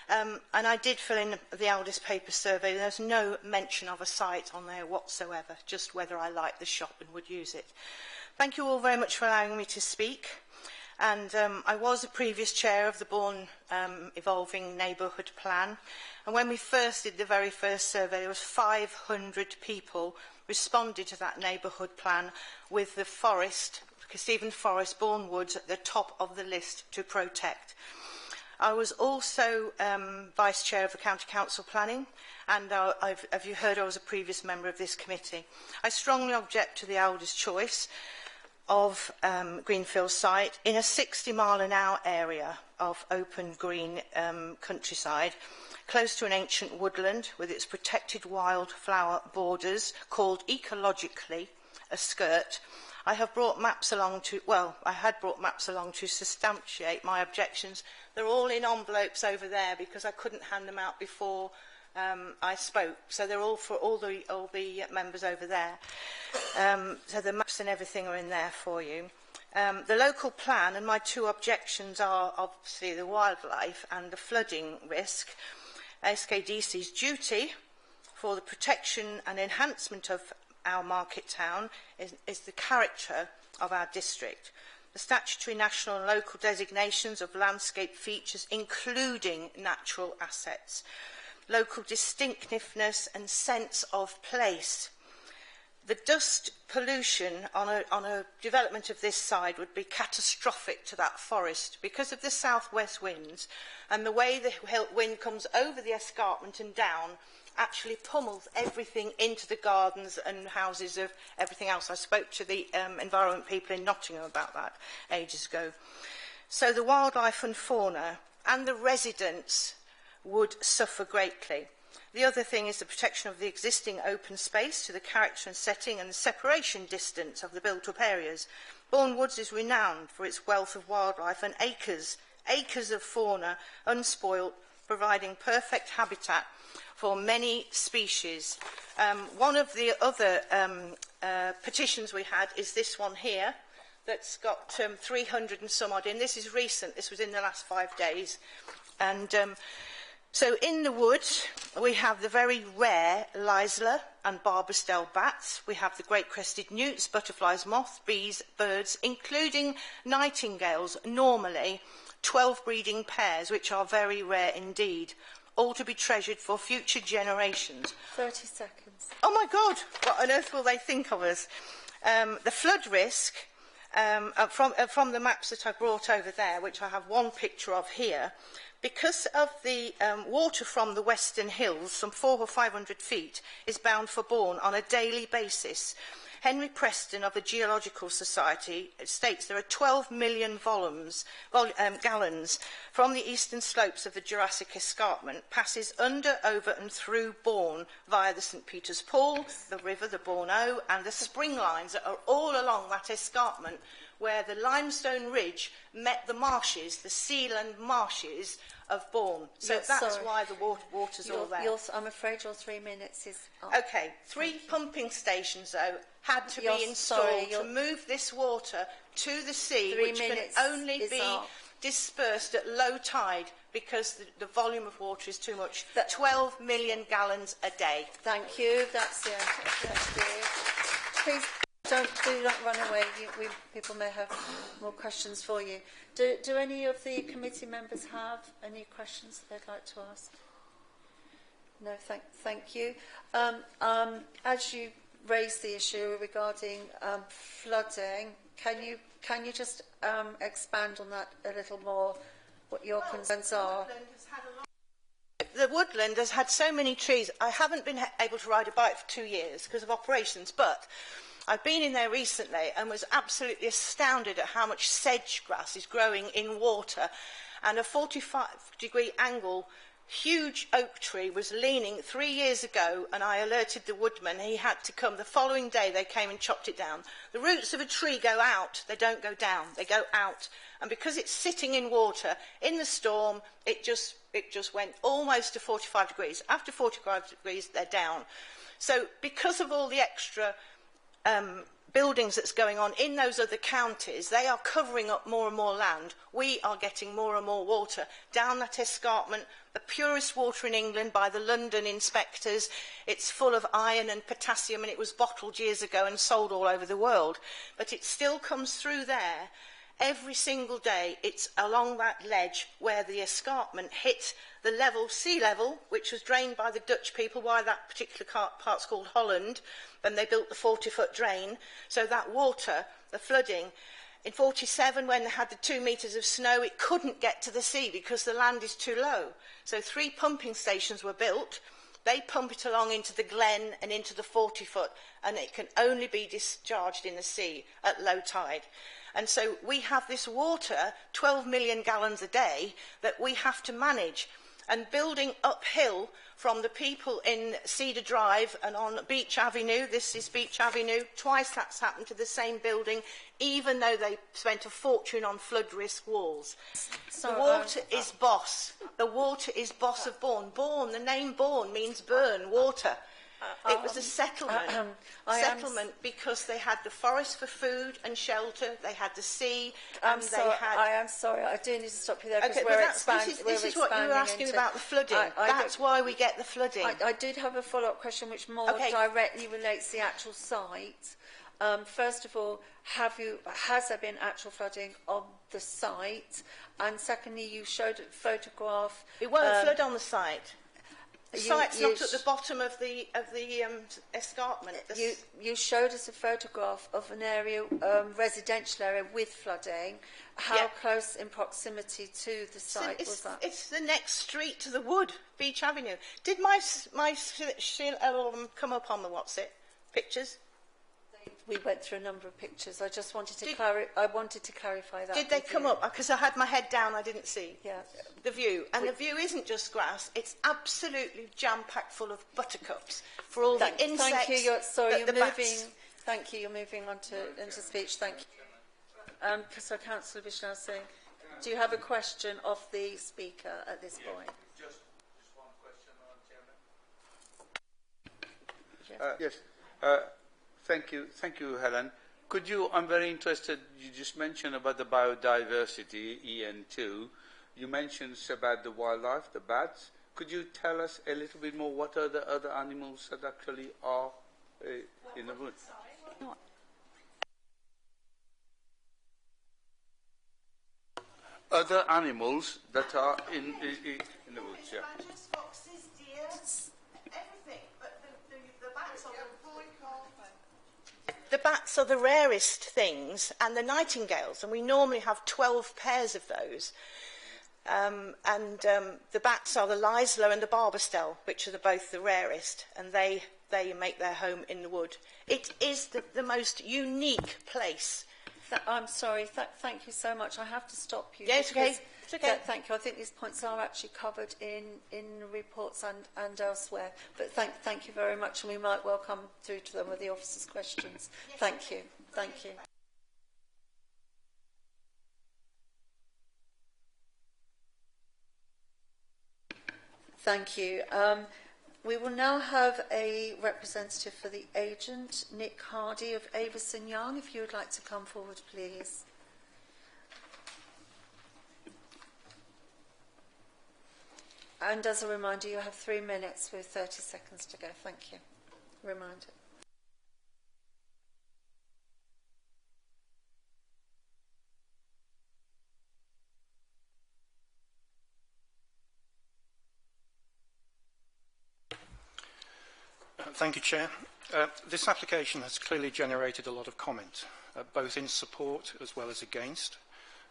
and I did fill in the Aldis paper survey. There's no mention of a site on there whatsoever, just whether I like the shop and would use it. Thank you all very much for allowing me to speak. And I was a previous chair of the Bourne Evolving Neighbourhood Plan. And when we first did the very first survey, there was 500 people responded to that neighbourhood plan with the forest, Kesteven Forest, Bourne Woods, at the top of the list to protect. I was also vice chair of the County Council Planning, and as you heard, I was a previous member of this committee. I strongly object to the Aldis choice of Greenfield site in a 60-mile-an-hour area of open green countryside, close to an ancient woodland with its protected wildflower borders, called ecologically a skirt. I have brought maps along to, well, I had brought maps along to substantiate my objections. They're all in envelopes over there because I couldn't hand them out before I spoke, so they're all for all the members over there. So the maps and everything are in there for you. The local plan, and my two objections are obviously the wildlife and the flooding risk. SKDC's duty for the protection and enhancement of our market town is the character of our district. The statutory national and local designations of landscape features, including natural assets, local distinctiveness and sense of place. The dust pollution on a development of this side would be catastrophic to that forest because of the southwest winds, and the way the wind comes over the escarpment and down actually pummels everything into the gardens and houses of everything else. I spoke to the environment people in Nottingham about that ages ago. So the wildlife and fauna and the residents would suffer greatly. The other thing is the protection of the existing open space to the character and setting and the separation distance of the built-up areas. Bourne Woods is renowned for its wealth of wildlife and acres of fauna unspoilt, providing perfect habitat for many species. One of the other petitions we had is this one here that's got 300 and some odd in. This is recent, this was in the last 5 days. And So in the wood, we have the very rare Lisla and Barbastelle bats. We have the great crested newts, butterflies, moths, bees, birds, including nightingales, normally 12 breeding pairs, which are very rare indeed, all to be treasured for future generations. 30 seconds. Oh my God, what on earth will they think of us? The flood risk, from the maps that I brought over there, which I have one picture of here, because of the water from the Western Hills, some 400 or 500 feet, is bound for Bourne on a daily basis. Henry Preston of the Geological Society states there are 12 million gallons from the eastern slopes of the Jurassic Escarpment passes under, over and through Bourne via the St Peter's Pool, the river, the Bourne O, and the spring lines that are all along that escarpment where the limestone ridge met the marshes, the sealand marshes of Bourne. So Yes, that's sorry. why the water's all there. I'm afraid your 3 minutes is up. Okay, 3 pumping stations, though, had to You're be installed sorry, to you're- move this water to the sea, 3 which can minutes only is be up. dispersed at low tide because the volume of water is too much. 12 million gallons a day. Thank you. That's the end. Thank you. Please do not run away. People may have more questions for you. Do any of the committee members have any questions they'd like to ask? No, thank you. As you raised the issue regarding flooding, can you just expand on that a little more? What your concerns are? The woodland has had so many trees. I haven't been able to ride a bike for 2 years because of operations, but I've been in there recently and was absolutely astounded at how much sedge grass is growing in water. And a 45-degree angle, huge oak tree was leaning 3 years ago, and I alerted the woodman. He had to come. The following day, they came and chopped it down. The roots of a tree go out. They don't go down. They go out. And because it's sitting in water, in the storm, it just went almost to 45 degrees. After 45 degrees, they're down. So because of all the extra buildings that's going on in those other counties, they are covering up more and more land. We are getting more and more water down that escarpment, the purest water in England by the London inspectors. It's full of iron and potassium, and it was bottled years ago and sold all over the world. But it still comes through there. Every single day, it's along that ledge where the escarpment hit the level, sea level, which was drained by the Dutch people, why that particular part's called Holland, when they built the 40-foot drain. So that water, the flooding, in 47, when they had the 2 metres of snow, it couldn't get to the sea because the land is too low. So 3 pumping stations were built. They pump it along into the glen and into the 40-foot, and it can only be discharged in the sea at low tide. And so we have this water, 12 million gallons a day, that we have to manage. And building uphill from the people in Cedar Drive and on Beach Avenue, this is Beach Avenue, twice that's happened to the same building, even though they spent a fortune on flood risk walls. So, the water is boss. The water is boss of Bourne. Bourne, the name Bourne means burn, water. It was a settlement, because they had the forest for food and shelter, they had the sea, and I am sorry, I do need to stop you there because this is what you were asking about the flooding. That's why we get the flooding. I did have a follow-up question which more directly relates to the actual site. First of all, has there been actual flooding on the site? And secondly, you showed a photograph. It won't flood on the site. The site's not at the bottom of the escarpment. You showed us a photograph of an area, residential area with flooding. How close in proximity to the site was that? It's the next street to the wood, Beach Avenue. Did my come up on the pictures? We went through a number of pictures. I just wanted to clarify that. Did they come up? Because I had my head down, I didn't see the view. And the view isn't just grass; it's absolutely jam-packed full of buttercups for all the insects. Thank you. You're moving. Bats. Thank you. You're moving on into speech. Thank you. So, Councillor Vishal Singh, do you have a question of the speaker at this point? Just one question, Madam Chairman. Yes. Thank you, Helen. I'm very interested, you just mentioned about the biodiversity, EN2. You mentioned about the wildlife, the bats. could you tell us a little bit more what are the other animals that actually are in the woods? Other animals that are in the woods, yeah. Badgers, foxes, deers, everything. But the bats are the bats are the rarest things, and the nightingales, and we normally have 12 pairs of those. The bats are the Lisla and the Barbastelle, which are both the rarest, and they make their home in the wood. It is the most unique place. I'm sorry, thank you so much. I have to stop you. Yeah, it's okay. It's okay. Thank you. I think these points are actually covered in reports and elsewhere. But thank you very much, and we might well come through to them with the officers' questions. Yes. Thank you. Thank you. Thank you. We will now have a representative for the agent, Nick Hardy of Avison Young. If you would like to come forward, please. And as a reminder, you have 3 minutes with 30 seconds to go. Thank you. Reminder. Thank you, Chair. This application has clearly generated a lot of comment, both in support as well as against,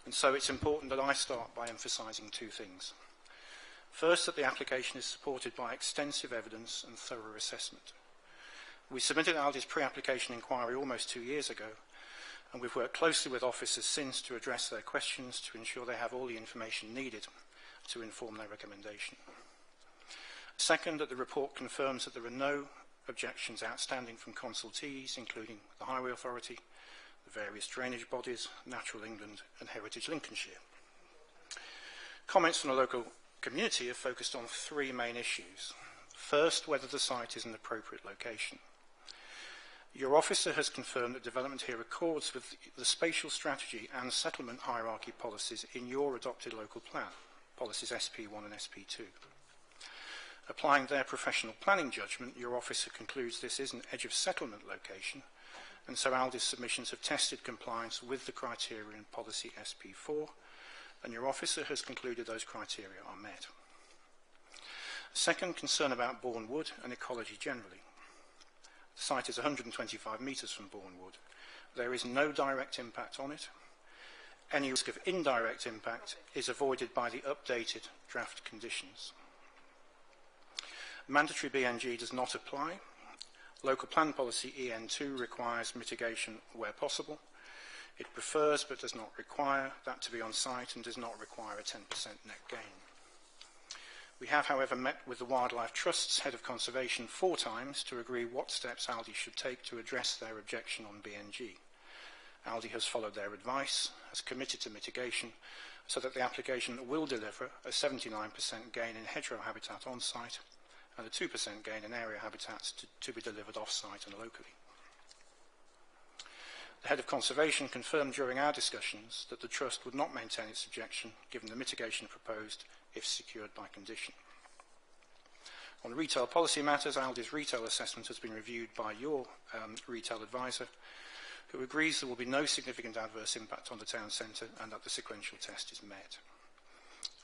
and so it's important that I start by emphasising two things. First, that the application is supported by extensive evidence and thorough assessment. We submitted Aldi's pre-application inquiry almost 2 years ago, and we've worked closely with officers since to address their questions to ensure they have all the information needed to inform their recommendation. Second, that the report confirms that there are no objections outstanding from consultees, including the Highway Authority, the various drainage bodies, Natural England and Heritage Lincolnshire. Comments from the local community have focused on 3 main issues. First, whether the site is an appropriate location. Your officer has confirmed that development here accords with the spatial strategy and settlement hierarchy policies in your adopted local plan, policies SP1 and SP2. Applying their professional planning judgment, your officer concludes this is an edge of settlement location, and so Aldi's submissions have tested compliance with the criteria in policy SP4, and your officer has concluded those criteria are met. Second, concern about Bourne Wood and ecology generally. The site is 125 metres from Bourne Wood. There is no direct impact on it. Any risk of indirect impact is avoided by the updated draft conditions. Mandatory BNG does not apply. Local plan policy EN2 requires mitigation where possible. It prefers but does not require that to be on site and does not require a 10% net gain. We have, however, met with the Wildlife Trust's Head of Conservation 4 times to agree what steps Aldi should take to address their objection on BNG. Aldi has followed their advice, has committed to mitigation, so that the application will deliver a 79% gain in hedgerow habitat on site and a 2% gain in area habitats to be delivered off-site and locally. The Head of Conservation confirmed during our discussions that the Trust would not maintain its objection given the mitigation proposed if secured by condition. On retail policy matters, Aldi's retail assessment has been reviewed by your retail advisor, who agrees there will be no significant adverse impact on the town centre and that the sequential test is met.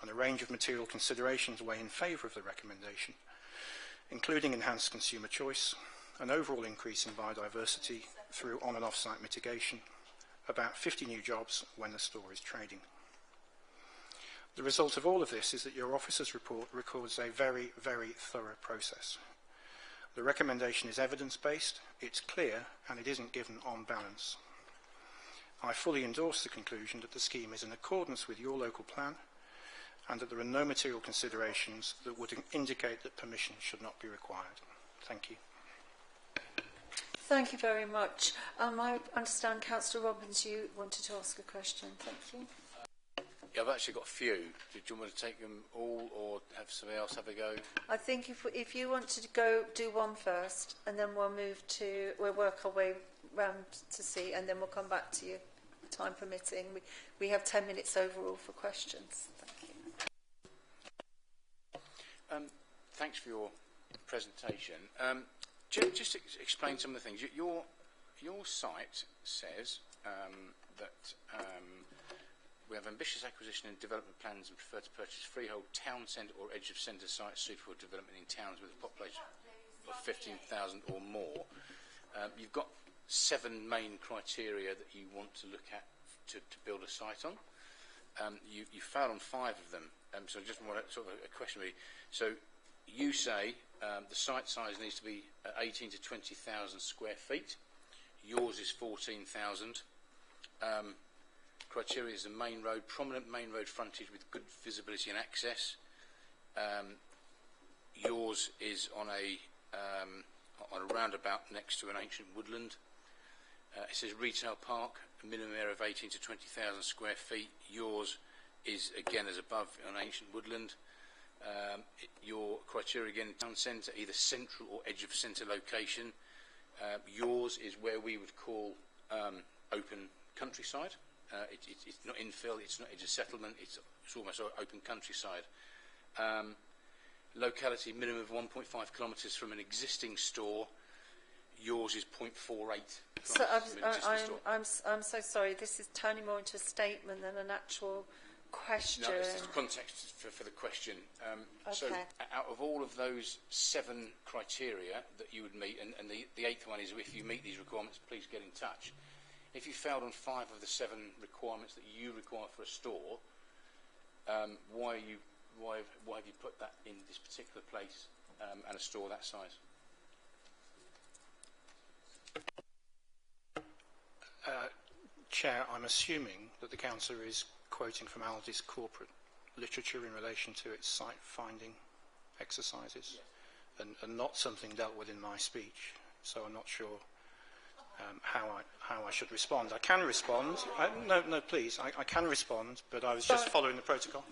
And a range of material considerations weigh in favour of the recommendation, including enhanced consumer choice, an overall increase in biodiversity through on- and off-site mitigation, about 50 new jobs when the store is trading. The result of all of this is that your officer's report records a very, very thorough process. The recommendation is evidence-based, it's clear, and it isn't given on balance. I fully endorse the conclusion that the scheme is in accordance with your local plan and that there are no material considerations that would indicate that permission should not be required. Thank you. Thank you very much. I understand, Councillor Robbins, you wanted to ask a question. Thank you. Yeah, I've actually got a few. Do you want me to take them all or have somebody else have a go? I think if you want to go do one first, and then we'll work our way round to see, and then we'll come back to you, time permitting. We have 10 minutes overall for questions. Thank you. Thanks for your presentation. Just explain some of the things. Your site says that we have ambitious acquisition and development plans and prefer to purchase freehold town centre or edge of centre sites suitable for development in towns with a population of 15,000 or more. You've got 7 main criteria that you want to look at to build a site on. You failed on 5 of them, so I just want a, sort of a question really. So you say the site size needs to be 18 to 20,000 square feet. Yours is 14,000. Criteria is a main road, prominent main road frontage with good visibility and access. Yours is on a roundabout next to an ancient woodland. It says retail park, a minimum area of 18 to 20,000 square feet. Yours is again as above on ancient woodland. Your criteria again, town centre, either central or edge of centre location. Yours is where we would call open countryside. It's not infill, it's a settlement, it's almost open countryside. Locality minimum of 1.5 kilometres from an existing store. Yours is 0.48. So I'm so sorry. This is turning more into a statement than an actual question. No, it's just context for the question. So out of all of those 7 criteria that you would meet, and the 8th one is if you meet these requirements, please get in touch. If you failed on 5 of the 7 requirements that you require for a store, why have you put that in this particular place and a store that size? Chair, I'm assuming that the councillor is quoting from Aldi's corporate literature in relation to its site finding exercises, yes, and not something dealt with in my speech. So I'm not sure how I should respond. I can respond. No, please. I can respond, but I was just following the protocol.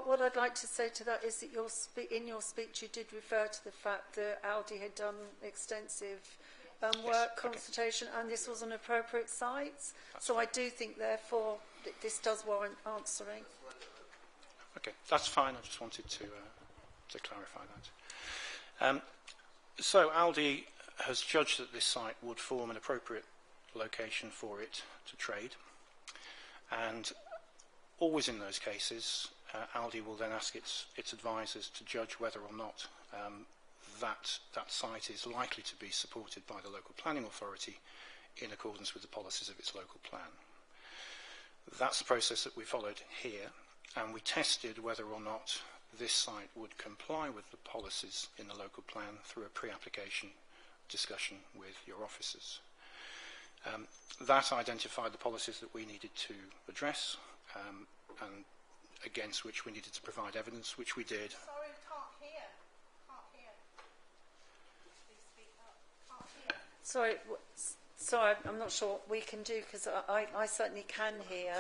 What I'd like to say to that is that in your speech you did refer to the fact that Aldi had done extensive work, consultation, and this was an appropriate site. So I do think, therefore, that this does warrant answering. Okay, that's fine. I just wanted to clarify that. So Aldi has judged that this site would form an appropriate location for it to trade, and always in those cases, Aldi will then ask its advisors to judge whether or not that site is likely to be supported by the local planning authority in accordance with the policies of its local plan. That's the process that we followed here, and we tested whether or not this site would comply with the policies in the local plan through a pre-application discussion with your officers. That identified the policies that we needed to address and against which we needed to provide evidence, which we did. Sorry, can't hear. Please speak up. Can't hear. Sorry, I'm not sure what we can do, because I certainly can hear.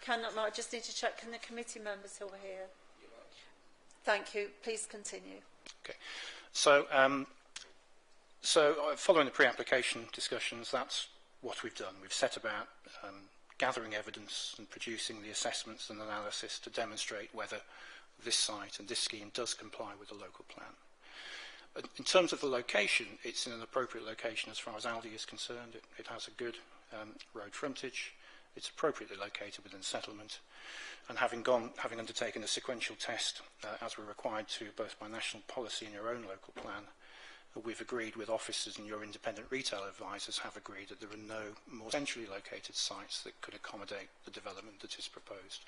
I just need to check, can the committee members who are here? Thank you. Please continue. Okay. So following the pre-application discussions, that's what we've done. We've set about gathering evidence and producing the assessments and analysis to demonstrate whether this site and this scheme does comply with the local plan. In terms of the location, it's in an appropriate location as far as Aldi is concerned. It has a good road frontage. It's appropriately located within the settlement. And having undertaken a sequential test, as we're required to, both by national policy and your own local plan, we've agreed with officers and your independent retail advisors have agreed that there are no more centrally located sites that could accommodate the development that is proposed.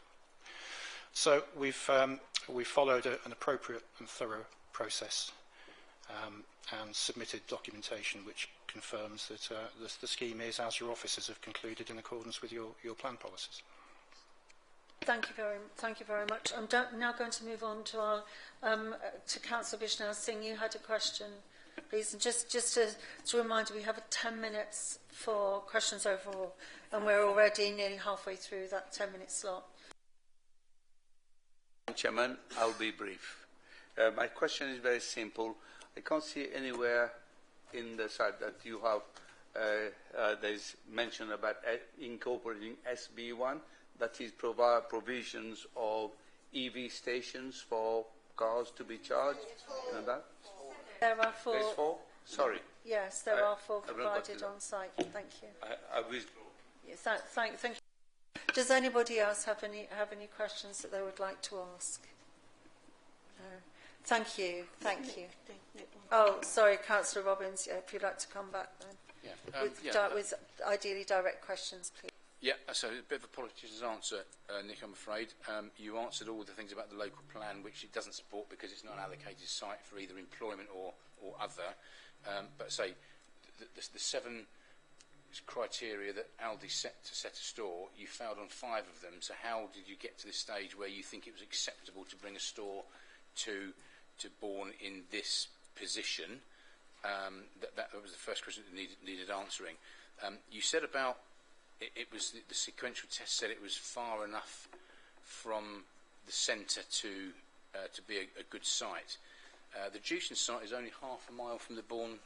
So we've followed an appropriate and thorough process and submitted documentation which confirms that the scheme is, as your officers have concluded, in accordance with your plan policies. Thank you very much. I'm now going to move on to our to Councillor Bishnell Singh. You had a question, please. And just to remind you, we have 10 minutes for questions overall, and we're already nearly halfway through that 10-minute slot. Chairman, I'll be brief. My question is very simple. I can't see anywhere in the site that you have there's mention about incorporating SB1, that is provide provisions of EV stations for cars to be charged and that? There are 4. There's 4? Sorry. Yes, there are 4 provided on site. Thank you. I withdraw. Yes, thank you. Does anybody else have any questions that they would like to ask? No. Thank you. Thank you. Oh, sorry, Councillor Robbins, if you'd like to come back then. Yeah. With ideally direct questions, please. Yeah, so a bit of a politician's answer, Nick, I'm afraid. You answered all the things about the local plan, which it doesn't support because it's not an allocated site for either employment or other. But say, the 7 criteria that Aldi set to set a store, you failed on 5 of them. So how did you get to this stage where you think it was acceptable to bring a store to Bourne in this position? That was the first question that needed answering. You said about it was the sequential test said it was far enough from the centre to be a good site. The Jewson site is only half a mile from the Bourne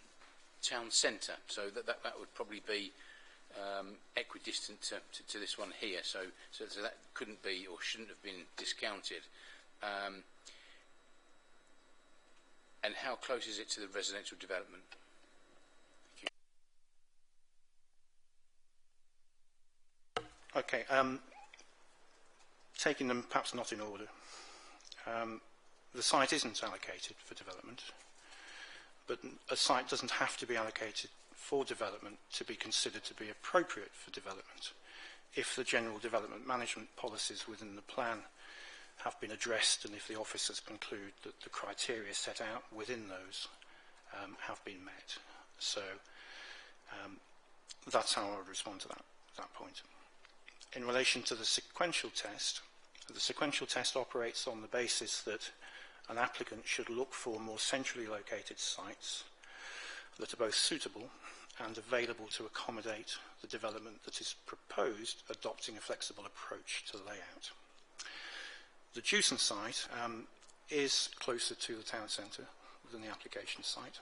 town centre, so that would probably be equidistant to this one here. So that couldn't be or shouldn't have been discounted. And how close is it to the residential development? Okay, taking them perhaps not in order. The site isn't allocated for development, but a site doesn't have to be allocated for development to be considered to be appropriate for development if the general development management policies within the plan have been addressed and if the officers conclude that the criteria set out within those have been met. So that's how I would respond to that point. In relation to the sequential test operates on the basis that an applicant should look for more centrally located sites that are both suitable and available to accommodate the development that is proposed, adopting a flexible approach to layout. The Jewson site is closer to the town centre than the application site,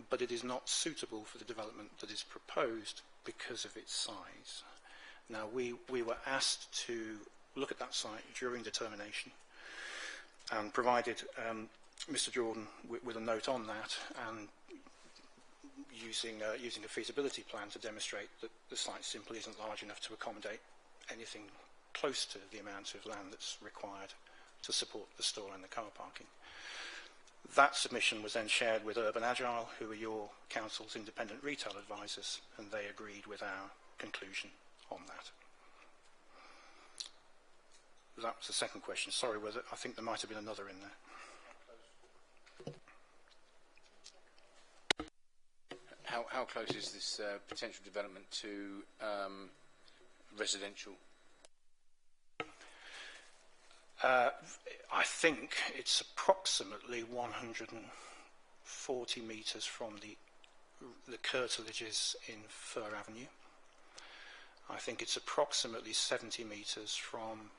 but it is not suitable for the development that is proposed because of its size. Now, we were asked to look at that site during determination and provided Mr. Jordan with a note on that and using a feasibility plan to demonstrate that the site simply isn't large enough to accommodate anything close to the amount of land that's required to support the store and the car parking. That submission was then shared with Urban Agile, who are your council's independent retail advisors, and they agreed with our conclusion on that. That was the second question. Sorry, I think there might have been another in there. How close is this potential development to residential? I think it's approximately 140 metres from the curtilages in Fir Avenue. I think it's approximately 70 metres from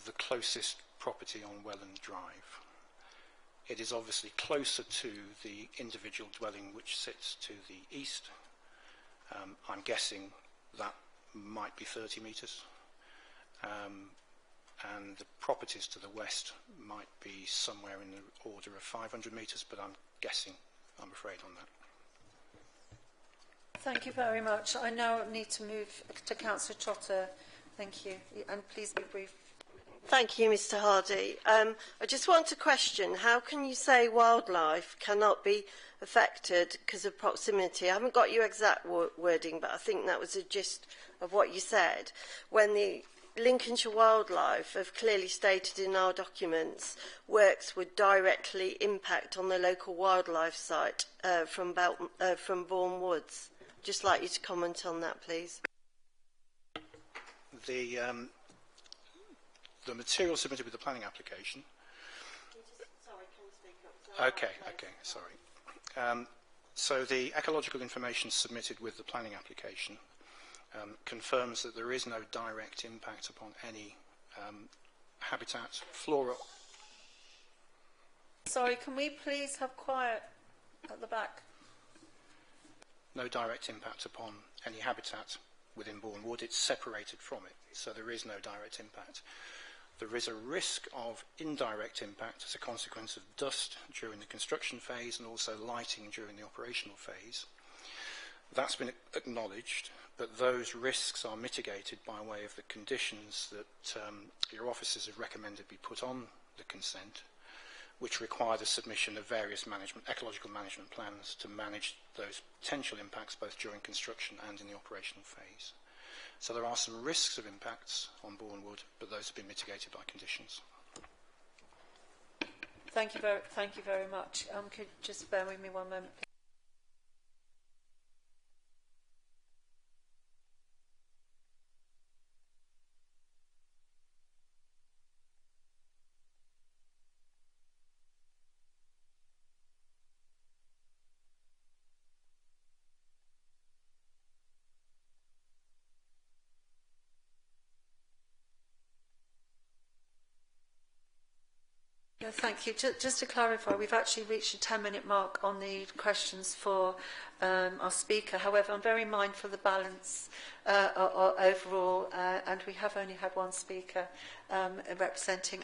the closest property on Welland Drive. It is obviously closer to the individual dwelling which sits to the east. I'm guessing that might be 30 metres. And the properties to the west might be somewhere in the order of 500 metres, but I'm guessing, I'm afraid, on that. Thank you very much. I now need to move to Councillor Trotter. Thank you. And please be brief. Thank you, Mr Hardy. I just want to question, how can you say wildlife cannot be affected because of proximity? I haven't got your exact wording, but I think that was the gist of what you said. When the Lincolnshire Wildlife have clearly stated in our documents works would directly impact on the local wildlife site from Bourne Woods. Just like you to comment on that, please. The material submitted with the planning application. Sorry, can you speak up? Okay, sorry. So the ecological information submitted with the planning application confirms that there is no direct impact upon any habitat, flora. Sorry, can we please have quiet at the back? No direct impact upon any habitat within Bourne Wood. It's separated from it, so there is no direct impact. there is a risk of indirect impact as a consequence of dust during the construction phase and also lighting during the operational phase. That's been acknowledged, but those risks are mitigated by way of the conditions that your officers have recommended be put on the consent, which require the submission of various ecological management plans to manage those potential impacts both during construction and in the operational phase. So there are some risks of impacts on Bournemouth, but those have been mitigated by conditions. Thank you very much. Could you just bear with me one moment, please? Thank you. Just to clarify, we've actually reached a 10-minute mark on the questions for our speaker. However, I'm very mindful of the balance overall, and we have only had one speaker representing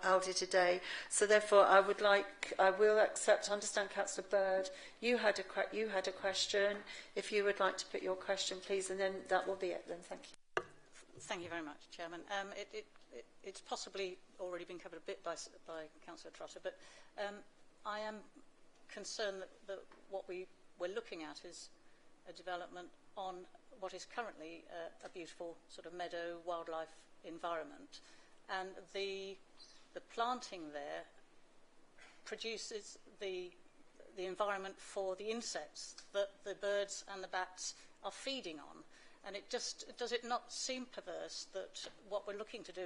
Aldi today. So therefore, I will accept. I understand, Councillor Bird, you had a question. If you would like to put your question, please, and then that will be it. Then, thank you. Thank you very much, Chairman. It's possibly already been covered a bit by Councillor Trotter, but I am concerned that what we're looking at is a development on what is currently a beautiful sort of meadow wildlife environment, and the planting there produces the environment for the insects that the birds and the bats are feeding on. And does it not seem perverse that what we're looking to do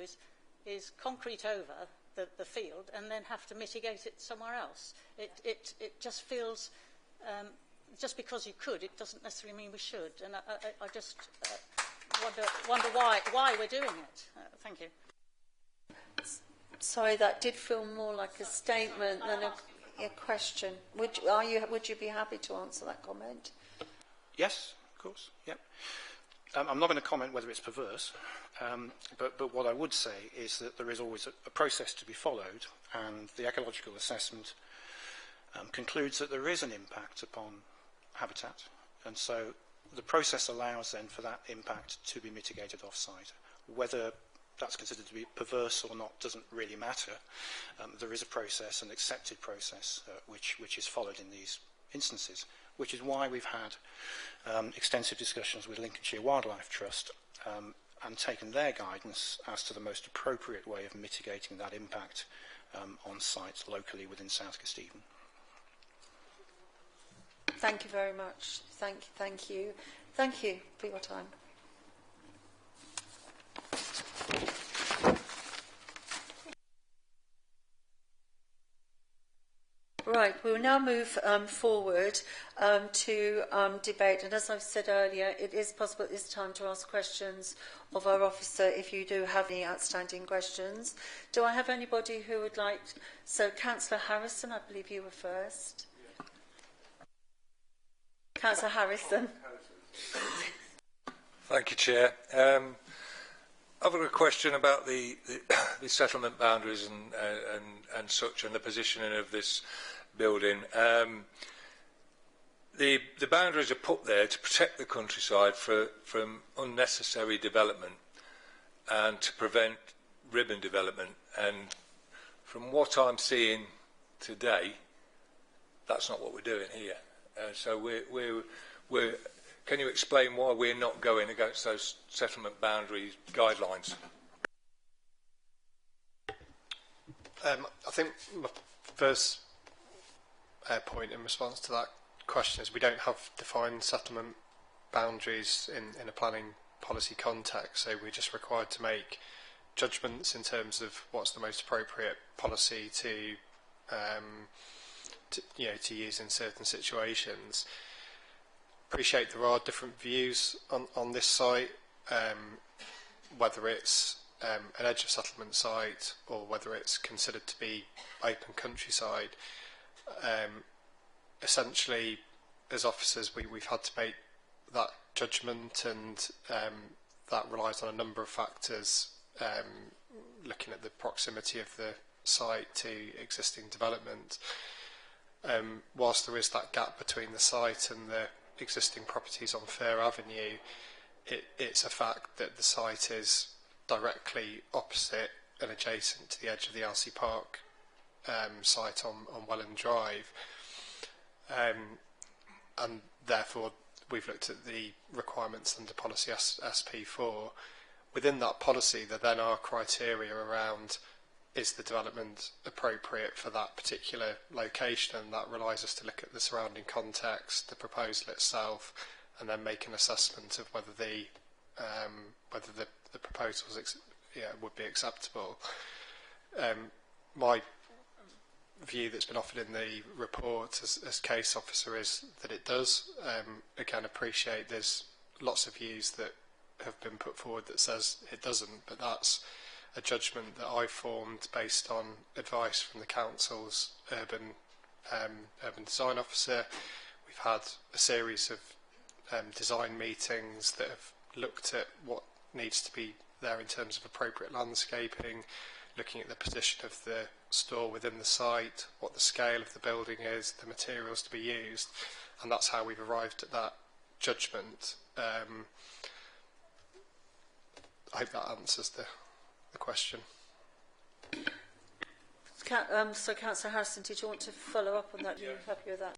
is concrete over the field and then have to mitigate it somewhere else? It just feels, just because you could, it doesn't necessarily mean we should. And I just wonder why we're doing it. Thank you. Sorry, that did feel more like a statement than a question. Would you be happy to answer that comment? Yes, of course. Yep. I'm not going to comment whether it's perverse, but what I would say is that there is always a process to be followed, and the ecological assessment concludes that there is an impact upon habitat, and so the process allows then for that impact to be mitigated off-site. Whether that's considered to be perverse or not doesn't really matter. There is a process, an accepted process, which is followed in these instances, which is why we've had extensive discussions with Lincolnshire Wildlife Trust and taken their guidance as to the most appropriate way of mitigating that impact on sites locally within South Kesteven. Thank you very much. Thank you. Thank you for your time. Right, we will now move forward to debate. And as I've said earlier, it is possible at this time to ask questions of our officer if you do have any outstanding questions. Do I have anybody who would like... So, Councillor Harrison, I believe you were first. Councillor Harrison. Thank you, Chair. I've got a question about the settlement boundaries and such, and the positioning of this building. The boundaries are put there to protect the countryside from unnecessary development and to prevent ribbon development. And from what I'm seeing today, that's not what we're doing here. So we're can you explain why we're not going against those settlement boundary guidelines? I think my first point in response to that question is we don't have defined settlement boundaries in a planning policy context, so we're just required to make judgments in terms of what's the most appropriate policy to use in certain situations. Appreciate there are different views on this site, whether it's an edge of settlement site or whether it's considered to be open countryside. Essentially, as officers, we've had to make that judgment, and that relies on a number of factors, looking at the proximity of the site to existing development. Whilst there is that gap between the site and the existing properties on Fair Avenue, it's a fact that the site is directly opposite and adjacent to the edge of the LC Park site on Welland Drive. And therefore, we've looked at the requirements under policy SP4. Within that policy, there then are criteria around, is the development appropriate for that particular location, and that relies us to look at the surrounding context, the proposal itself, and then make an assessment of whether the proposals would be acceptable. My view that's been offered in the report as case officer is that it does. Again, appreciate there's lots of views that have been put forward that says it doesn't, but that's a judgment that I formed based on advice from the council's urban design officer. We've had a series of design meetings that have looked at what needs to be there in terms of appropriate landscaping, looking at the position of the store within the site, what the scale of the building is, the materials to be used, and that's how we've arrived at that judgment. I hope that answers the question. So, Councillor Harrison, did you want to follow up on that? Are you happy with that?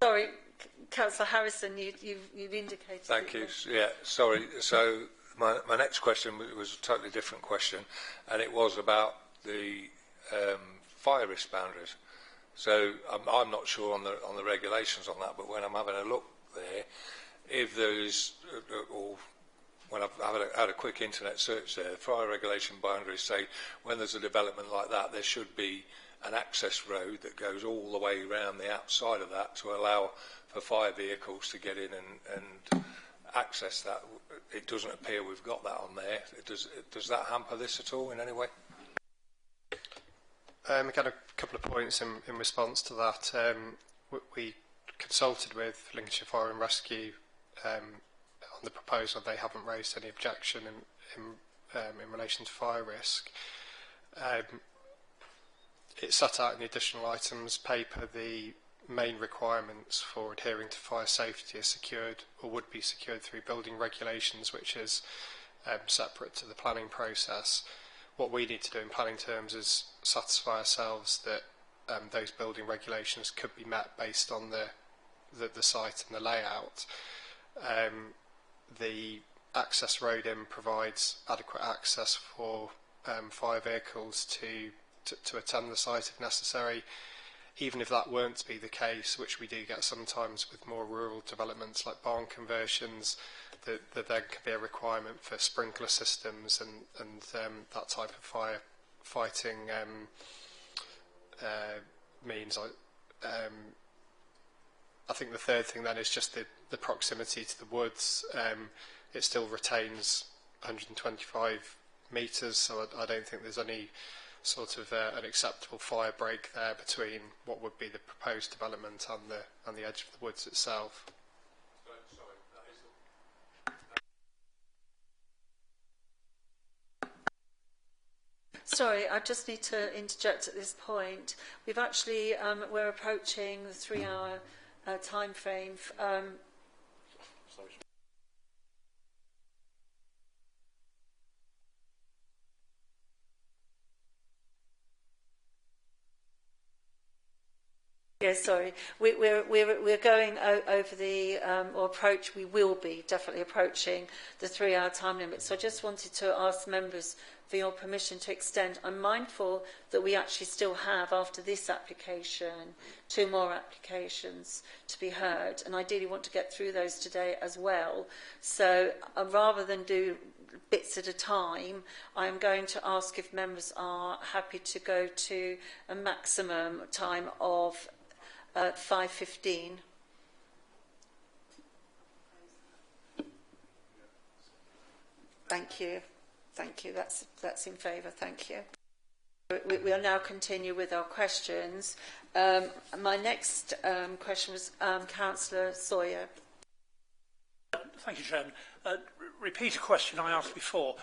Sorry, Councillor Harrison, you've indicated. Thank you. Yeah, sorry. So my next question was a totally different question, and it was about the fire risk boundaries. So I'm not sure on the regulations on that, but when I'm having a look there, if there is, or when I've had a quick internet search there, fire regulation boundaries say when there's a development like that, there should be an access road that goes all the way around the outside of that to allow for fire vehicles to get in and access that. It doesn't appear we've got that on there. Does that hamper this at all in any way? Again, a couple of points in response to that. We consulted with Lincolnshire Fire and Rescue on the proposal. They haven't raised any objection in relation to fire risk. It set out in the additional items paper the main requirements for adhering to fire safety are secured or would be secured through building regulations, which is separate to the planning process. What we need to do in planning terms is satisfy ourselves that those building regulations could be met based on the site and the layout. The access road in provides adequate access for fire vehicles to attend the site if necessary. Even if that weren't to be the case, which we do get sometimes with more rural developments like barn conversions, that there could be a requirement for sprinkler systems and that type of fire fighting means. I think the third thing then is just the proximity to the woods. It still retains 125 metres, so I don't think there's any sort of an acceptable fire break there between what would be the proposed development and the edge of the woods itself. Sorry, I just need to interject at this point. We've actually, we're approaching the 3-hour time frame. Yeah, sorry. We're going over the we will be definitely approaching the 3-hour time limit. So I just wanted to ask members for your permission to extend. I'm mindful that we actually still have, after this application, 2 more applications to be heard, and ideally want to get through those today as well. So rather than do bits at a time, I'm going to ask if members are happy to go to a maximum time of 5:15. Thank you. Thank you. That's in favour. Thank you. We'll now continue with our questions. My next question was Councillor Sawyer. Thank you, Chairman. Repeat a question I asked before.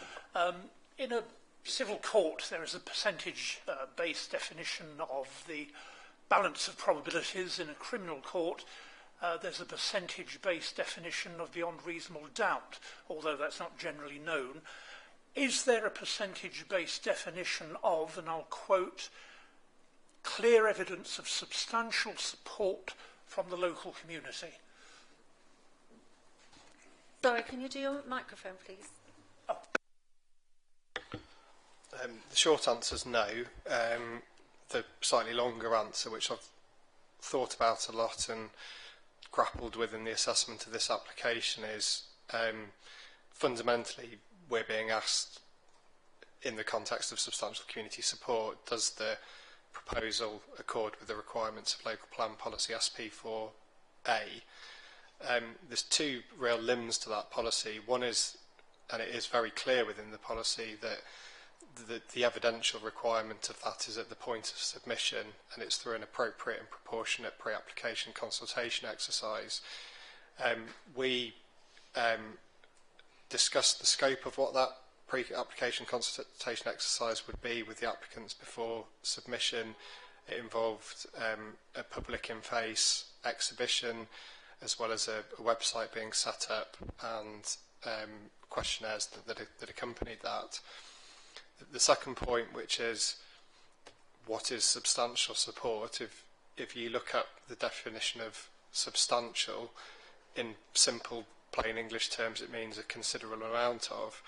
In a civil court, there is a percentage-based definition of the balance of probabilities. In a criminal court, there's a percentage-based definition of beyond reasonable doubt, although that's not generally known. Is there a percentage-based definition of, and I'll quote, clear evidence of substantial support from the local community? Sorry, can you do your microphone, please? Oh. The short answer is no. The slightly longer answer, which I've thought about a lot and grappled with in the assessment of this application, is fundamentally we're being asked, in the context of substantial community support, does the proposal accord with the requirements of Local Plan Policy SP4A? There's two real limbs to that policy. One is, and it is very clear within the policy, that the evidential requirement of that is at the point of submission, and it's through an appropriate and proportionate pre-application consultation exercise. We discussed the scope of what that pre-application consultation exercise would be with the applicants before submission. It involved a public in-face exhibition, as well as a website being set up and questionnaires that accompanied that. The second point, which is what is substantial support, if you look up the definition of substantial, in simple plain English terms it means a considerable amount of.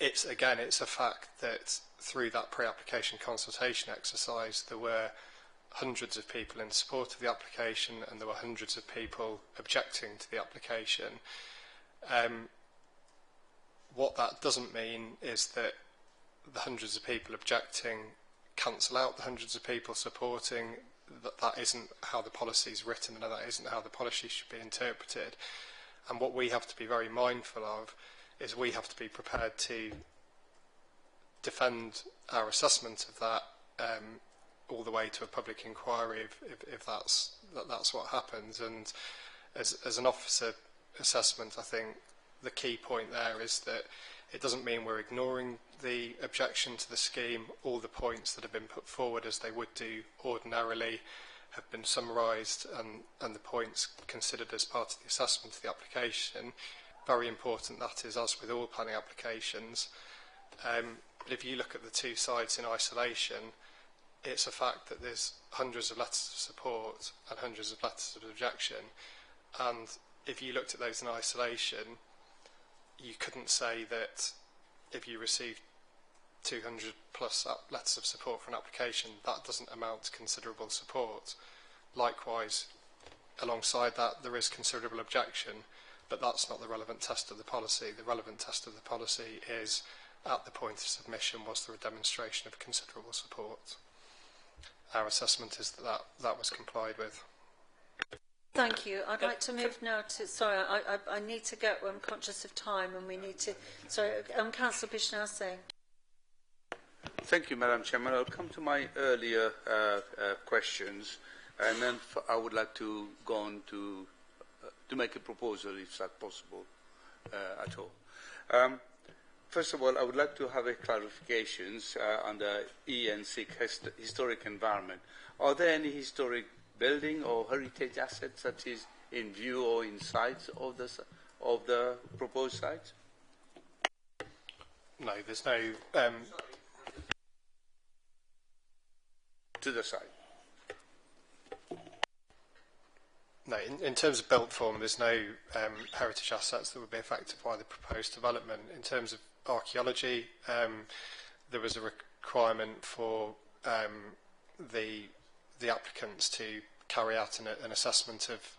It's a fact that through that pre-application consultation exercise there were hundreds of people in support of the application and there were hundreds of people objecting to the application. What that doesn't mean is that the hundreds of people objecting cancel out the hundreds of people supporting. That isn't how the policy is written, and that isn't how the policy should be interpreted. And what we have to be very mindful of is we have to be prepared to defend our assessment of that all the way to a public inquiry if that's what happens. And as an officer assessment, I think the key point there is that it doesn't mean we're ignoring the objection to the scheme. All the points that have been put forward, as they would do ordinarily, have been summarised and the points considered as part of the assessment of the application. Very important that is, as with all planning applications. But if you look at the two sides in isolation, it's a fact that there's hundreds of letters of support and hundreds of letters of objection. And if you looked at those in isolation, you couldn't say that if you received 200 plus letters of support for an application, that doesn't amount to considerable support. Likewise, alongside that, there is considerable objection, but that's not the relevant test of the policy. The relevant test of the policy is, at the point of submission, was there a demonstration of considerable support? Our assessment is that that was complied with. Thank you. I'd like to move now to... Sorry, I need to get... I'm conscious of time and we need to... Sorry, Councillor Bishnell saying. Thank you, Madam Chairman. I'll come to my earlier questions, and then I would like to go on to make a proposal, if that's possible at all. First of all, I would like to have a clarifications under E and SIC, historic environment. Are there any historic building or heritage assets that is in view or in sight of the proposed site? No, there's no... to the site? No, in terms of built form, there's no heritage assets that would be affected by the proposed development. In terms of archaeology, there was a requirement for the applicants to carry out an assessment of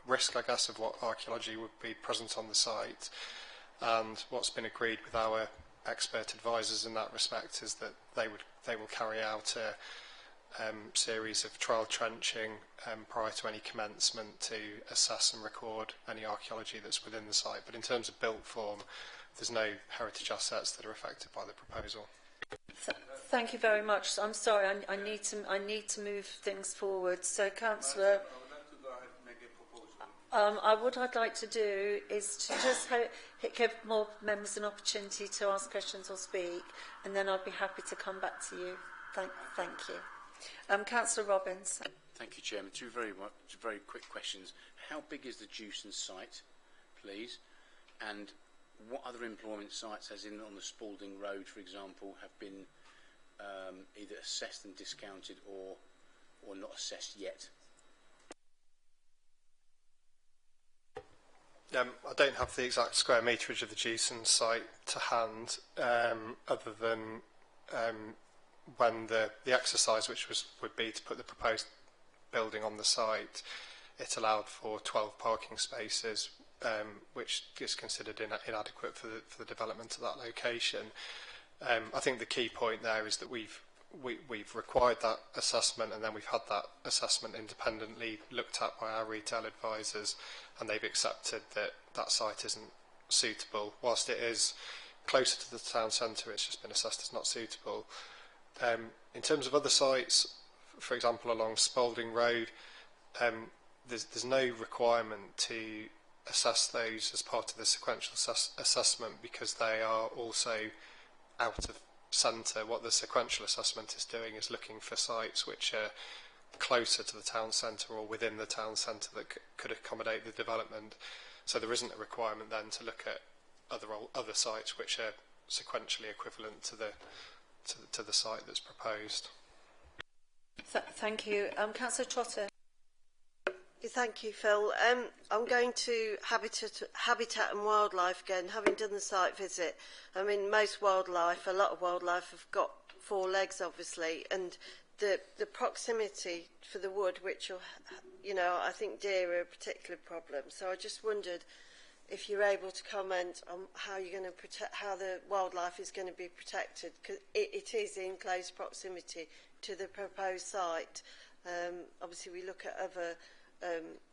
risk, I guess, of what archaeology would be present on the site. And what's been agreed with our expert advisors in that respect is that they will carry out a series of trial trenching prior to any commencement to assess and record any archaeology that's within the site. But in terms of built form, there's no heritage assets that are affected by the proposal. Thank you very much. I'm sorry, I need to move things forward. So, Councillor... I'd like to do is to just give more members an opportunity to ask questions or speak, and then I'd be happy to come back to you. Thank you. Councillor Robbins. Thank you, Chairman. Two very quick questions. How big is the Jewson site, please? And what other employment sites, as in on the Spalding Road, for example, have been either assessed and discounted or not assessed yet? I don't have the exact square meterage of the Jewson site to hand, other than when the exercise, which would be to put the proposed building on the site, it allowed for 12 parking spaces, which is considered inadequate for the development of that location. I think the key point there is that we've required that assessment, and then we've had that assessment independently looked at by our retail advisors, and they've accepted that that site isn't suitable. Whilst it is closer to the town centre, it's just been assessed as not suitable. In terms of other sites, for example along Spalding Road, there's no requirement to assess those as part of the sequential assessment, because they are also out of centre. What the sequential assessment is doing is looking for sites which are closer to the town centre or within the town centre that could accommodate the development. So there isn't a requirement then to look at other sites which are sequentially equivalent to the site that's proposed. Thank you. Councillor Trotter. Thank you, Phil. I'm going to Habitat and Wildlife again, having done the site visit. I mean, a lot of wildlife have got 4 legs, obviously, and the proximity for the wood, which will, I think deer are a particular problem. So I just wondered if you're able to comment on how you're going to protect, how the wildlife is going to be protected, because it is in close proximity to the proposed site. Obviously, we look at other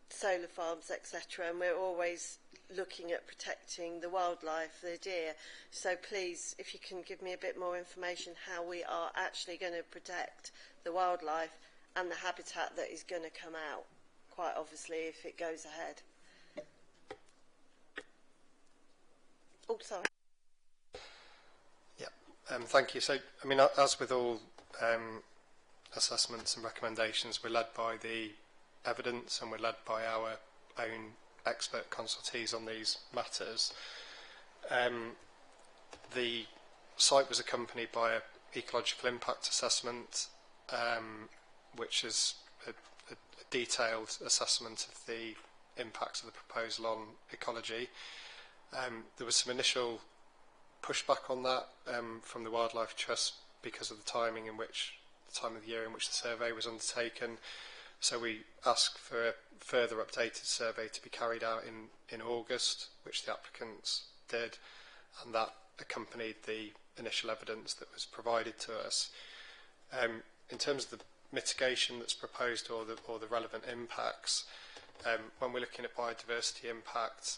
solar farms, etc., and we're always looking at protecting the wildlife, the deer. So please, if you can give me a bit more information how we are actually going to protect the wildlife and the habitat that is going to come out, quite obviously, if it goes ahead. Oh, sorry. Yeah, thank you. So, I mean, as with all assessments and recommendations, we're led by the evidence and we're led by our own expert consultees on these matters. The site was accompanied by an ecological impact assessment, which is a detailed assessment of the impacts of the proposal on ecology. There was some initial pushback on that from the Wildlife Trust because of the time of the year in which the survey was undertaken. So we asked for a further updated survey to be carried out in August, which the applicants did, and that accompanied the initial evidence that was provided to us. In terms of the mitigation that's proposed or the relevant impacts, when we're looking at biodiversity impact,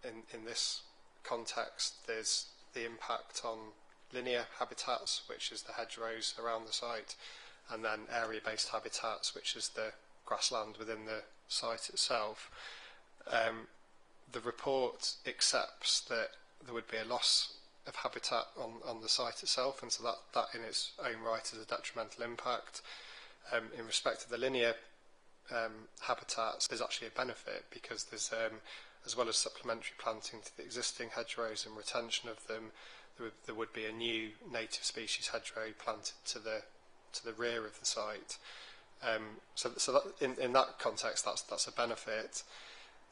in this context, there's the impact on linear habitats, which is the hedgerows around the site, and then area-based habitats, which is the grassland within the site itself. The report accepts that there would be a loss of habitat on the site itself, and so that in its own right is a detrimental impact. In respect to the linear habitats, there's actually a benefit, because there's, as well as supplementary planting to the existing hedgerows and retention of them, there would be a new native species hedgerow planted to the rear of the site. So that, in that context, that's a benefit.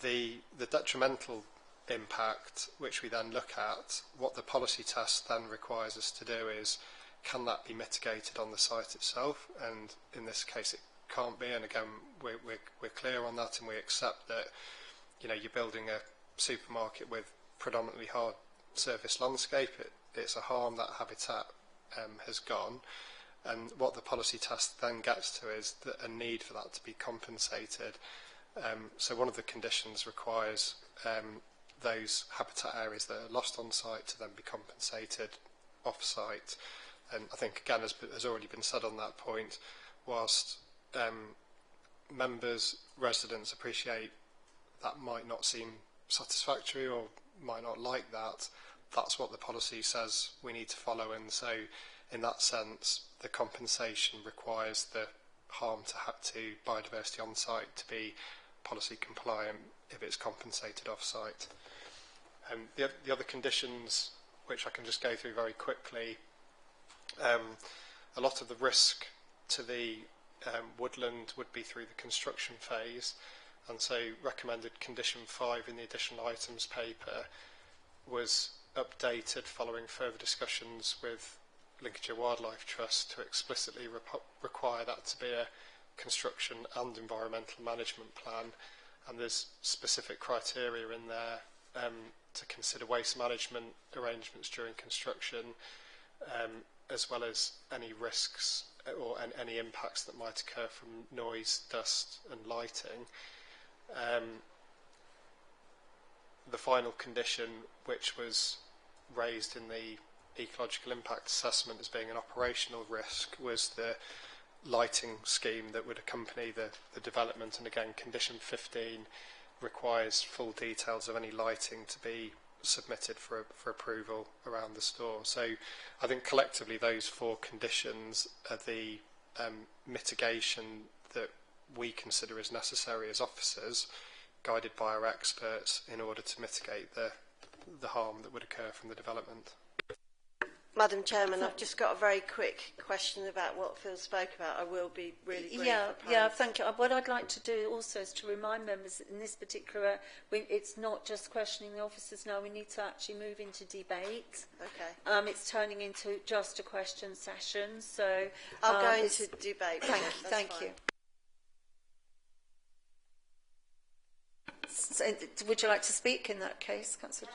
The detrimental impact, which we then look at, what the policy test then requires us to do is, can that be mitigated on the site itself? And in this case, it can't be. And again, we're clear on that, and we accept that, you're building a supermarket with predominantly hard surface landscape. It's a harm that habitat has gone. And what the policy test then gets to is a need for that to be compensated. So one of the conditions requires those habitat areas that are lost on site to then be compensated off site. And I think, again, as has already been said on that point, whilst members, residents appreciate that might not seem satisfactory or might not like that, that's what the policy says we need to follow. And so in that sense, the compensation requires the harm to biodiversity on site to be policy compliant if it's compensated off site. The other conditions, which I can just go through very quickly, a lot of the risk to the woodland would be through the construction phase, and so recommended condition 5 in the additional items paper was updated following further discussions with Lincolnshire Wildlife Trust to explicitly require that to be a construction and environmental management plan, and there's specific criteria in there to consider waste management arrangements during construction, as well as any risks or any impacts that might occur from noise, dust and lighting. The final condition, which was raised in the ecological impact assessment as being an operational risk, was the lighting scheme that would accompany the development, and again condition 15 requires full details of any lighting to be submitted for approval around the store. So I think collectively those 4 conditions are the mitigation that we consider as necessary as officers, guided by our experts, in order to mitigate the harm that would occur from the development. Madam Chairman, I've just got a very quick question about what Phil spoke about. I will be really brief. Yeah, thank you. What I'd like to do also is to remind members that in this particular, it's not just questioning the officers now, we need to actually move into debate. Okay. It's turning into just a question session, so... I'll go into debate. Thank you. So, would you like to speak in that case, Councillor?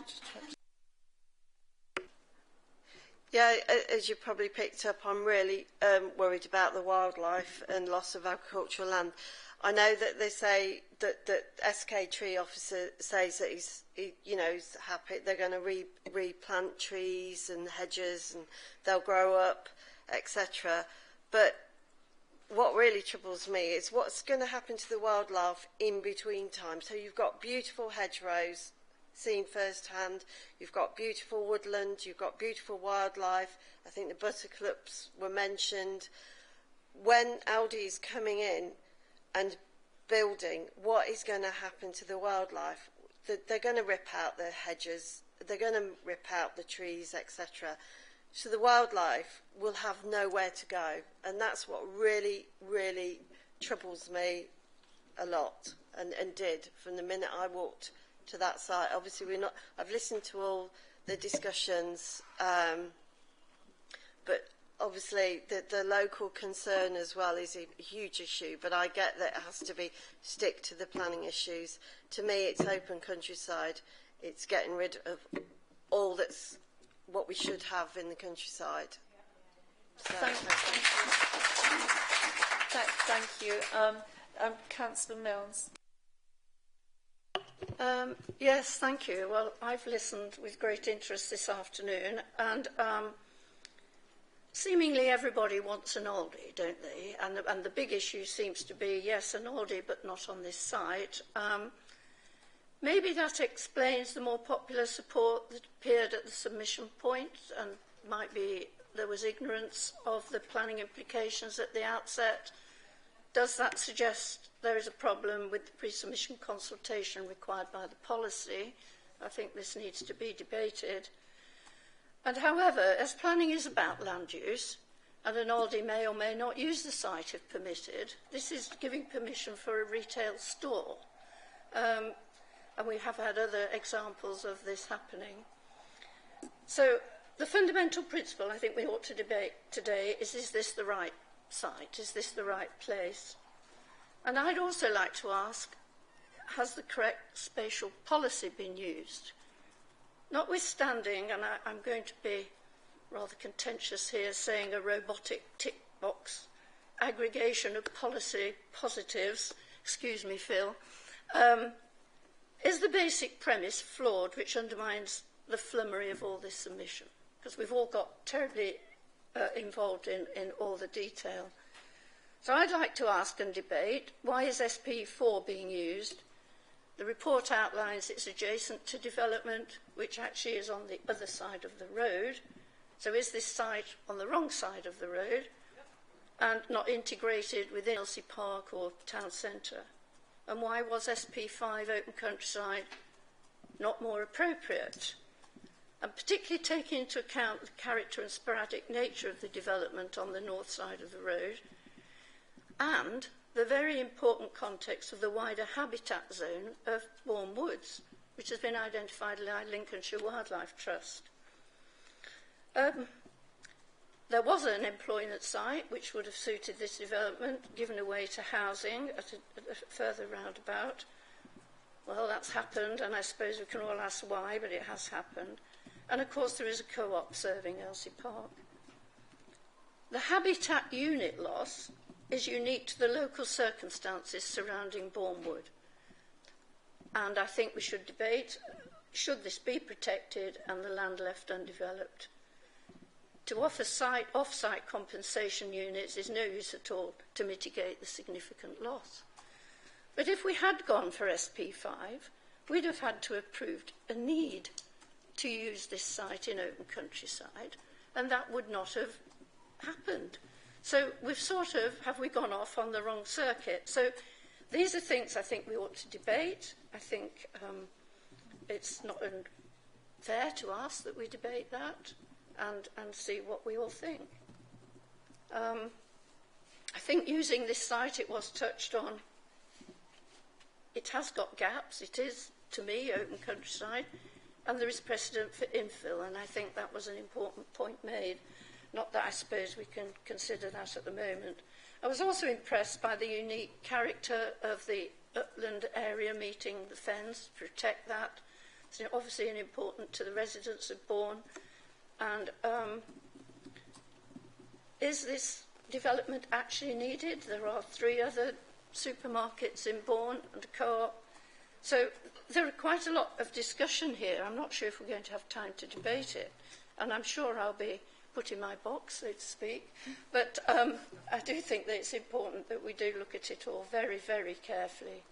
Yeah, as you probably picked up, I'm really worried about the wildlife and loss of agricultural land. I know that they say that SK Tree Officer says that he's happy. They're going to replant trees and hedges, and they'll grow up, etc. But what really troubles me is what's going to happen to the wildlife in between time. So you've got beautiful hedgerows, seen firsthand, you've got beautiful woodland, you've got beautiful wildlife. I think the buttercups were mentioned. When Aldi is coming in and building, what is going to happen to the wildlife? They're going to rip out the hedges, they're going to rip out the trees, etc. So the wildlife will have nowhere to go, and that's what really, really troubles me a lot, and did from the minute I walked to that site. Obviously, I've listened to all the discussions, but obviously the local concern as well is a huge issue. But I get that it has to stick to the planning issues. To me, it's open countryside. It's getting rid of all that's what we should have in the countryside. So, thank you. Councillor Mills. Yes, thank you. Well, I've listened with great interest this afternoon, and seemingly everybody wants an Aldi, don't they? And the big issue seems to be, yes, an Aldi, but not on this site. Maybe that explains the more popular support that appeared at the submission point, and might be there was ignorance of the planning implications at the outset. Does that suggest there is a problem with the pre-submission consultation required by the policy? I think this needs to be debated. And however, as planning is about land use, and an Aldi may or may not use the site if permitted, this is giving permission for a retail store. And we have had other examples of this happening. So the fundamental principle I think we ought to debate today is this the right site? Is this the right place? And I'd also like to ask, has the correct spatial policy been used? Notwithstanding, and I'm going to be rather contentious here, saying a robotic tick box aggregation of policy positives, excuse me, Phil, is the basic premise flawed, which undermines the flummery of all this submission? Because we've all got terribly involved in all the detail. So I'd like to ask and debate, why is SP4 being used? The report outlines it's adjacent to development, which actually is on the other side of the road. So is this site on the wrong side of the road and not integrated within Elsie Park or town centre? And why was SP5 open countryside not more appropriate? And particularly taking into account the character and sporadic nature of the development on the north side of the road and the very important context of the wider habitat zone of Bourne Woods, which has been identified by Lincolnshire Wildlife Trust. There was an employment site which would have suited this development, given away to housing at a further roundabout. Well, that's happened, and I suppose we can all ask why, but it has happened. And of course there is a co-op serving Elsie Park. The habitat unit loss is unique to the local circumstances surrounding Bourne Wood. And I think we should debate, should this be protected and the land left undeveloped? To offer off-site compensation units is no use at all to mitigate the significant loss. But if we had gone for SP5, we'd have had to have proved a need to use this site in open countryside, and that would not have happened. So we've have we gone off on the wrong circuit? So these are things I think we ought to debate. I think it's not fair to ask that we debate that and see what we all think. I think using this site, it was touched on, it has got gaps. It is, to me, open countryside, and there is precedent for infill, and I think that was an important point made. Not that I suppose we can consider that at the moment. I was also impressed by the unique character of the upland area meeting the fens, protect that. It's obviously important to the residents of Bourne. And is this development actually needed? There are 3 other supermarkets in Bourne and a co-op. So there are quite a lot of discussion here. I'm not sure if we're going to have time to debate it. And I'm sure I'll be put in my box, so to speak. But I do think that it's important that we do look at it all very, very carefully.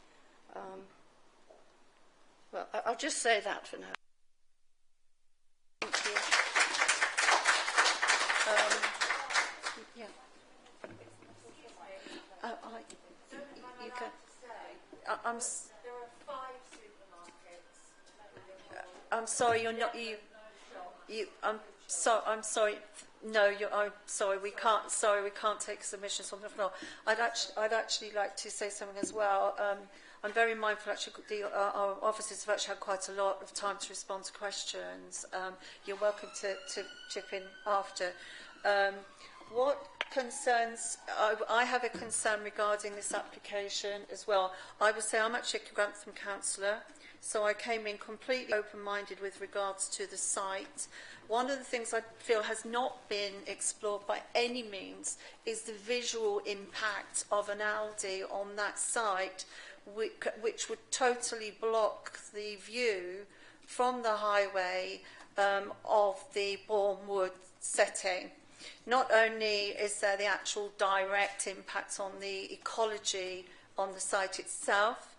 Well, I'll just say that for now. Thank you. Yeah. You can. I'm sorry, you're not you. I'm sorry. No, I'm sorry. We can't. Sorry, we can't take submissions from the floor. I'd actually like to say something as well. I'm very mindful. Actually, our officers have actually had quite a lot of time to respond to questions. You're welcome to chip in after. What concerns? I have a concern regarding this application as well. I would say I'm actually a Grantham councillor. So I came in completely open-minded with regards to the site. One of the things I feel has not been explored by any means is the visual impact of an Aldi on that site, which would totally block the view from the highway of the Bourne Wood setting. Not only is there the actual direct impact on the ecology on the site itself,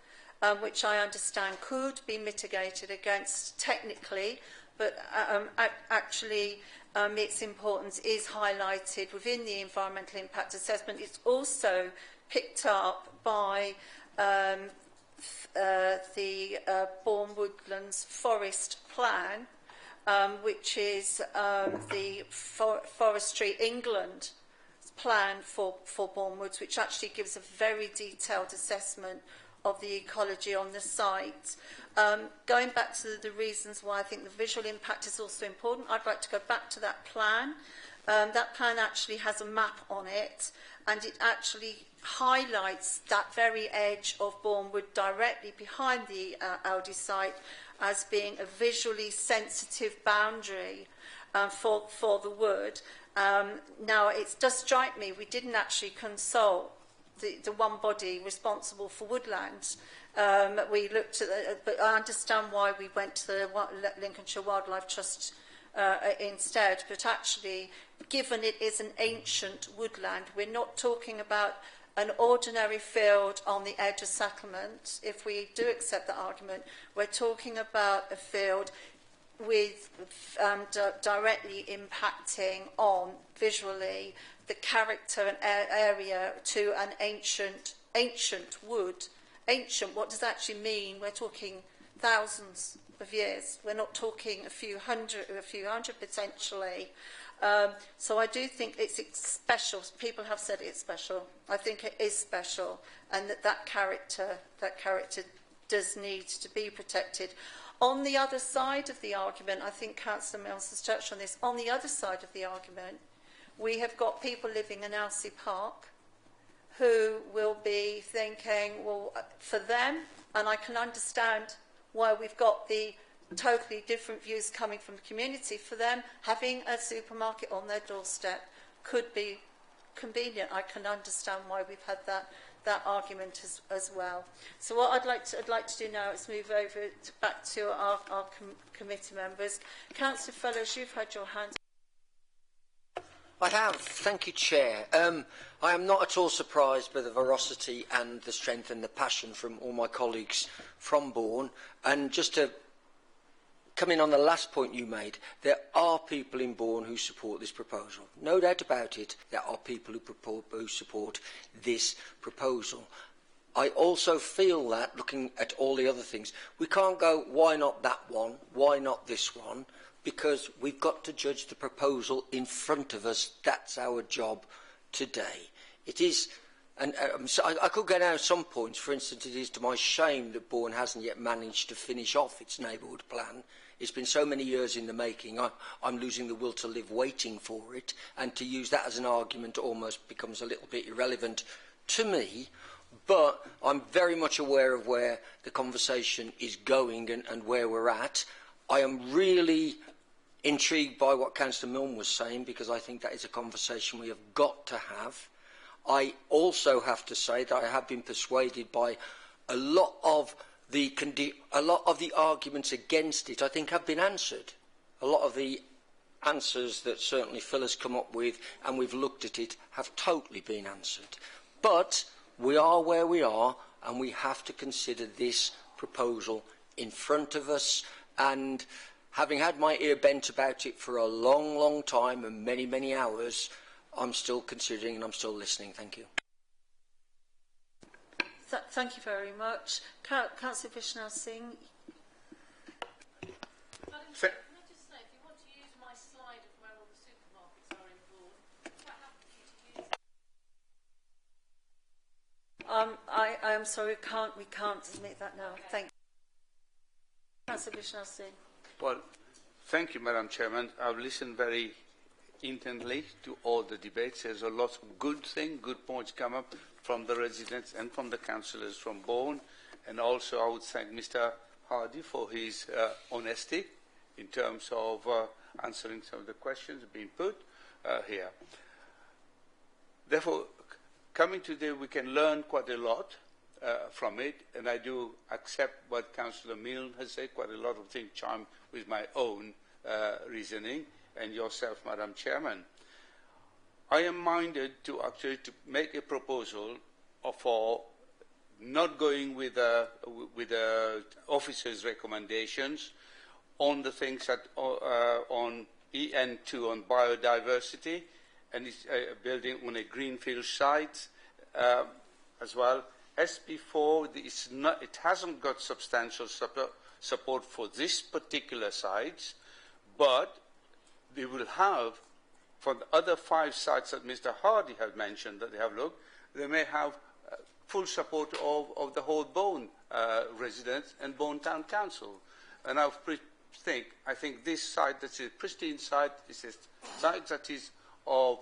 which I understand could be mitigated against technically, but actually its importance is highlighted within the environmental impact assessment. It's also picked up by the Bourne Woodlands Forest Plan, which is the Forestry England plan for Bourne Woods, which actually gives a very detailed assessment of the ecology on the site. Going back to the reasons why I think the visual impact is also important, I'd like to go back to that plan. That plan actually has a map on it, and it actually highlights that very edge of Bourne Wood directly behind the Aldi site as being a visually sensitive boundary for the wood. Now, it does strike me we didn't actually consult the one body responsible for woodlands. We looked at, but I understand why we went to the Lincolnshire Wildlife Trust instead. But actually, given it is an ancient woodland, we're not talking about an ordinary field on the edge of settlement, if we do accept that argument, we're talking about a field with directly impacting on visually the character and area to an ancient wood. Ancient, what does that actually mean? We're talking thousands of years. We're not talking a few hundred potentially. So I do think it's special. People have said it's special. I think it is special, and that character does need to be protected. On the other side of the argument, I think Councillor Mills has touched on this, on the other side of the argument, we have got people living in Elsie Park who will be thinking, well, for them, and I can understand why we've got the totally different views coming from the community, for them, having a supermarket on their doorstep could be convenient. I can understand why we've had that argument as well. So what I'd like to do now is move over back to our committee members. Councillor Fellows, you've had your hand. I have. Thank you, Chair. I am not at all surprised by the veracity and the strength and the passion from all my colleagues from Bourne. And just to come in on the last point you made, there are people in Bourne who support this proposal. No doubt about it, there are people who support this proposal. I also feel that, looking at all the other things, we can't go, why not that one, why not this one, because we've got to judge the proposal in front of us. That's our job today. It is, and so I could go down some points. For instance, it is to my shame that Bourne hasn't yet managed to finish off its neighbourhood plan. It's been so many years in the making, I'm losing the will to live waiting for it, and to use that as an argument almost becomes a little bit irrelevant to me, but I'm very much aware of where the conversation is going and where we're at. I am really intrigued by what Councillor Milne was saying, because I think that is a conversation we have got to have. I also have to say that I have been persuaded by a lot of the arguments against it, I think, have been answered. A lot of the answers that certainly Phil has come up with, and we've looked at it, have totally been answered. But we are where we are, and we have to consider this proposal in front of us. And having had my ear bent about it for a long, long time and many, many hours, I'm still considering and I'm still listening. Thank you. Thank you very much. Councillor Vishnu Singh. Can I just say, if you want to use my slide of where all the supermarkets are in Bourne, I'm quite happy for you to use it. I am sorry, we can't submit that now. Okay. Thank you. Councillor Vishnu Singh. Well, thank you, Madam Chairman. I've listened very intently to all the debates. There's a lot of good things, good points come up from the residents and from the councillors from Bourne. And also I would thank Mr. Hardy for his honesty in terms of answering some of the questions being put here. Therefore, coming today, we can learn quite a lot from it, and I do accept what Councillor Milne has said. Quite a lot of things chime with my own reasoning, and yourself, Madam Chairman. I am minded to actually make a proposal for not going with the officer's recommendations on the things that on EN2 on biodiversity, and it's building on a greenfield site as well. SP4, it hasn't got substantial support for this particular site, but they will have, for the other 5 sites that Mr. Hardy has mentioned that they have looked, they may have full support of the whole Bourne residents and Bourne Town Council. And I think this site, that's a pristine site, is a site that is of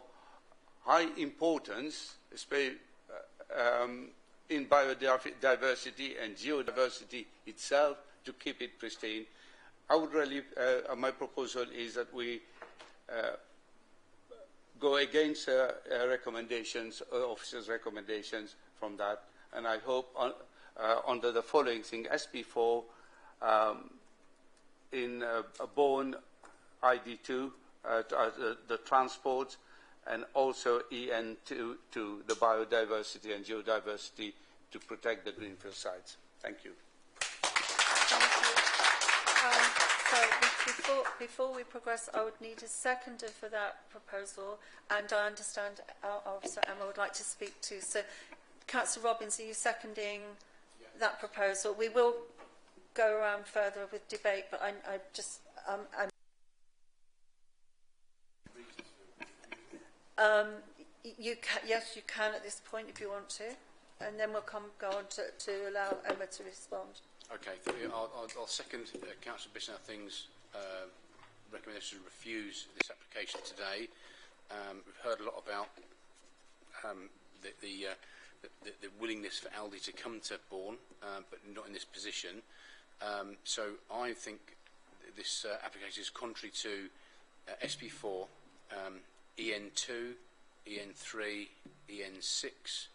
high importance, especially in biodiversity and geodiversity itself, to keep it pristine. I would really, my proposal is that we go against recommendations, officers' recommendations from that, and I hope under the following thing, SP4 in Bourne ID2, the transport, and also EN2 to the biodiversity and geodiversity to protect the greenfield sites. Thank you. So before we progress, I would need a seconder for that proposal, and I understand our Officer Emma would like to speak too. So, Councillor Robbins, are you seconding that proposal? We will go around further with debate, but I'm yes, you can at this point if you want to, and then we'll go on to allow Emma to respond. Okay, I'll second Councillor Bissell-Thing's recommendation to refuse this application today. We've heard a lot about the willingness for Aldi to come to Bourne, but not in this position. So I think this application is contrary to SP4, EN2, EN3, EN6,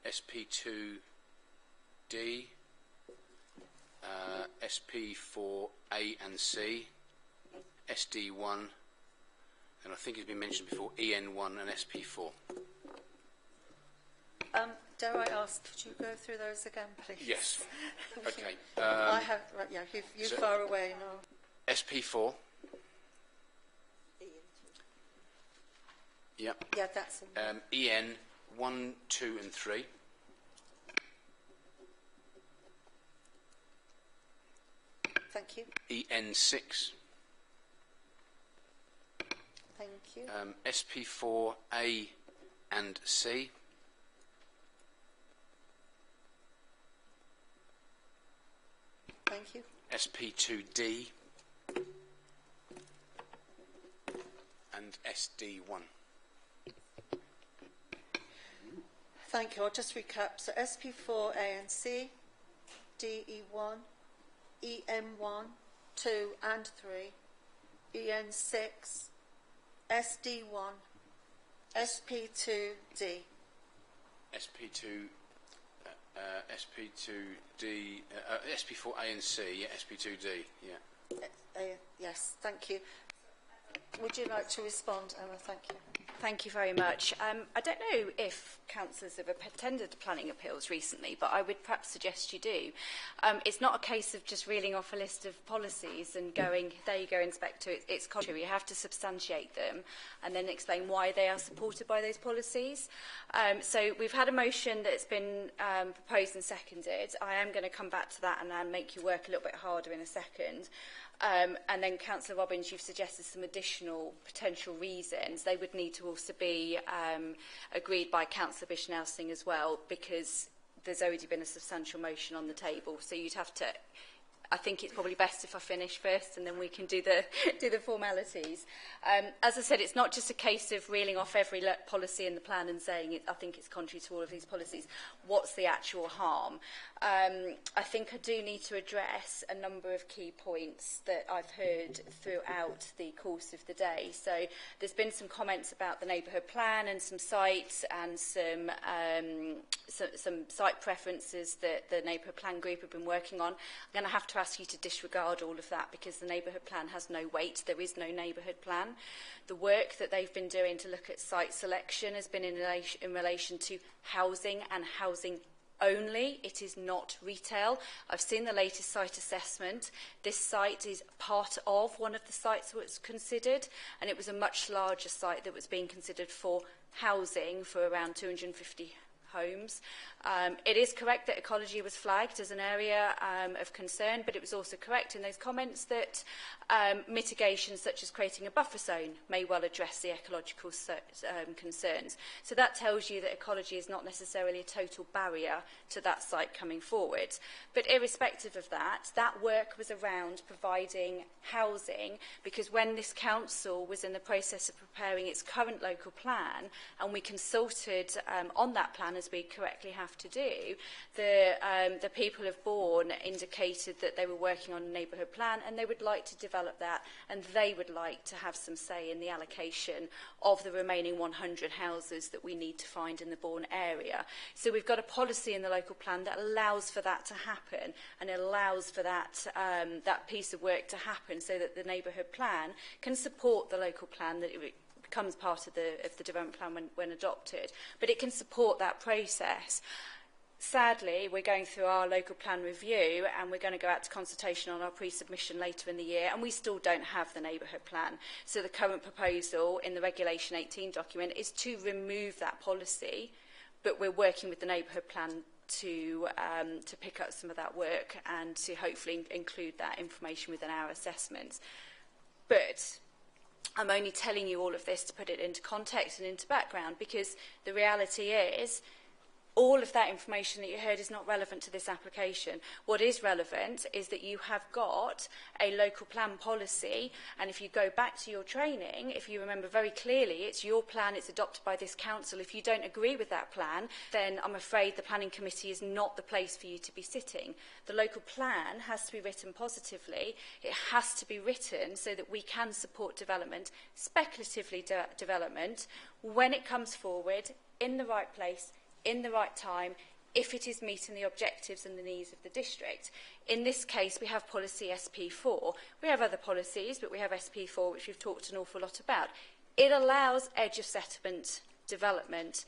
SP2D, SP4A and C, SD1, and I think it's been mentioned before, EN1 and SP4. Dare I ask, could you go through those again, please? Yes. Okay. I have, right, yeah, you're so far away now. SP4. Yep. Yeah, that's EN 1, 2 and 3. Thank you. EN6. Thank you. SP4A and C. Thank you. SP2D and SD1. Thank you. I'll just recap. So SP4A and C, DE1, EM1, 2 and 3, EN6, SD1, SP2D. SP2, SP2D, SP4A and C, yeah, SP2D, yeah. Yes, thank you. Would you like to respond, Emma? Thank you. Thank you very much. I don't know if councillors have attended planning appeals recently, but I would perhaps suggest you do. It's not a case of just reeling off a list of policies and going, there you go, inspector. It's contrary. You have to substantiate them and then explain why they are supported by those policies. So we've had a motion that's been proposed and seconded. I am going to come back to that and make you work a little bit harder in a second. And then, Councillor Robbins, you've suggested some additional potential reasons. They would need to also be agreed by Councillor Bushnell-Singh as well, because there's already been a substantial motion on the table. So you'd have to... I think it's probably best if I finish first and then we can do the formalities. As I said, it's not just a case of reeling off every policy in the plan and saying I think it's contrary to all of these policies. What's the actual harm? I think I do need to address a number of key points that I've heard throughout the course of the day. So there's been some comments about the neighbourhood plan and some sites and some site preferences that the neighbourhood plan group have been working on. I'm going to have to ask you to disregard all of that because the neighbourhood plan has no weight. There is no neighbourhood plan. The work that they've been doing to look at site selection has been in relation to housing and housing only. It is not retail. I've seen the latest site assessment. This site is part of one of the sites that was considered, and it was a much larger site that was being considered for housing for around 250 homes. It is correct that ecology was flagged as an area of concern, but it was also correct in those comments that mitigation such as creating a buffer zone may well address the ecological concerns. So that tells you that ecology is not necessarily a total barrier to that site coming forward. But irrespective of that, that work was around providing housing, because when this council was in the process of preparing its current local plan and we consulted on that plan, as we correctly have to do, the people of Bourne indicated that they were working on a neighbourhood plan and they would like to develop that, and they would like to have some say in the allocation of the remaining 100 houses that we need to find in the Bourne area. So we've got a policy in the local plan that allows for that to happen, and it allows for that, that piece of work to happen so that the neighbourhood plan can support the local plan that it becomes part of the development plan when adopted. But it can support that process. Sadly, we're going through our local plan review and we're going to go out to consultation on our pre-submission later in the year, and we still don't have the neighbourhood plan. So the current proposal in the Regulation 18 document is to remove that policy, but we're working with the neighbourhood plan to pick up some of that work and to hopefully include that information within our assessments. But I'm only telling you all of this to put it into context and into background, because the reality is all of that information that you heard is not relevant to this application. What is relevant is that you have got a local plan policy, and if you go back to your training, if you remember very clearly, it's your plan, it's adopted by this council. If you don't agree with that plan, then I'm afraid the planning committee is not the place for you to be sitting. The local plan has to be written positively. It has to be written so that we can support development, speculatively development, when it comes forward, in the right place, in the right time, if it is meeting the objectives and the needs of the district. In this case, we have policy SP4. We have other policies, but we have SP4, which we've talked an awful lot about. It allows edge of settlement development,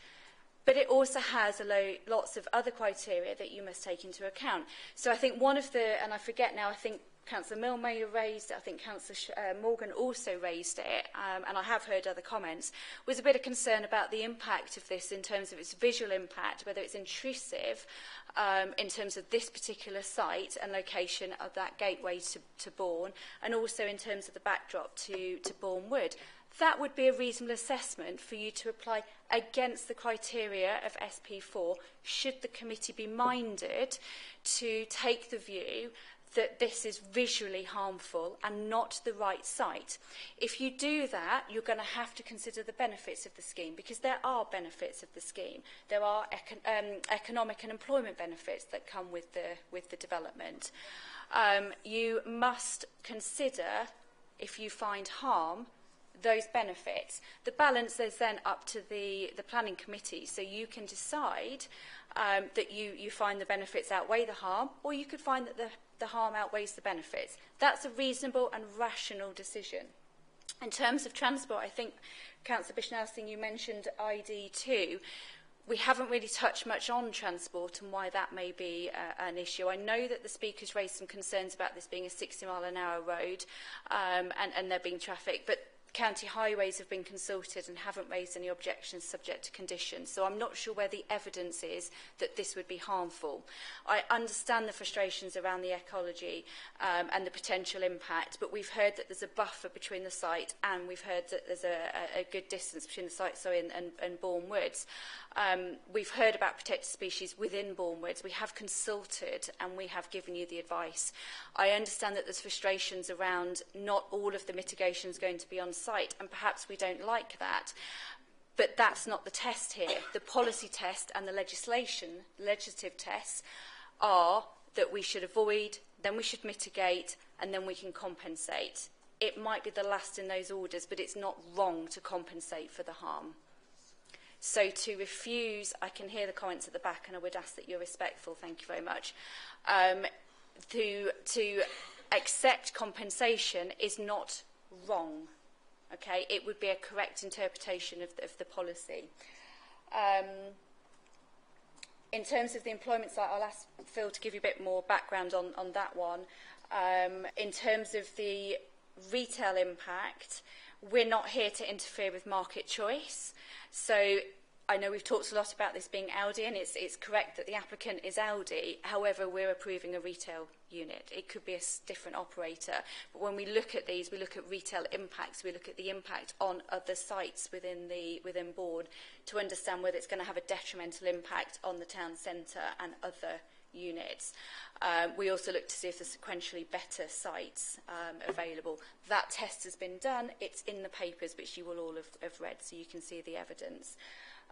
but it also has lots of other criteria that you must take into account. So I think one of the, and I forget now, I think Councillor Mill may have raised it, I think Councillor Morgan also raised it, and I have heard other comments, was a bit of concern about the impact of this in terms of its visual impact, whether it's intrusive in terms of this particular site and location of that gateway to Bourne, and also in terms of the backdrop to Bourne Wood. That would be a reasonable assessment for you to apply against the criteria of SP4, should the committee be minded to take the view that this is visually harmful and not the right site. If you do that, you're going to have to consider the benefits of the scheme, because there are benefits of the scheme. There are economic and employment benefits that come with the development. You must consider, if you find harm, those benefits. The balance is then up to the planning committee, so you can decide that you find the benefits outweigh the harm, or you could find that the harm outweighs the benefits. That's a reasonable and rational decision. In terms of transport, I think, Councillor Bishnell-Singh, you mentioned ID2. We haven't really touched much on transport and why that may be an issue. I know that the speakers raised some concerns about this being a 60-mile-an-hour road and there being traffic, but county highways have been consulted and haven't raised any objections subject to conditions. So I'm not sure where the evidence is that this would be harmful. I understand the frustrations around the ecology and the potential impact, but we've heard that there's a buffer between the site, and we've heard that there's a good distance between the site and Bourne Woods. We've heard about protected species within Bourne Woods. We have consulted and we have given you the advice. I understand that there's frustrations around not all of the mitigations going to be on site, and perhaps we don't like that. But that's not the test here. The policy test and the legislative tests are that we should avoid, then we should mitigate, and then we can compensate. It might be the last in those orders, but it's not wrong to compensate for the harm. So to refuse, I can hear the comments at the back, and I would ask that you're respectful, thank you very much. To accept compensation is not wrong. Okay, it would be a correct interpretation of the policy. In terms of the employment site, I'll ask Phil to give you a bit more background on that one. In terms of the retail impact, we're not here to interfere with market choice. So I know we've talked a lot about this being Aldi, and it's correct that the applicant is Aldi. However, we're approving a retail unit. It could be a different operator. But when we look at these, we look at retail impacts. We look at the impact on other sites within Bourne to understand whether it's going to have a detrimental impact on the town centre and other units. We also look to see if there's sequentially better sites available. That test has been done. It's in the papers, which you will all have read, so you can see the evidence.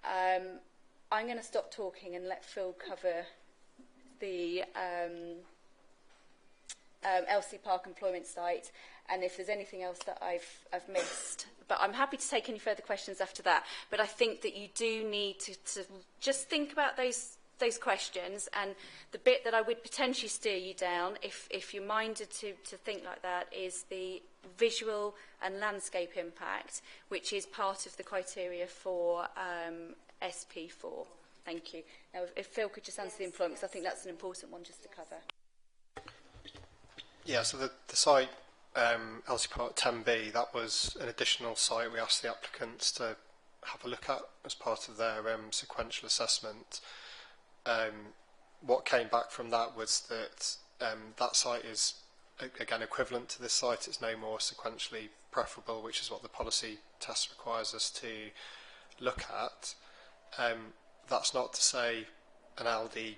I'm going to stop talking and let Phil cover the LC Park employment site, and if there's anything else that I've missed. But I'm happy to take any further questions after that. But I think that you do need to just think about those questions, and the bit that I would potentially steer you down, if you're minded to think like that, is the visual and landscape impact, which is part of the criteria for SP4. Thank you. Now, if Phil could just answer the employment, because I think that's an important one just to cover. Yeah, so the site, LC Part 10B, that was an additional site we asked the applicants to have a look at as part of their sequential assessment. What came back from that was that that site is, again, equivalent to this site. It's no more sequentially preferable, which is what the policy test requires us to look at. That's not to say an Aldi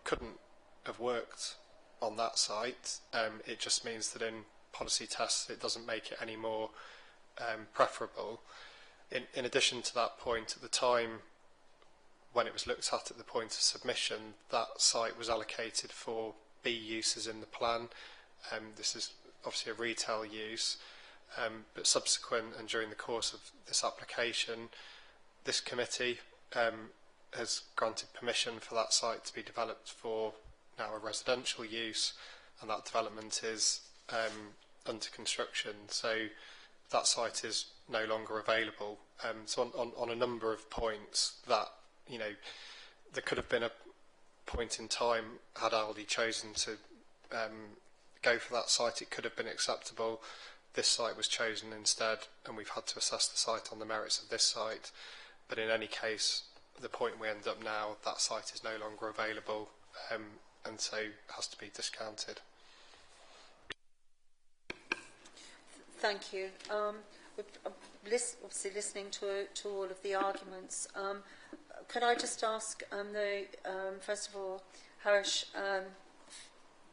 couldn't have worked on that site. It just means that in policy tests it doesn't make it any more preferable. In addition to that point, at the time when it was looked at the point of submission, that site was allocated for B uses in the plan. This is obviously a retail use, but subsequent and during the course of this application, this committee has granted permission for that site to be developed for now a residential use, and that development is under construction, so that site is no longer available. So on a number of points that, you know, there could have been a point in time, had Aldi chosen to go for that site, it could have been acceptable. This site was chosen instead, and we've had to assess the site on the merits of this site. But in any case, the point we end up now, that site is no longer available, and so has to be discounted. Thank you. Obviously listening to all of the arguments, could I just ask, first of all, Harish,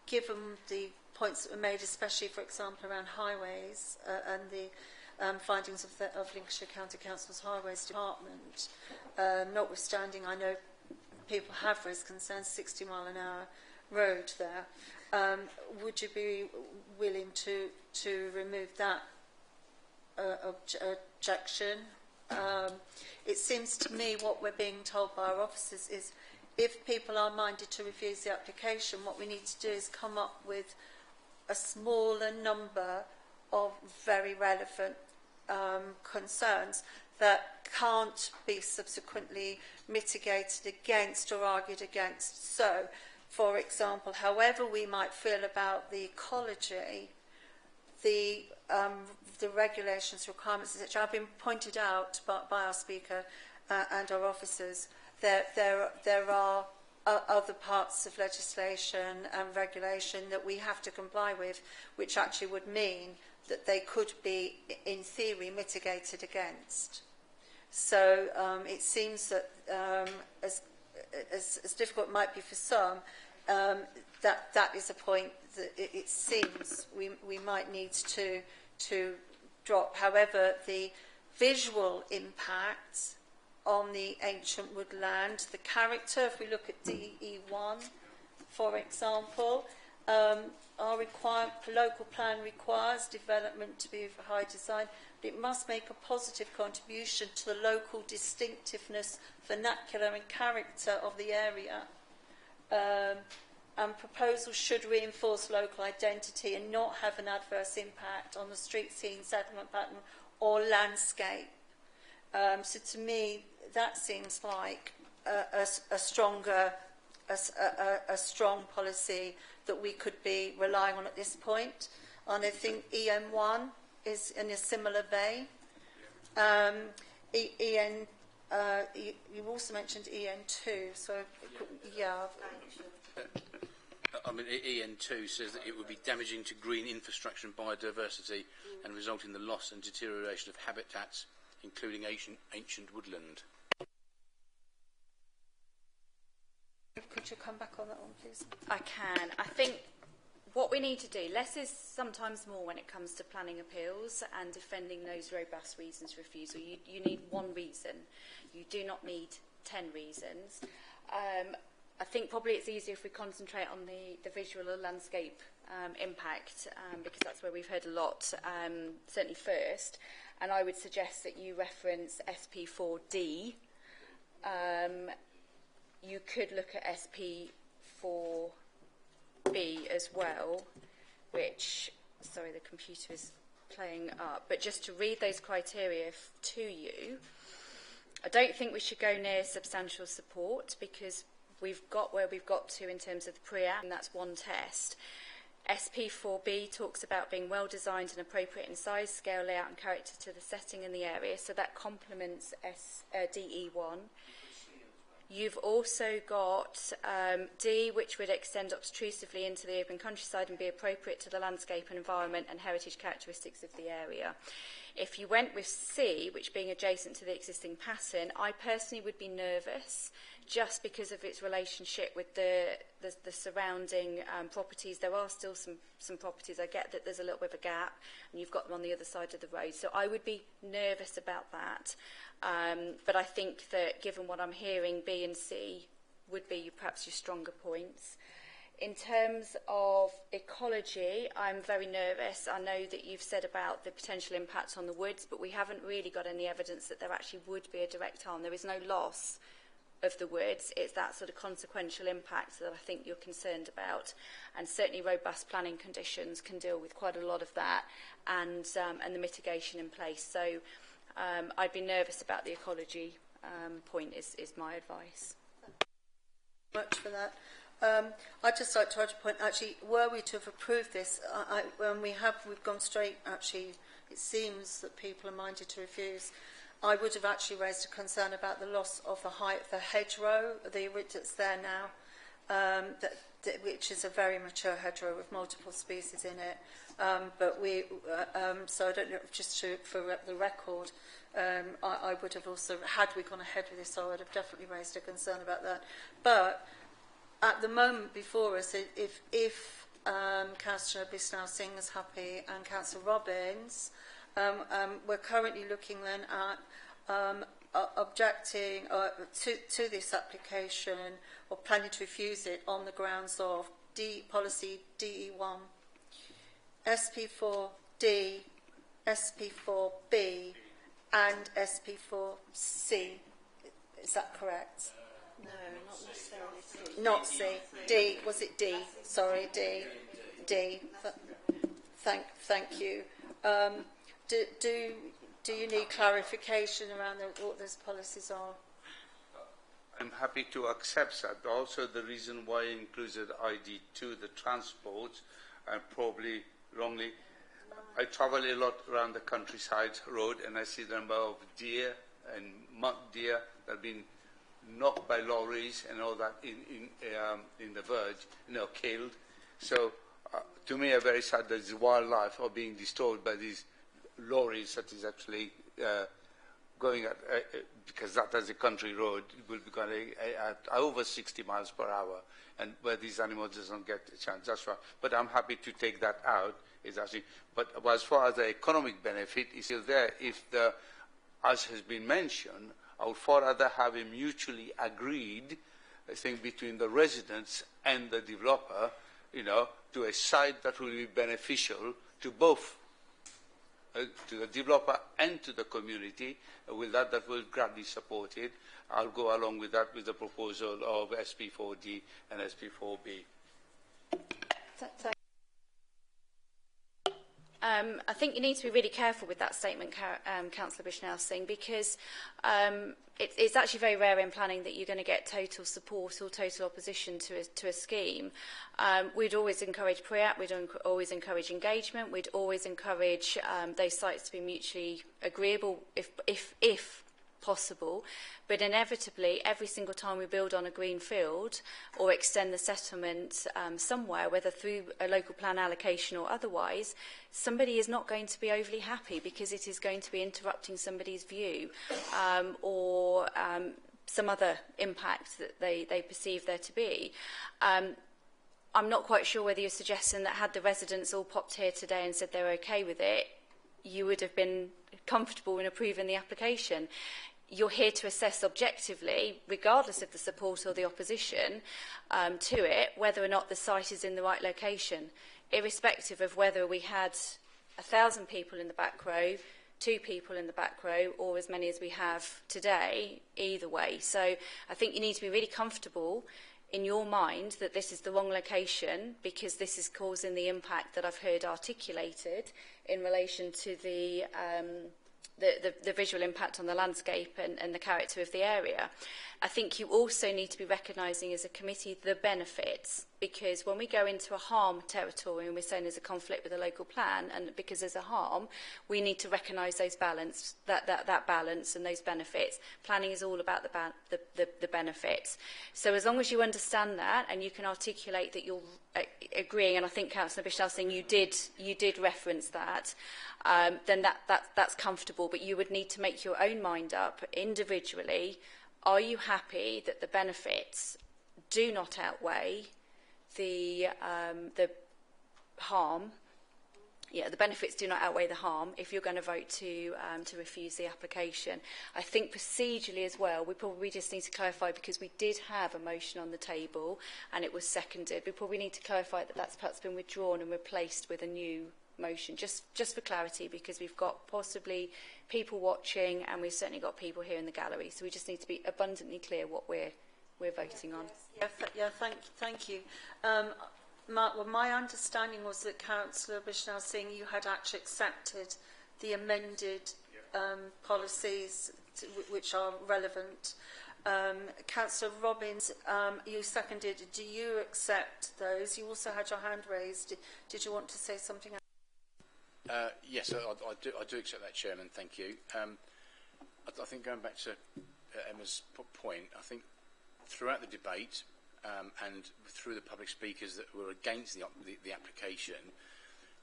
given the points that were made, especially, for example, around highways and the findings of Lincolnshire County Council's Highways Department, notwithstanding, I know people have raised concerns, 60 mile an hour road there. Would you be willing to remove that objection? It seems to me what we're being told by our officers is if people are minded to refuse the application, what we need to do is come up with a smaller number of very relevant concerns that can't be subsequently mitigated against or argued against. So, for example, however we might feel about the ecology, the regulations, requirements, etc., have been pointed out by our speaker and our officers. There are other parts of legislation and regulation that we have to comply with, which actually would mean that they could be, in theory, mitigated against. So it seems that, as difficult it might be for some, that is a point that it seems we might need to drop. However, the visual impact on the ancient woodland, the character, if we look at DE1, for example, our local plan requires development to be of high design, but it must make a positive contribution to the local distinctiveness, vernacular and character of the area. And proposals should reinforce local identity and not have an adverse impact on the street scene, settlement pattern or landscape. So to me, that seems like a strong policy that we could be relying on at this point. And I think EN1 is in a similar vein. You also mentioned EN2, so yeah. I mean, EN2 says that it would be damaging to green infrastructure and biodiversity and result in the loss and deterioration of habitats, including ancient woodland. Could you come back on that one, please? I can. I think what we need to do, less is sometimes more when it comes to planning appeals and defending those robust reasons for refusal. You need one reason. You do not need 10 reasons. I think probably it's easier if we concentrate on the visual or landscape impact, because that's where we've heard a lot, certainly first. And I would suggest that you reference SP4D. You could look at SP4B as well, which, sorry, the computer is playing up, but just to read those criteria to you, I don't think we should go near substantial support because we've got where we've got to in terms of the pre-app, and that's one test. SP4B talks about being well designed and appropriate in size, scale, layout and character to the setting and the area, so that complements DE1. You've also got D, which would extend obtrusively into the open countryside and be appropriate to the landscape and environment and heritage characteristics of the area. If you went with C, which being adjacent to the existing pattern, I personally would be nervous just because of its relationship with the surrounding properties. There are still some properties. I get that there's a little bit of a gap and you've got them on the other side of the road. So I would be nervous about that. But I think that given what I'm hearing, B and C would be perhaps your stronger points. In terms of ecology, I'm very nervous. I know that you've said about the potential impact on the woods, but we haven't really got any evidence that there actually would be a direct harm. There is no loss of the woods. It's that sort of consequential impact that I think you're concerned about. And certainly robust planning conditions can deal with quite a lot of that and the mitigation in place. So I'd be nervous about the ecology point is my advice. Much for that. I'd just like to add a point. Actually, were we to have approved this, when we've gone straight. Actually, it seems that people are minded to refuse. I would have actually raised a concern about the loss of the height of the hedgerow, that's there now, which is a very mature hedgerow with multiple species in it. So I don't know, for the record, I would have also, had we gone ahead with this, I would have definitely raised a concern about that. But at the moment before us, if Councillor Bisnell-Singh is happy and Councillor Robbins, we're currently looking then at objecting to this application or planning to refuse it on the grounds of policy DE1, SP4D, SP4B and SP4C. Is that correct? No, not necessarily C. Not C. D. Was it D? Sorry, D. D. Thank you. Do you need clarification around what those policies are? I'm happy to accept that. Also, the reason why I included ID2, the transport, and probably wrongly, I travel a lot around the countryside road and I see the number of deer and muck deer that have been knocked by lorries and all that in the verge, killed. So to me, I'm very sad that this wildlife are being destroyed by these lorries that is actually going at, because that as a country road, it will be going at over 60 miles per hour, and where these animals doesn't get a chance. That's right. But I'm happy to take that out. But as far as the economic benefit is still there, if as has been mentioned, I would far rather have a mutually agreed thing between the residents and the developer, to a site that will be beneficial to both, to the developer and to the community. With that will gladly support it. I'll go along with that with the proposal of SP4D and SP4B. I think you need to be really careful with that statement, Councillor Bishnell-Singh, because it's actually very rare in planning that you're going to get total support or total opposition to a scheme. We'd always encourage pre-app, we'd always encourage engagement, we'd always encourage those sites to be mutually agreeable if possible, but inevitably every single time we build on a green field or extend the settlement somewhere, whether through a local plan allocation or otherwise, somebody is not going to be overly happy because it is going to be interrupting somebody's view or some other impact that they perceive there to be. I'm not quite sure whether you're suggesting that had the residents all popped here today and said they're okay with it, you would have been comfortable in approving the application. You're here to assess objectively, regardless of the support or the opposition to it, whether or not the site is in the right location, irrespective of whether we had 1,000 people in the back row, 2 people in the back row, or as many as we have today, either way. So I think you need to be really comfortable in your mind that this is the wrong location because this is causing the impact that I've heard articulated in relation to the visual impact on the landscape and the character of the area. I think you also need to be recognising as a committee the benefits, because when we go into a harm territory and we're saying there's a conflict with the local plan, and because there's a harm, we need to recognise those that balance and those benefits. Planning is all about the benefits. So as long as you understand that and you can articulate that you're agreeing, and I think Councillor Bishnell saying you did reference that, then that's comfortable. But you would need to make your own mind up individually. Are you happy that the benefits do not outweigh the harm? Yeah, the benefits do not outweigh the harm if you're going to vote to refuse the application. I think procedurally as well, we probably just need to clarify, because we did have a motion on the table and it was seconded. We probably need to clarify that that's perhaps been withdrawn and replaced with a new motion, just for clarity, because we've got possibly people watching and we've certainly got people here in the gallery, so we just need to be abundantly clear what we're voting on. Thank you. My understanding was that Councillor Bishnell Singh, you had actually accepted the amended policies which are relevant. Councillor Robbins, you seconded. Do you accept those? You also had your hand raised. Did you want to say something else? Yes, I do accept that, Chairman. Thank you. I think going back to Emma's point, I think throughout the debate and through the public speakers that were against the application,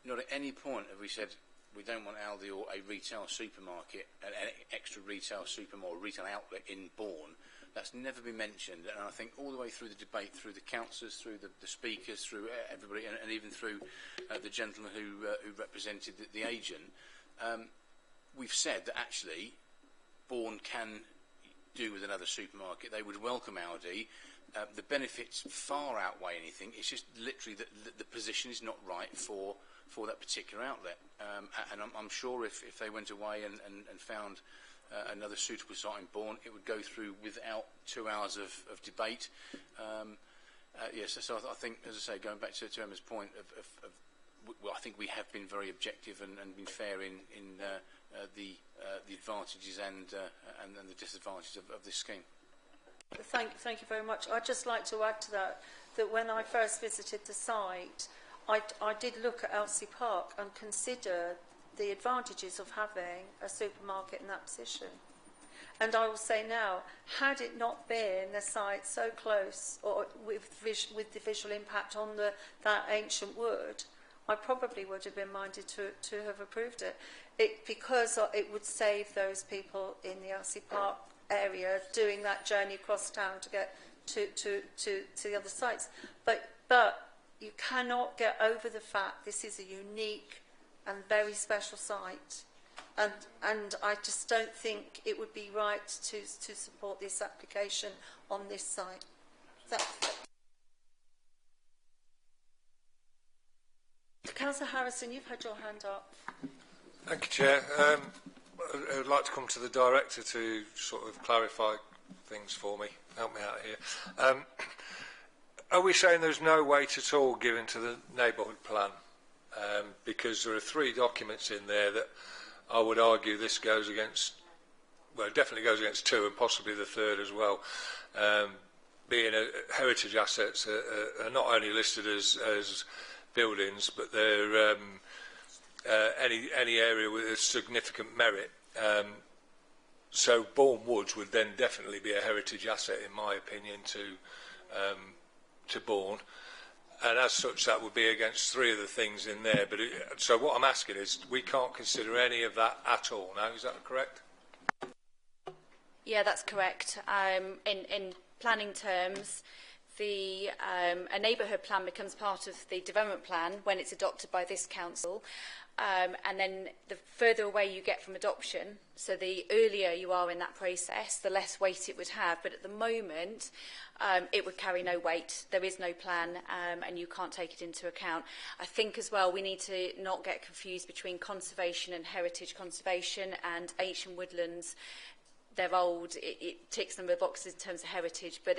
not at any point have we said we don't want Aldi or a retail supermarket, an extra retail supermarket or retail outlet in Bourne. That's never been mentioned, and I think all the way through the debate, through the councillors, through the speakers, through everybody, and even through the gentleman who represented the agent, we've said that actually Bourne can do with another supermarket. They would welcome Aldi. The benefits far outweigh anything. It's just literally that the position is not right for that particular outlet. And I'm sure if they went away and found another suitable site in Bourne, it would go through without 2 hours of debate. Yes, so I think, as I say, going back to Emma's point well, I think we have been very objective and been fair in the advantages and the disadvantages of this scheme. Thank you very much. I'd just like to add to that when I first visited the site, I did look at Elsie Park and consider the advantages of having a supermarket in that position. And I will say now, had it not been the site so close or with the visual impact on that ancient wood, I probably would have been minded to have approved it. Because it would save those people in the Elsie Park area doing that journey across town to get to the other sites. But you cannot get over the fact this is a unique and very special site, and I just don't think it would be right to support this application on this site. Councillor Harrison, you've had your hand up. Thank you, Chair. I would like to come to the Director to sort of clarify things for me, help me out here. Are we saying there's no weight at all given to the neighbourhood plan? Because there are 3 documents in there that I would argue this goes against, well, it definitely goes against 2 and possibly the 3rd as well. Being heritage assets are not only listed as buildings, but they're any area with a significant merit. So Bourne Woods would then definitely be a heritage asset, in my opinion, to Bourne. And as such, that would be against 3 of the things in there. But so what I'm asking is, we can't consider any of that at all now. Is that correct? Yeah, that's correct. In planning terms, a neighbourhood plan becomes part of the development plan when it's adopted by this council. And then the further away you get from adoption, so the earlier you are in that process, the less weight it would have. But at the moment, it would carry no weight. There is no plan, and you can't take it into account. I think as well we need to not get confused between conservation and heritage conservation and ancient woodlands. they're old, it ticks a number of boxes in terms of heritage, but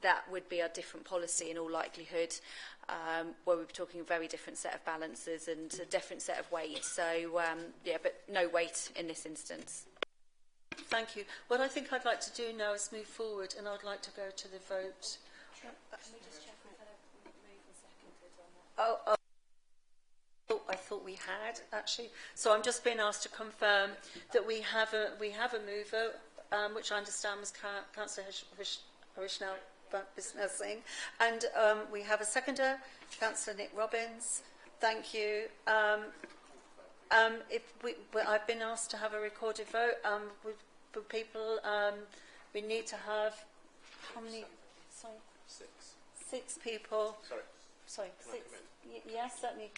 that would be a different policy in all likelihood, where we'd be talking a very different set of balances and a different set of weight. So, yeah, but no weight in this instance. Thank you. What I think I'd like to do now is move forward, and I'd like to go to the vote. Can we just check if moved and seconded on that? I thought we had actually. So I'm just being asked to confirm that we have a mover, which I understand was Councillor Harishnell Businessing, and we have a seconder, Councillor Nick Robbins. Thank you. I've been asked to have a recorded vote. For people, we need to have how many? Sorry, six people. Sorry, six. Yes, certainly.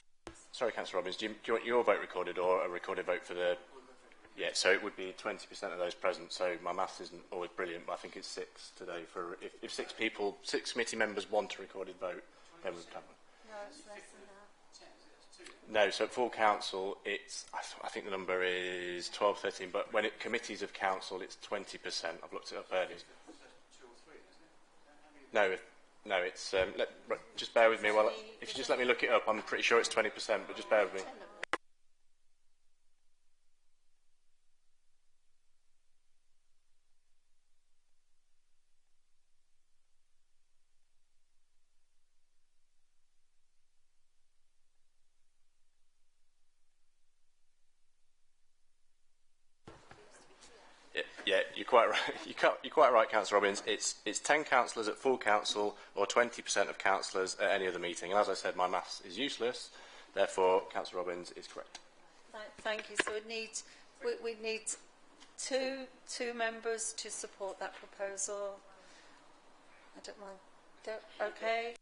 Sorry, Councillor Robbins, do you want your vote recorded or a recorded vote for the... Yeah, so it would be 20% of those present, so my maths isn't always brilliant, but I think it's 6 today. For if 6 people, 6 committee members want a recorded vote, then we'd have one. No, it's less than that. No, so at full council, it's, I think the number is 12, 13, but when it committees of council, it's 20%. I've looked it up earlier. No, it's... just bear with me. Well, if you just let me look it up, I'm pretty sure it's 20%, but just bear with me. Yeah, you're quite right. You're quite right, Councillor Robbins. It's 10 councillors at full council or 20% of councillors at any other meeting. And as I said, my maths is useless. Therefore, Councillor Robbins is correct. Thank you. So we need two members to support that proposal. I don't mind. Okay.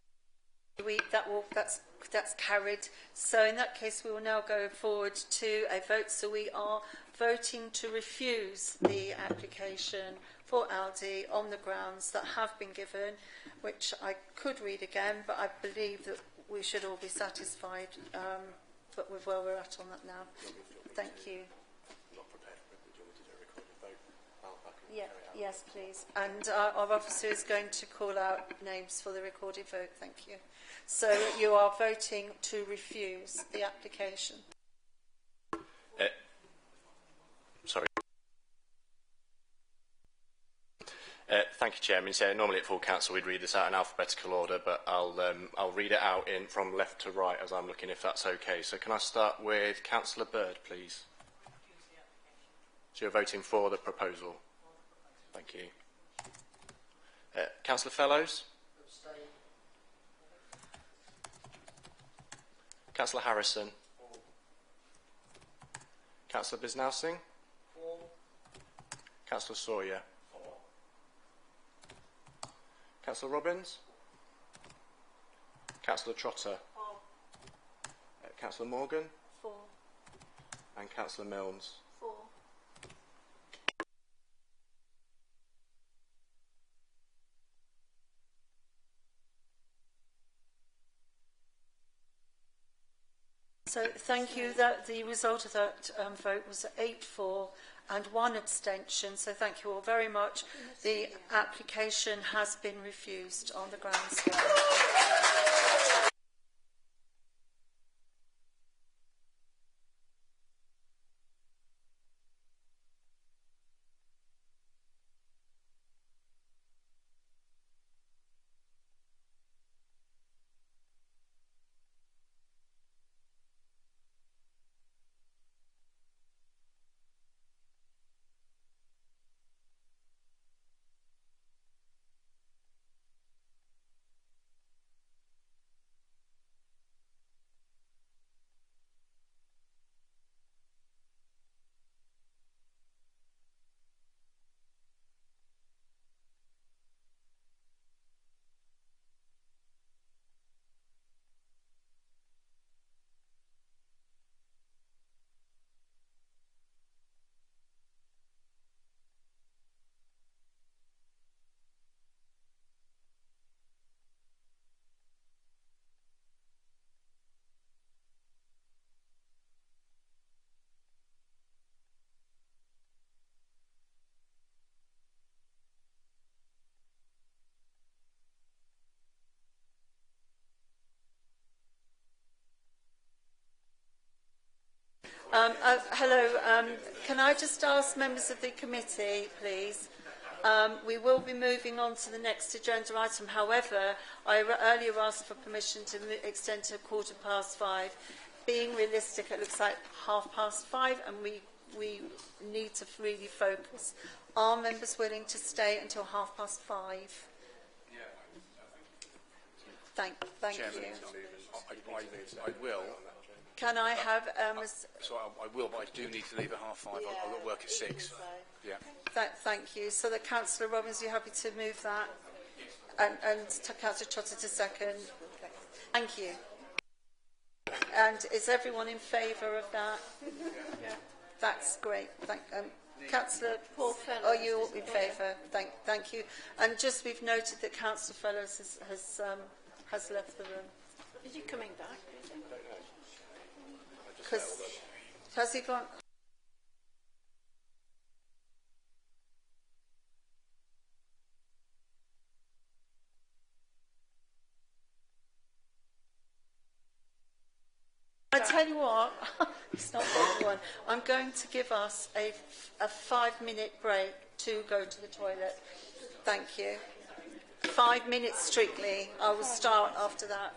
That's carried. So in that case, we will now go forward to a vote. So we are voting to refuse the application for Aldi on the grounds that have been given, which I could read again, but I believe that we should all be satisfied but with where we're at on that now. Thank you. Yes, please. And our officer is going to call out names for the recorded vote. Thank you. So you are voting to refuse the application. Sorry. Thank you, Chairman. So normally at full council we'd read this out in alphabetical order, but I'll read it out from left to right as I'm looking, if that's okay. So can I start with Councillor Bird, please? So you're voting for the proposal. Thank you. Councillor Fellows? Councillor Harrison? Councillor Bisnousing? Councillor Sawyer? Councillor Robbins? Councillor Trotter? Councillor Morgan? 4. And Councillor Milnes? 4. So thank you. That the result of that vote was 8-4 and 1 abstention. So thank you all very much. The application has been refused on the grounds given. Hello. Can I just ask members of the committee, please? We will be moving on to the next agenda item. However, I earlier asked for permission to extend to 5:15. Being realistic, it looks like 5:30, and we need to really focus. Are members willing to stay until 5:30? Thank Chairman, you. I will. Can I have... so I will, but I do need to leave at 5:30. I've got work at 6. Yeah. Thank you. So that Councillor Robbins, are you happy to move that? And Councillor Trotter to second. Thank you. And is everyone in favour of that? Yeah. That's great. Councillor Paul Fellows, are you all in favour? Thank you. And just we've noted that Councillor Fellows has left the room. Is he coming back? Because has he gone? I tell you what, it's not everyone. I'm going to give us a 5-minute break to go to the toilet. Thank you. 5 minutes strictly. I will start after that.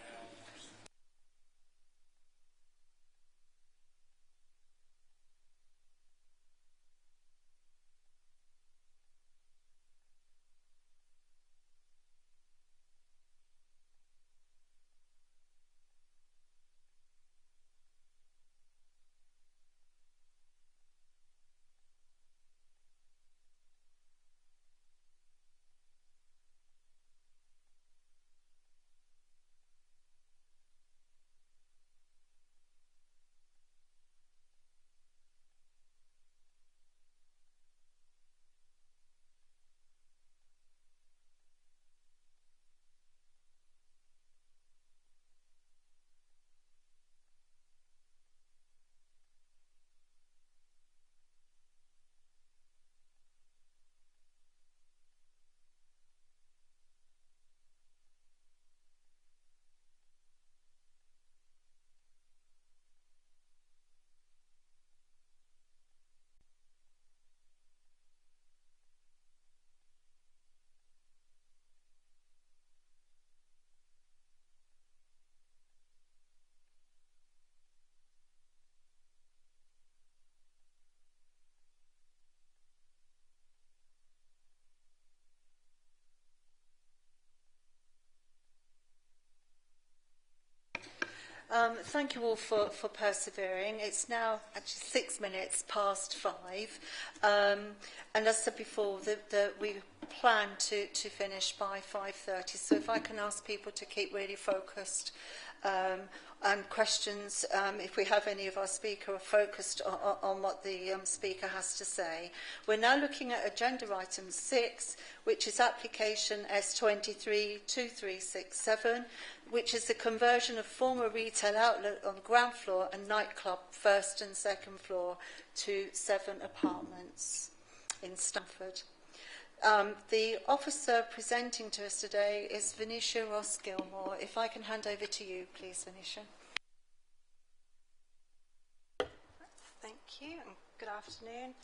Thank you all for persevering. It's now actually 6 minutes past 5. And as I said before, we plan to finish by 5:30. So if I can ask people to keep really focused and questions, if we have any of our speaker, are focused on what the speaker has to say. We're now looking at agenda item 6, which is application S232367, which is the conversion of former retail outlet on ground floor and nightclub first and second floor to 7 apartments in Stamford. The officer presenting to us today is Venetia Ross-Gilmore. If I can hand over to you, please, Venetia. Thank you and good afternoon.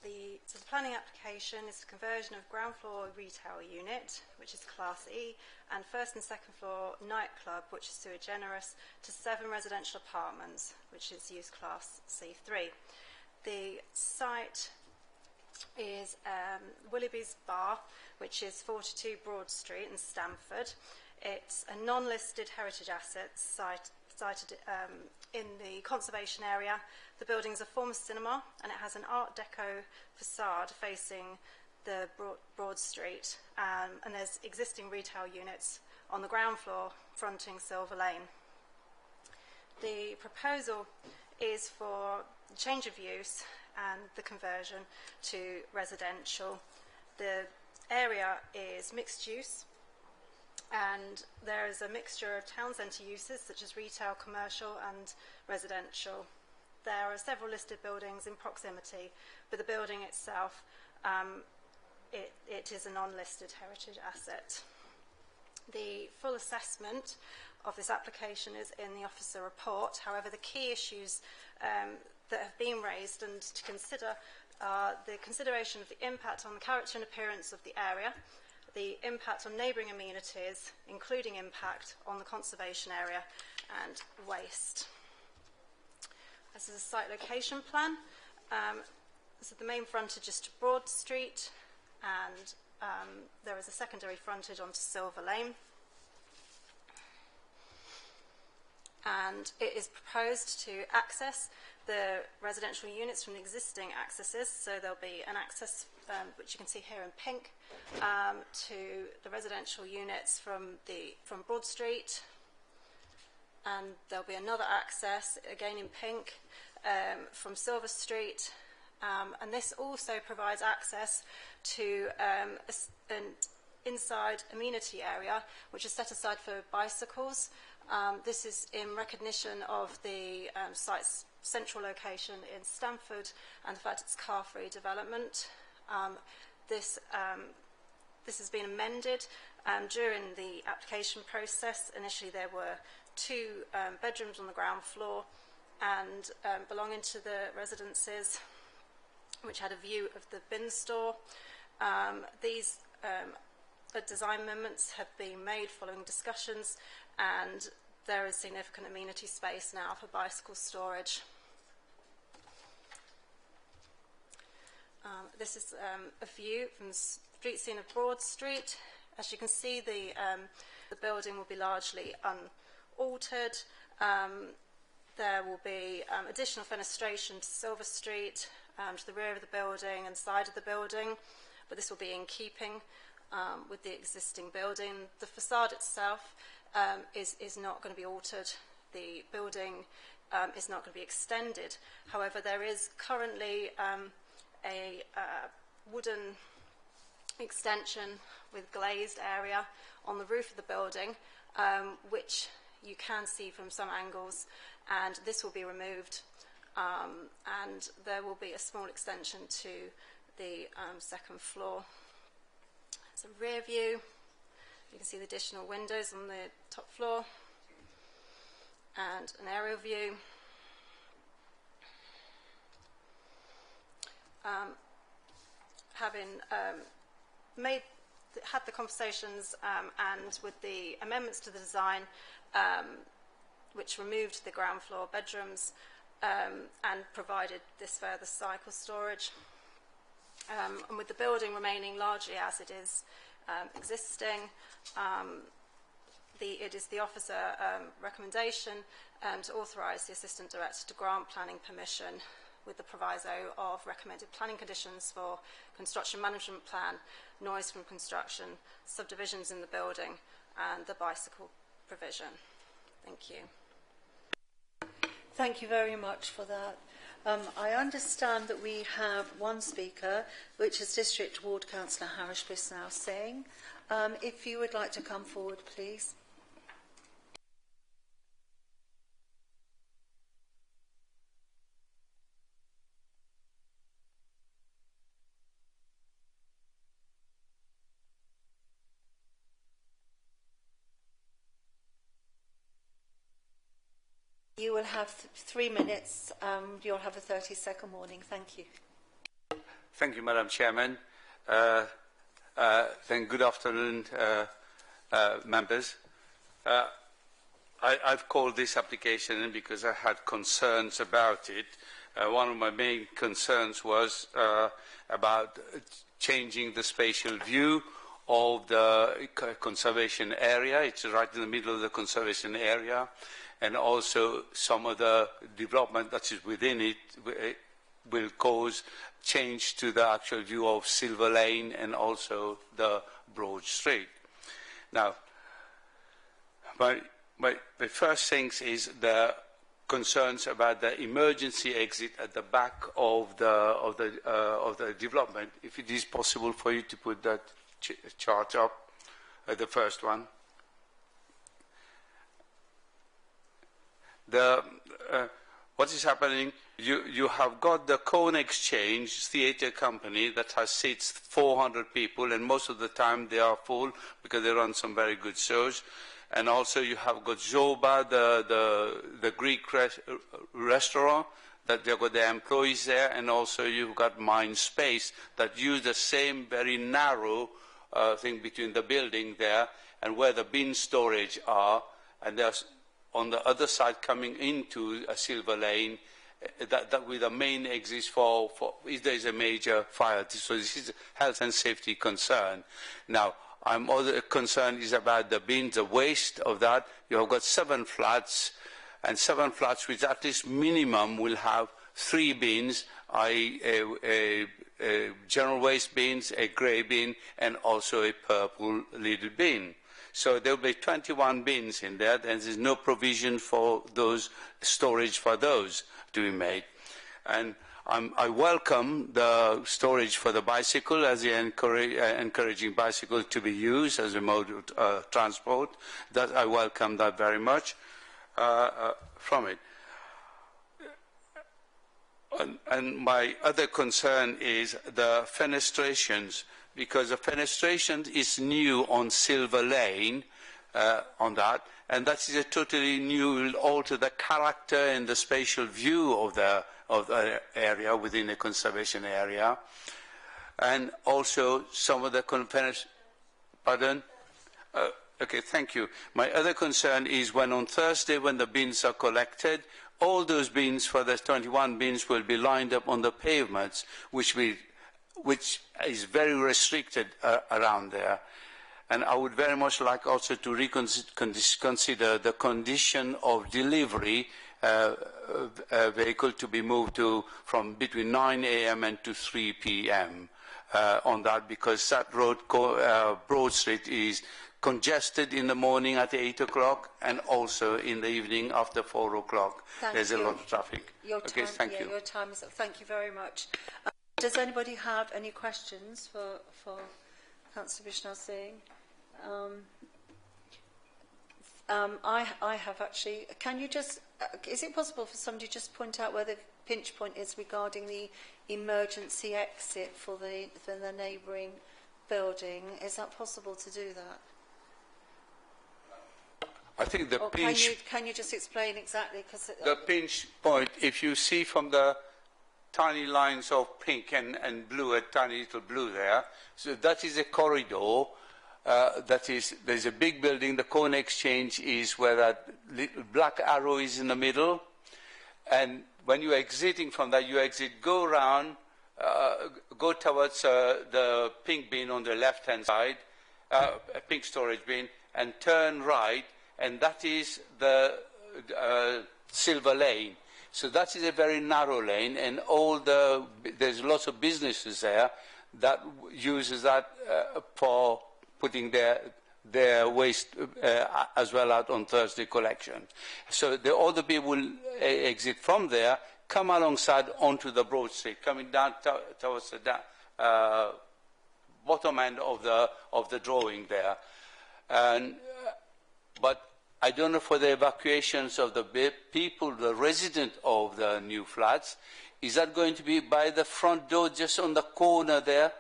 The planning application is the conversion of ground floor retail unit, which is Class E, and first and second floor nightclub, which is sui generis, to 7 residential apartments, which is use Class C3. The site is Willoughby's Bar, which is 42 Broad Street in Stamford. It's a non-listed heritage asset sited in the conservation area. The building's a former cinema, and it has an Art Deco facade facing the Broad Street, and there's existing retail units on the ground floor fronting Silver Lane. The proposal is for change of use and the conversion to residential. The area is mixed use, and there is a mixture of town centre uses such as retail, commercial and residential. There are several listed buildings in proximity, but the building itself, it is a non-listed heritage asset. The full assessment of this application is in the officer report. However, the key issues that have been raised and to consider are the consideration of the impact on the character and appearance of the area, the impact on neighbouring amenities, including impact on the conservation area and waste. This is a site location plan. So the main frontage is to Broad Street, and there is a secondary frontage onto Silver Lane. And it is proposed to access the residential units from the existing accesses. So there'll be an access, which you can see here in pink, to the residential units from Broad Street. And there'll be another access, again in pink, from Silver Street. And this also provides access to an inside amenity area, which is set aside for bicycles. This is in recognition of the site's central location in Stamford and the fact it's car-free development. This has been amended during the application process. Initially there were 2 bedrooms on the ground floor and belonging to the residences, which had a view of the bin store. These design amendments have been made following discussions, and there is significant amenity space now for bicycle storage. This is a view from the street scene of Broad Street. As you can see, the building will be largely unaltered. There will be additional fenestration to Silver Street, to the rear of the building and side of the building, but this will be in keeping with the existing building. The facade itself is not going to be altered. The building is not going to be extended. However, there is currently a wooden extension with glazed area on the roof of the building, which you can see from some angles, and this will be removed. And there will be a small extension to the second floor. It's a rear view. You can see the additional windows on the top floor and an aerial view. Having had the conversations and with the amendments to the design, which removed the ground floor bedrooms, and provided this further cycle storage. And with the building remaining largely as it is existing, it is the officer recommendation to authorise the Assistant Director to grant planning permission with the proviso of recommended planning conditions for construction management plan, noise from construction, subdivisions in the building, and the bicycle provision. Thank you. Thank you very much for that. I understand that we have one speaker, which is District Ward Councillor Harish Bisnow Singh. If you would like to come forward, please. You will have 3 minutes. You'll have a 30-second warning. Thank you. Thank you, Madam Chairman. Good afternoon, members. I've called this application in because I had concerns about it. One of my main concerns was about changing the spatial view of the conservation area. It's right in the middle of the conservation area. And also some of the development that is within it will cause change to the actual view of Silver Lane and also the Broad Street. Now, my first things is the concerns about the emergency exit at the back of the development. If it is possible for you to put that chart up, the first one. What is happening, you have got the Cone Exchange theatre company that has seats 400 people, and most of the time they are full because they run some very good shows. And also you have got Zoba, the Greek restaurant, that they've got their employees there, and also you've got Mind Space that use the same very narrow thing between the building there and where the bin storage are, and there's on the other side coming into a Silver Lane, that with the main exit for if there is a major fire. So this is a health and safety concern. Now, I'm other concern is about the bins, the waste of that. You have got 7 flats, and 7 flats which at least minimum will have 3 bins, i.e. a general waste bins, a grey bin, and also a purple lidded bin. So there will be 21 bins in there, and there's no provision for those storage for those to be made. And I welcome the storage for the bicycle as the encouraging bicycle to be used as a mode of transport. That I welcome that very much from it. And my other concern is the fenestrations, because the fenestration is new on Silver Lane, on that, and that is a totally new, will alter the character and the spatial view of the area within a conservation area. And also some of the pardon? Okay, thank you. My other concern is when on Thursday, when the bins are collected, all those bins for the 21 bins will be lined up on the pavements, which is very restricted around there. And I would very much like also to consider the condition of delivery a vehicle to be moved from between 9 a.m. and to 3 p.m. On that, because that road, Broad Street, is congested in the morning at 8 o'clock and also in the evening after 4 o'clock. There's a lot of traffic. Okay, thank you. Your time is up. Thank you very much. Does anybody have any questions for Councillor Bishnal Singh? I have actually. Can you just? Is it possible for somebody to just point out where the pinch point is regarding the emergency exit for the neighbouring building? Is that possible to do that? I think the pinch. Can you just explain exactly? Because the pinch point, if you see from the tiny lines of pink and blue, a tiny little blue there, so that is a corridor. There's a big building. The Cone Exchange is where that little black arrow is in the middle, and when you're exiting from that, you go around, go towards the pink bin on the left-hand side, a pink storage bin, and turn right. And that is the Silver Lane. So that is a very narrow lane, and there's lots of businesses there that uses that for putting their waste as well out on Thursday collection. So all the people will exit from there, come alongside onto the Broad Street, coming down towards the bottom end of the drawing there. But I don't know for the evacuations of the people, the resident of the new flats, is that going to be by the front door, just on the corner there,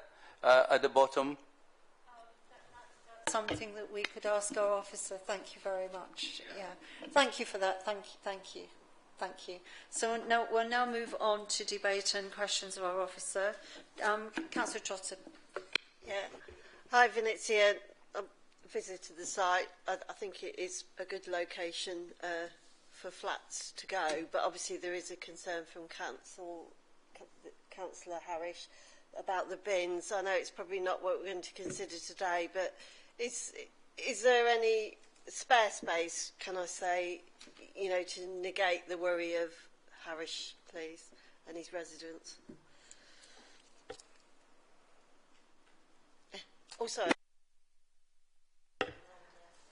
at the bottom? That's something that we could ask our officer. Thank you very much. Yeah, thank you for that. Thank you. So now we'll move on to debate and questions of our officer. Councillor Trotter. Yeah. Hi, Venezia. Visited the site. I think it is a good location for flats to go, but obviously there is a concern from Councillor Harris about the bins. I know it's probably not what we're going to consider today, but is there any spare space, can I say, to negate the worry of Harris, please, and his residents? Also.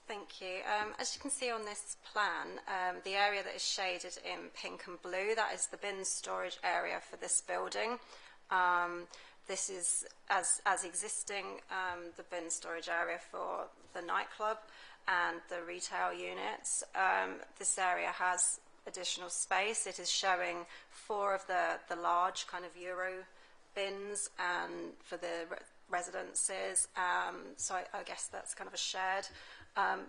Thank you. As you can see on this plan, the area that is shaded in pink and blue, that is the bin storage area for this building. This is as existing the bin storage area for the nightclub and the retail units. This area has additional space. It is showing 4 of the large kind of Euro bins for the residences. So I guess that's kind of a shared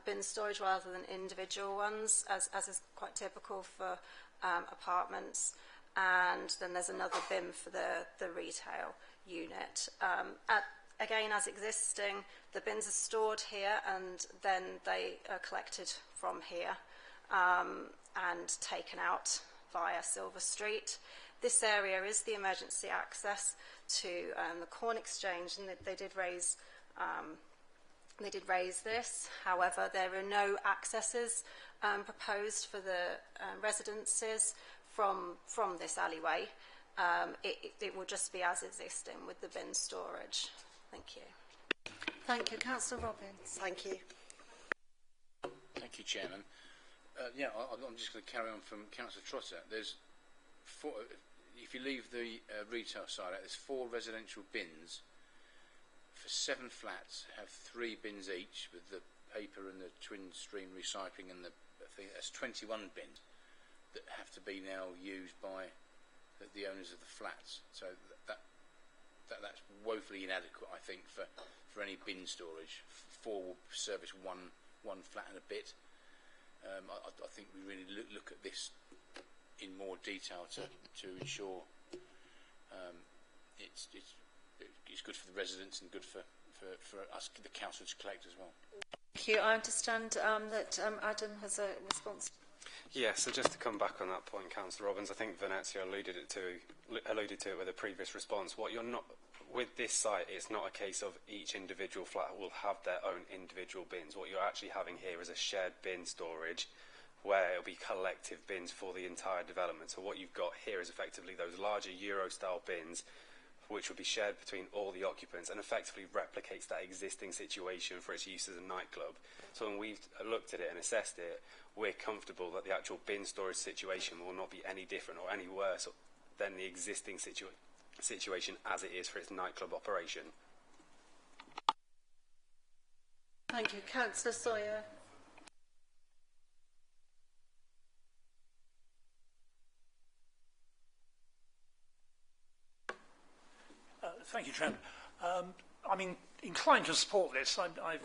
bin storage rather than individual ones, as is quite typical for apartments. And then there's another bin for the retail unit. Again, as existing, the bins are stored here and then they are collected from here and taken out via Silver Street. This area is the emergency access to the Corn Exchange, and they did raise this. However, there are no accesses proposed for the residences from this alleyway. It will just be as existing with the bin storage. Thank you. Thank you. Councillor Robbins. Thank you. Thank you, Chairman. I'm just going to carry on from Councillor Trotter. There's four, if you leave the retail side out, there's 4 residential bins for 7 flats, have 3 bins each with the paper and the twin stream recycling, and I think that's 21 bins that have to be now used by the owners of the flats. So that's woefully inadequate, I think, for any bin storage. 4 will service one flat and a bit. I think we really look at this in more detail to ensure it's good for the residents and good for us, the council, to collect as well. Thank you. I understand that Adam has a response. Yes, so just to come back on that point, Councillor Robbins, I think Venezia alluded to it with a previous response. What you're not with this site, it's not a case of each individual flat will have their own individual bins. What you're actually having here is a shared bin storage where it'll be collective bins for the entire development. So what you've got here is effectively those larger Euro-style bins which will be shared between all the occupants and effectively replicates that existing situation for its use as a nightclub. So when we've looked at it and assessed it, we're comfortable that the actual bin storage situation will not be any different or any worse than the existing situation as it is for its nightclub operation. Thank you. Councillor Sawyer. Thank you, Chairman. I'm inclined to support this. I've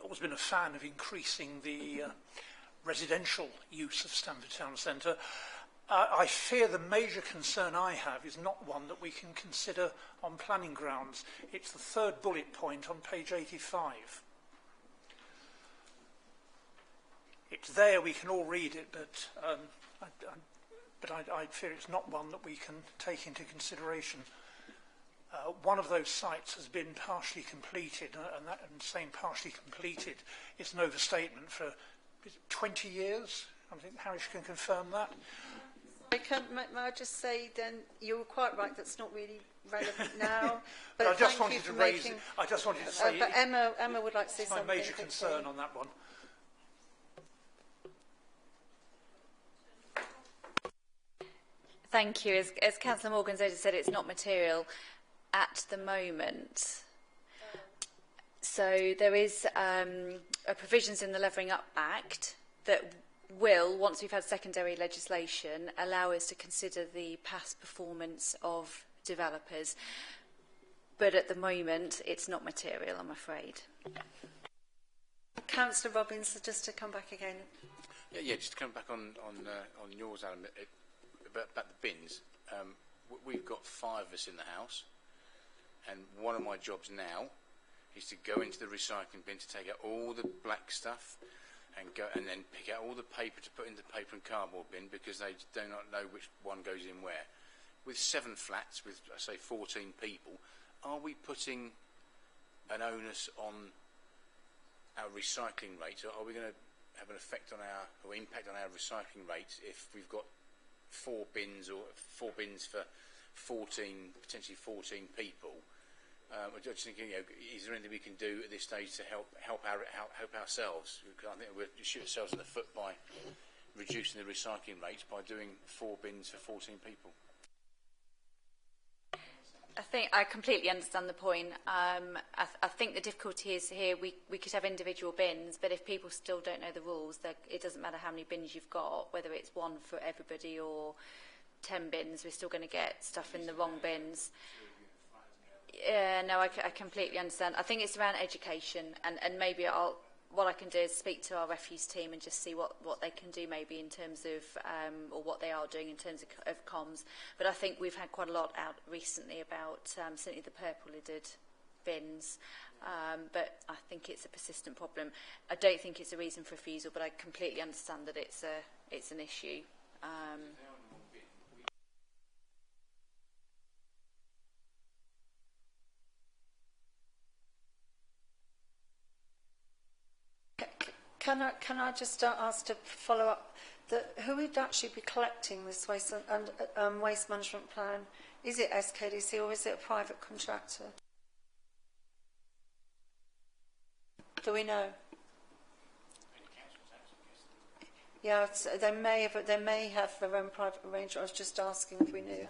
always been a fan of increasing the residential use of Stamford Town Centre. I fear the major concern I have is not one that we can consider on planning grounds. It's the 3rd bullet point on page 85. It's there, we can all read it, but I fear it's not one that we can take into consideration. One of those sites has been partially completed, and saying partially completed is an overstatement, for 20 years. I think Harish can confirm that. May I just say then, you were quite right, that's not really relevant now. But I just wanted to raise it. I just wanted to say but Emma would like to say something. My major concern on that one. Thank you. As Councillor Morgan's already said, it's not material at the moment. So there is a provisions in the Levelling Up Act that will, once we've had secondary legislation, allow us to consider the past performance of developers. But at the moment, it's not material, I'm afraid. Councillor Robbins, just to come back again. Yeah, just to come back on yours, Adam, about the bins. We've got 5 of us in the house, and one of my jobs now is to go into the recycling bin to take out all the black stuff and then pick out all the paper to put in the paper and cardboard bin, because they do not know which one goes in where. With 7 flats, with, I say, 14 people, are we putting an onus on our recycling rates? Are we going to have an effect on or impact on our recycling rates if we've got 4 bins for potentially 14 people? I'm just thinking, is there anything we can do at this stage to help ourselves? Because I think we're shooting ourselves in the foot by reducing the recycling rates by doing 4 bins for 14 people. I think I completely understand the point. I think the difficulty is here we could have individual bins, but if people still don't know the rules, it doesn't matter how many bins you've got, whether it's 1 for everybody or 10 bins, we're still going to get stuff in the wrong bins. Yeah, no, I completely understand. I think it's around education, and maybe I'll what I can do is speak to our refuse team and just see what they can do maybe in terms of, or what they are doing in terms of comms. But I think we've had quite a lot out recently about certainly the purple-lidded bins, but I think it's a persistent problem. I don't think it's a reason for refusal, but I completely understand that it's an issue. Can I just ask to follow up? Who would actually be collecting this waste and waste management plan? Is it SKDC or is it a private contractor? Do we know? Yeah, they may have their own private arrangement. I was just asking if we knew.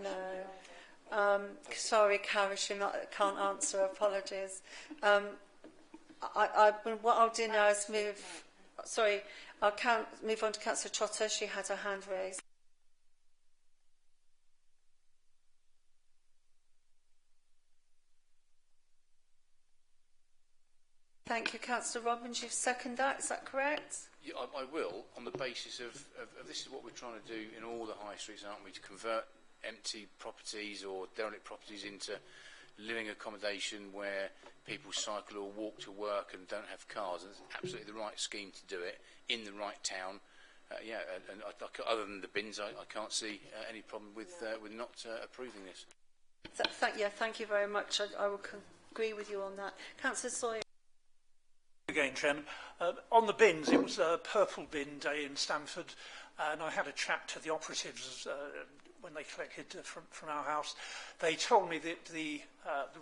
No. Sorry, Carish, can't answer. Apologies. What I'll do now is move. Sorry, move on to Councillor Trotter. She had her hand raised. Thank you, Councillor Robbins. You've seconded that. Is that correct? Yeah, I will, on the basis of this is what we're trying to do in all the high streets, aren't we? To convert empty properties or derelict properties into living accommodation where people cycle or walk to work and don't have cars. And it's absolutely the right scheme to do it in the right town. And other than the bins, I can't see any problem with not approving this. Thank you very much. I will agree with you on that. Councillor Sawyer. Again, Chairman. On the bins, it was a purple bin day in Stamford, and I had a chat to the operatives when they collected from our house. They told me that the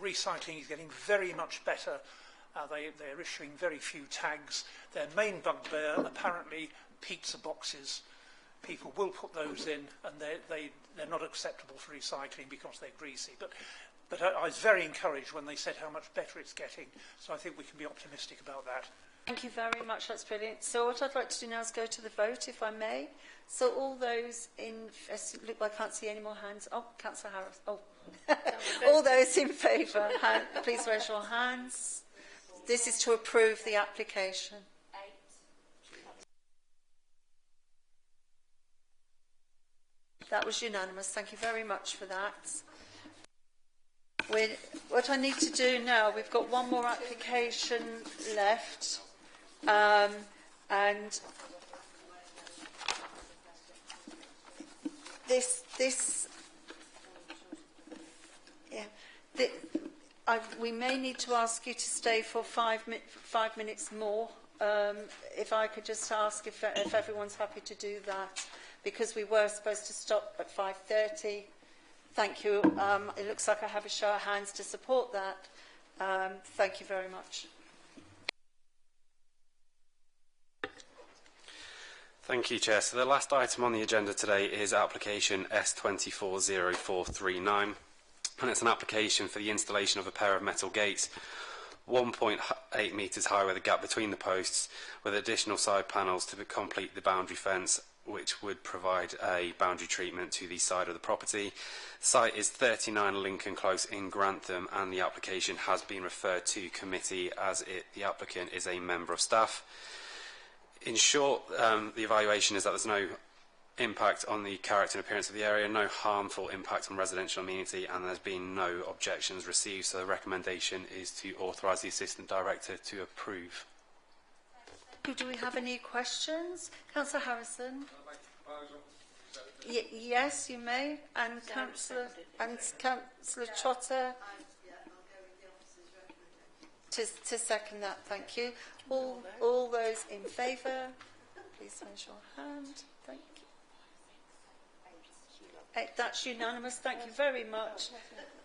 recycling is getting very much better. They're issuing very few tags. Their main bugbear, apparently, pizza boxes. People will put those in, and they're not acceptable for recycling because they're greasy. But I was very encouraged when they said how much better it's getting. So I think we can be optimistic about that. Thank you very much. That's brilliant. So what I'd like to do now is go to the vote, if I may. So all those in... Look, I can't see any more hands. Oh, Councillor Harris. Oh. All those in favour, please raise your hands. This is to approve the application. That was unanimous. Thank you very much for that. What I need to do now, we've got one more application left, and we may need to ask you to stay for 5 minutes more. If I could just ask if everyone's happy to do that, because we were supposed to stop at 5:30. Thank you. It looks like I have a show of hands to support that. Thank you very much. Thank you, Chair. So the last item on the agenda today is application S240439, and it's an application for the installation of a pair of metal gates 1.8 metres high with a gap between the posts, with additional side panels to complete the boundary fence, which would provide a boundary treatment to the side of the property. The site is 39 Lincoln Close in Grantham, and the application has been referred to committee as the applicant is a member of staff. In short, the evaluation is that there's no impact on the character and appearance of the area, no harmful impact on residential amenity, and there's been no objections received, so the recommendation is to authorise the Assistant Director to approve. Do we have any questions? Councillor Harrison? Yes, you may. And Councillor Trotter? To second that, thank you. All those in favour, please raise your hand. Thank you. That's unanimous. Thank you very much.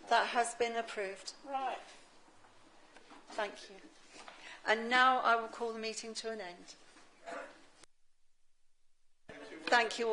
That has been approved. Right. Thank you. And now I will call the meeting to an end. Thank you all.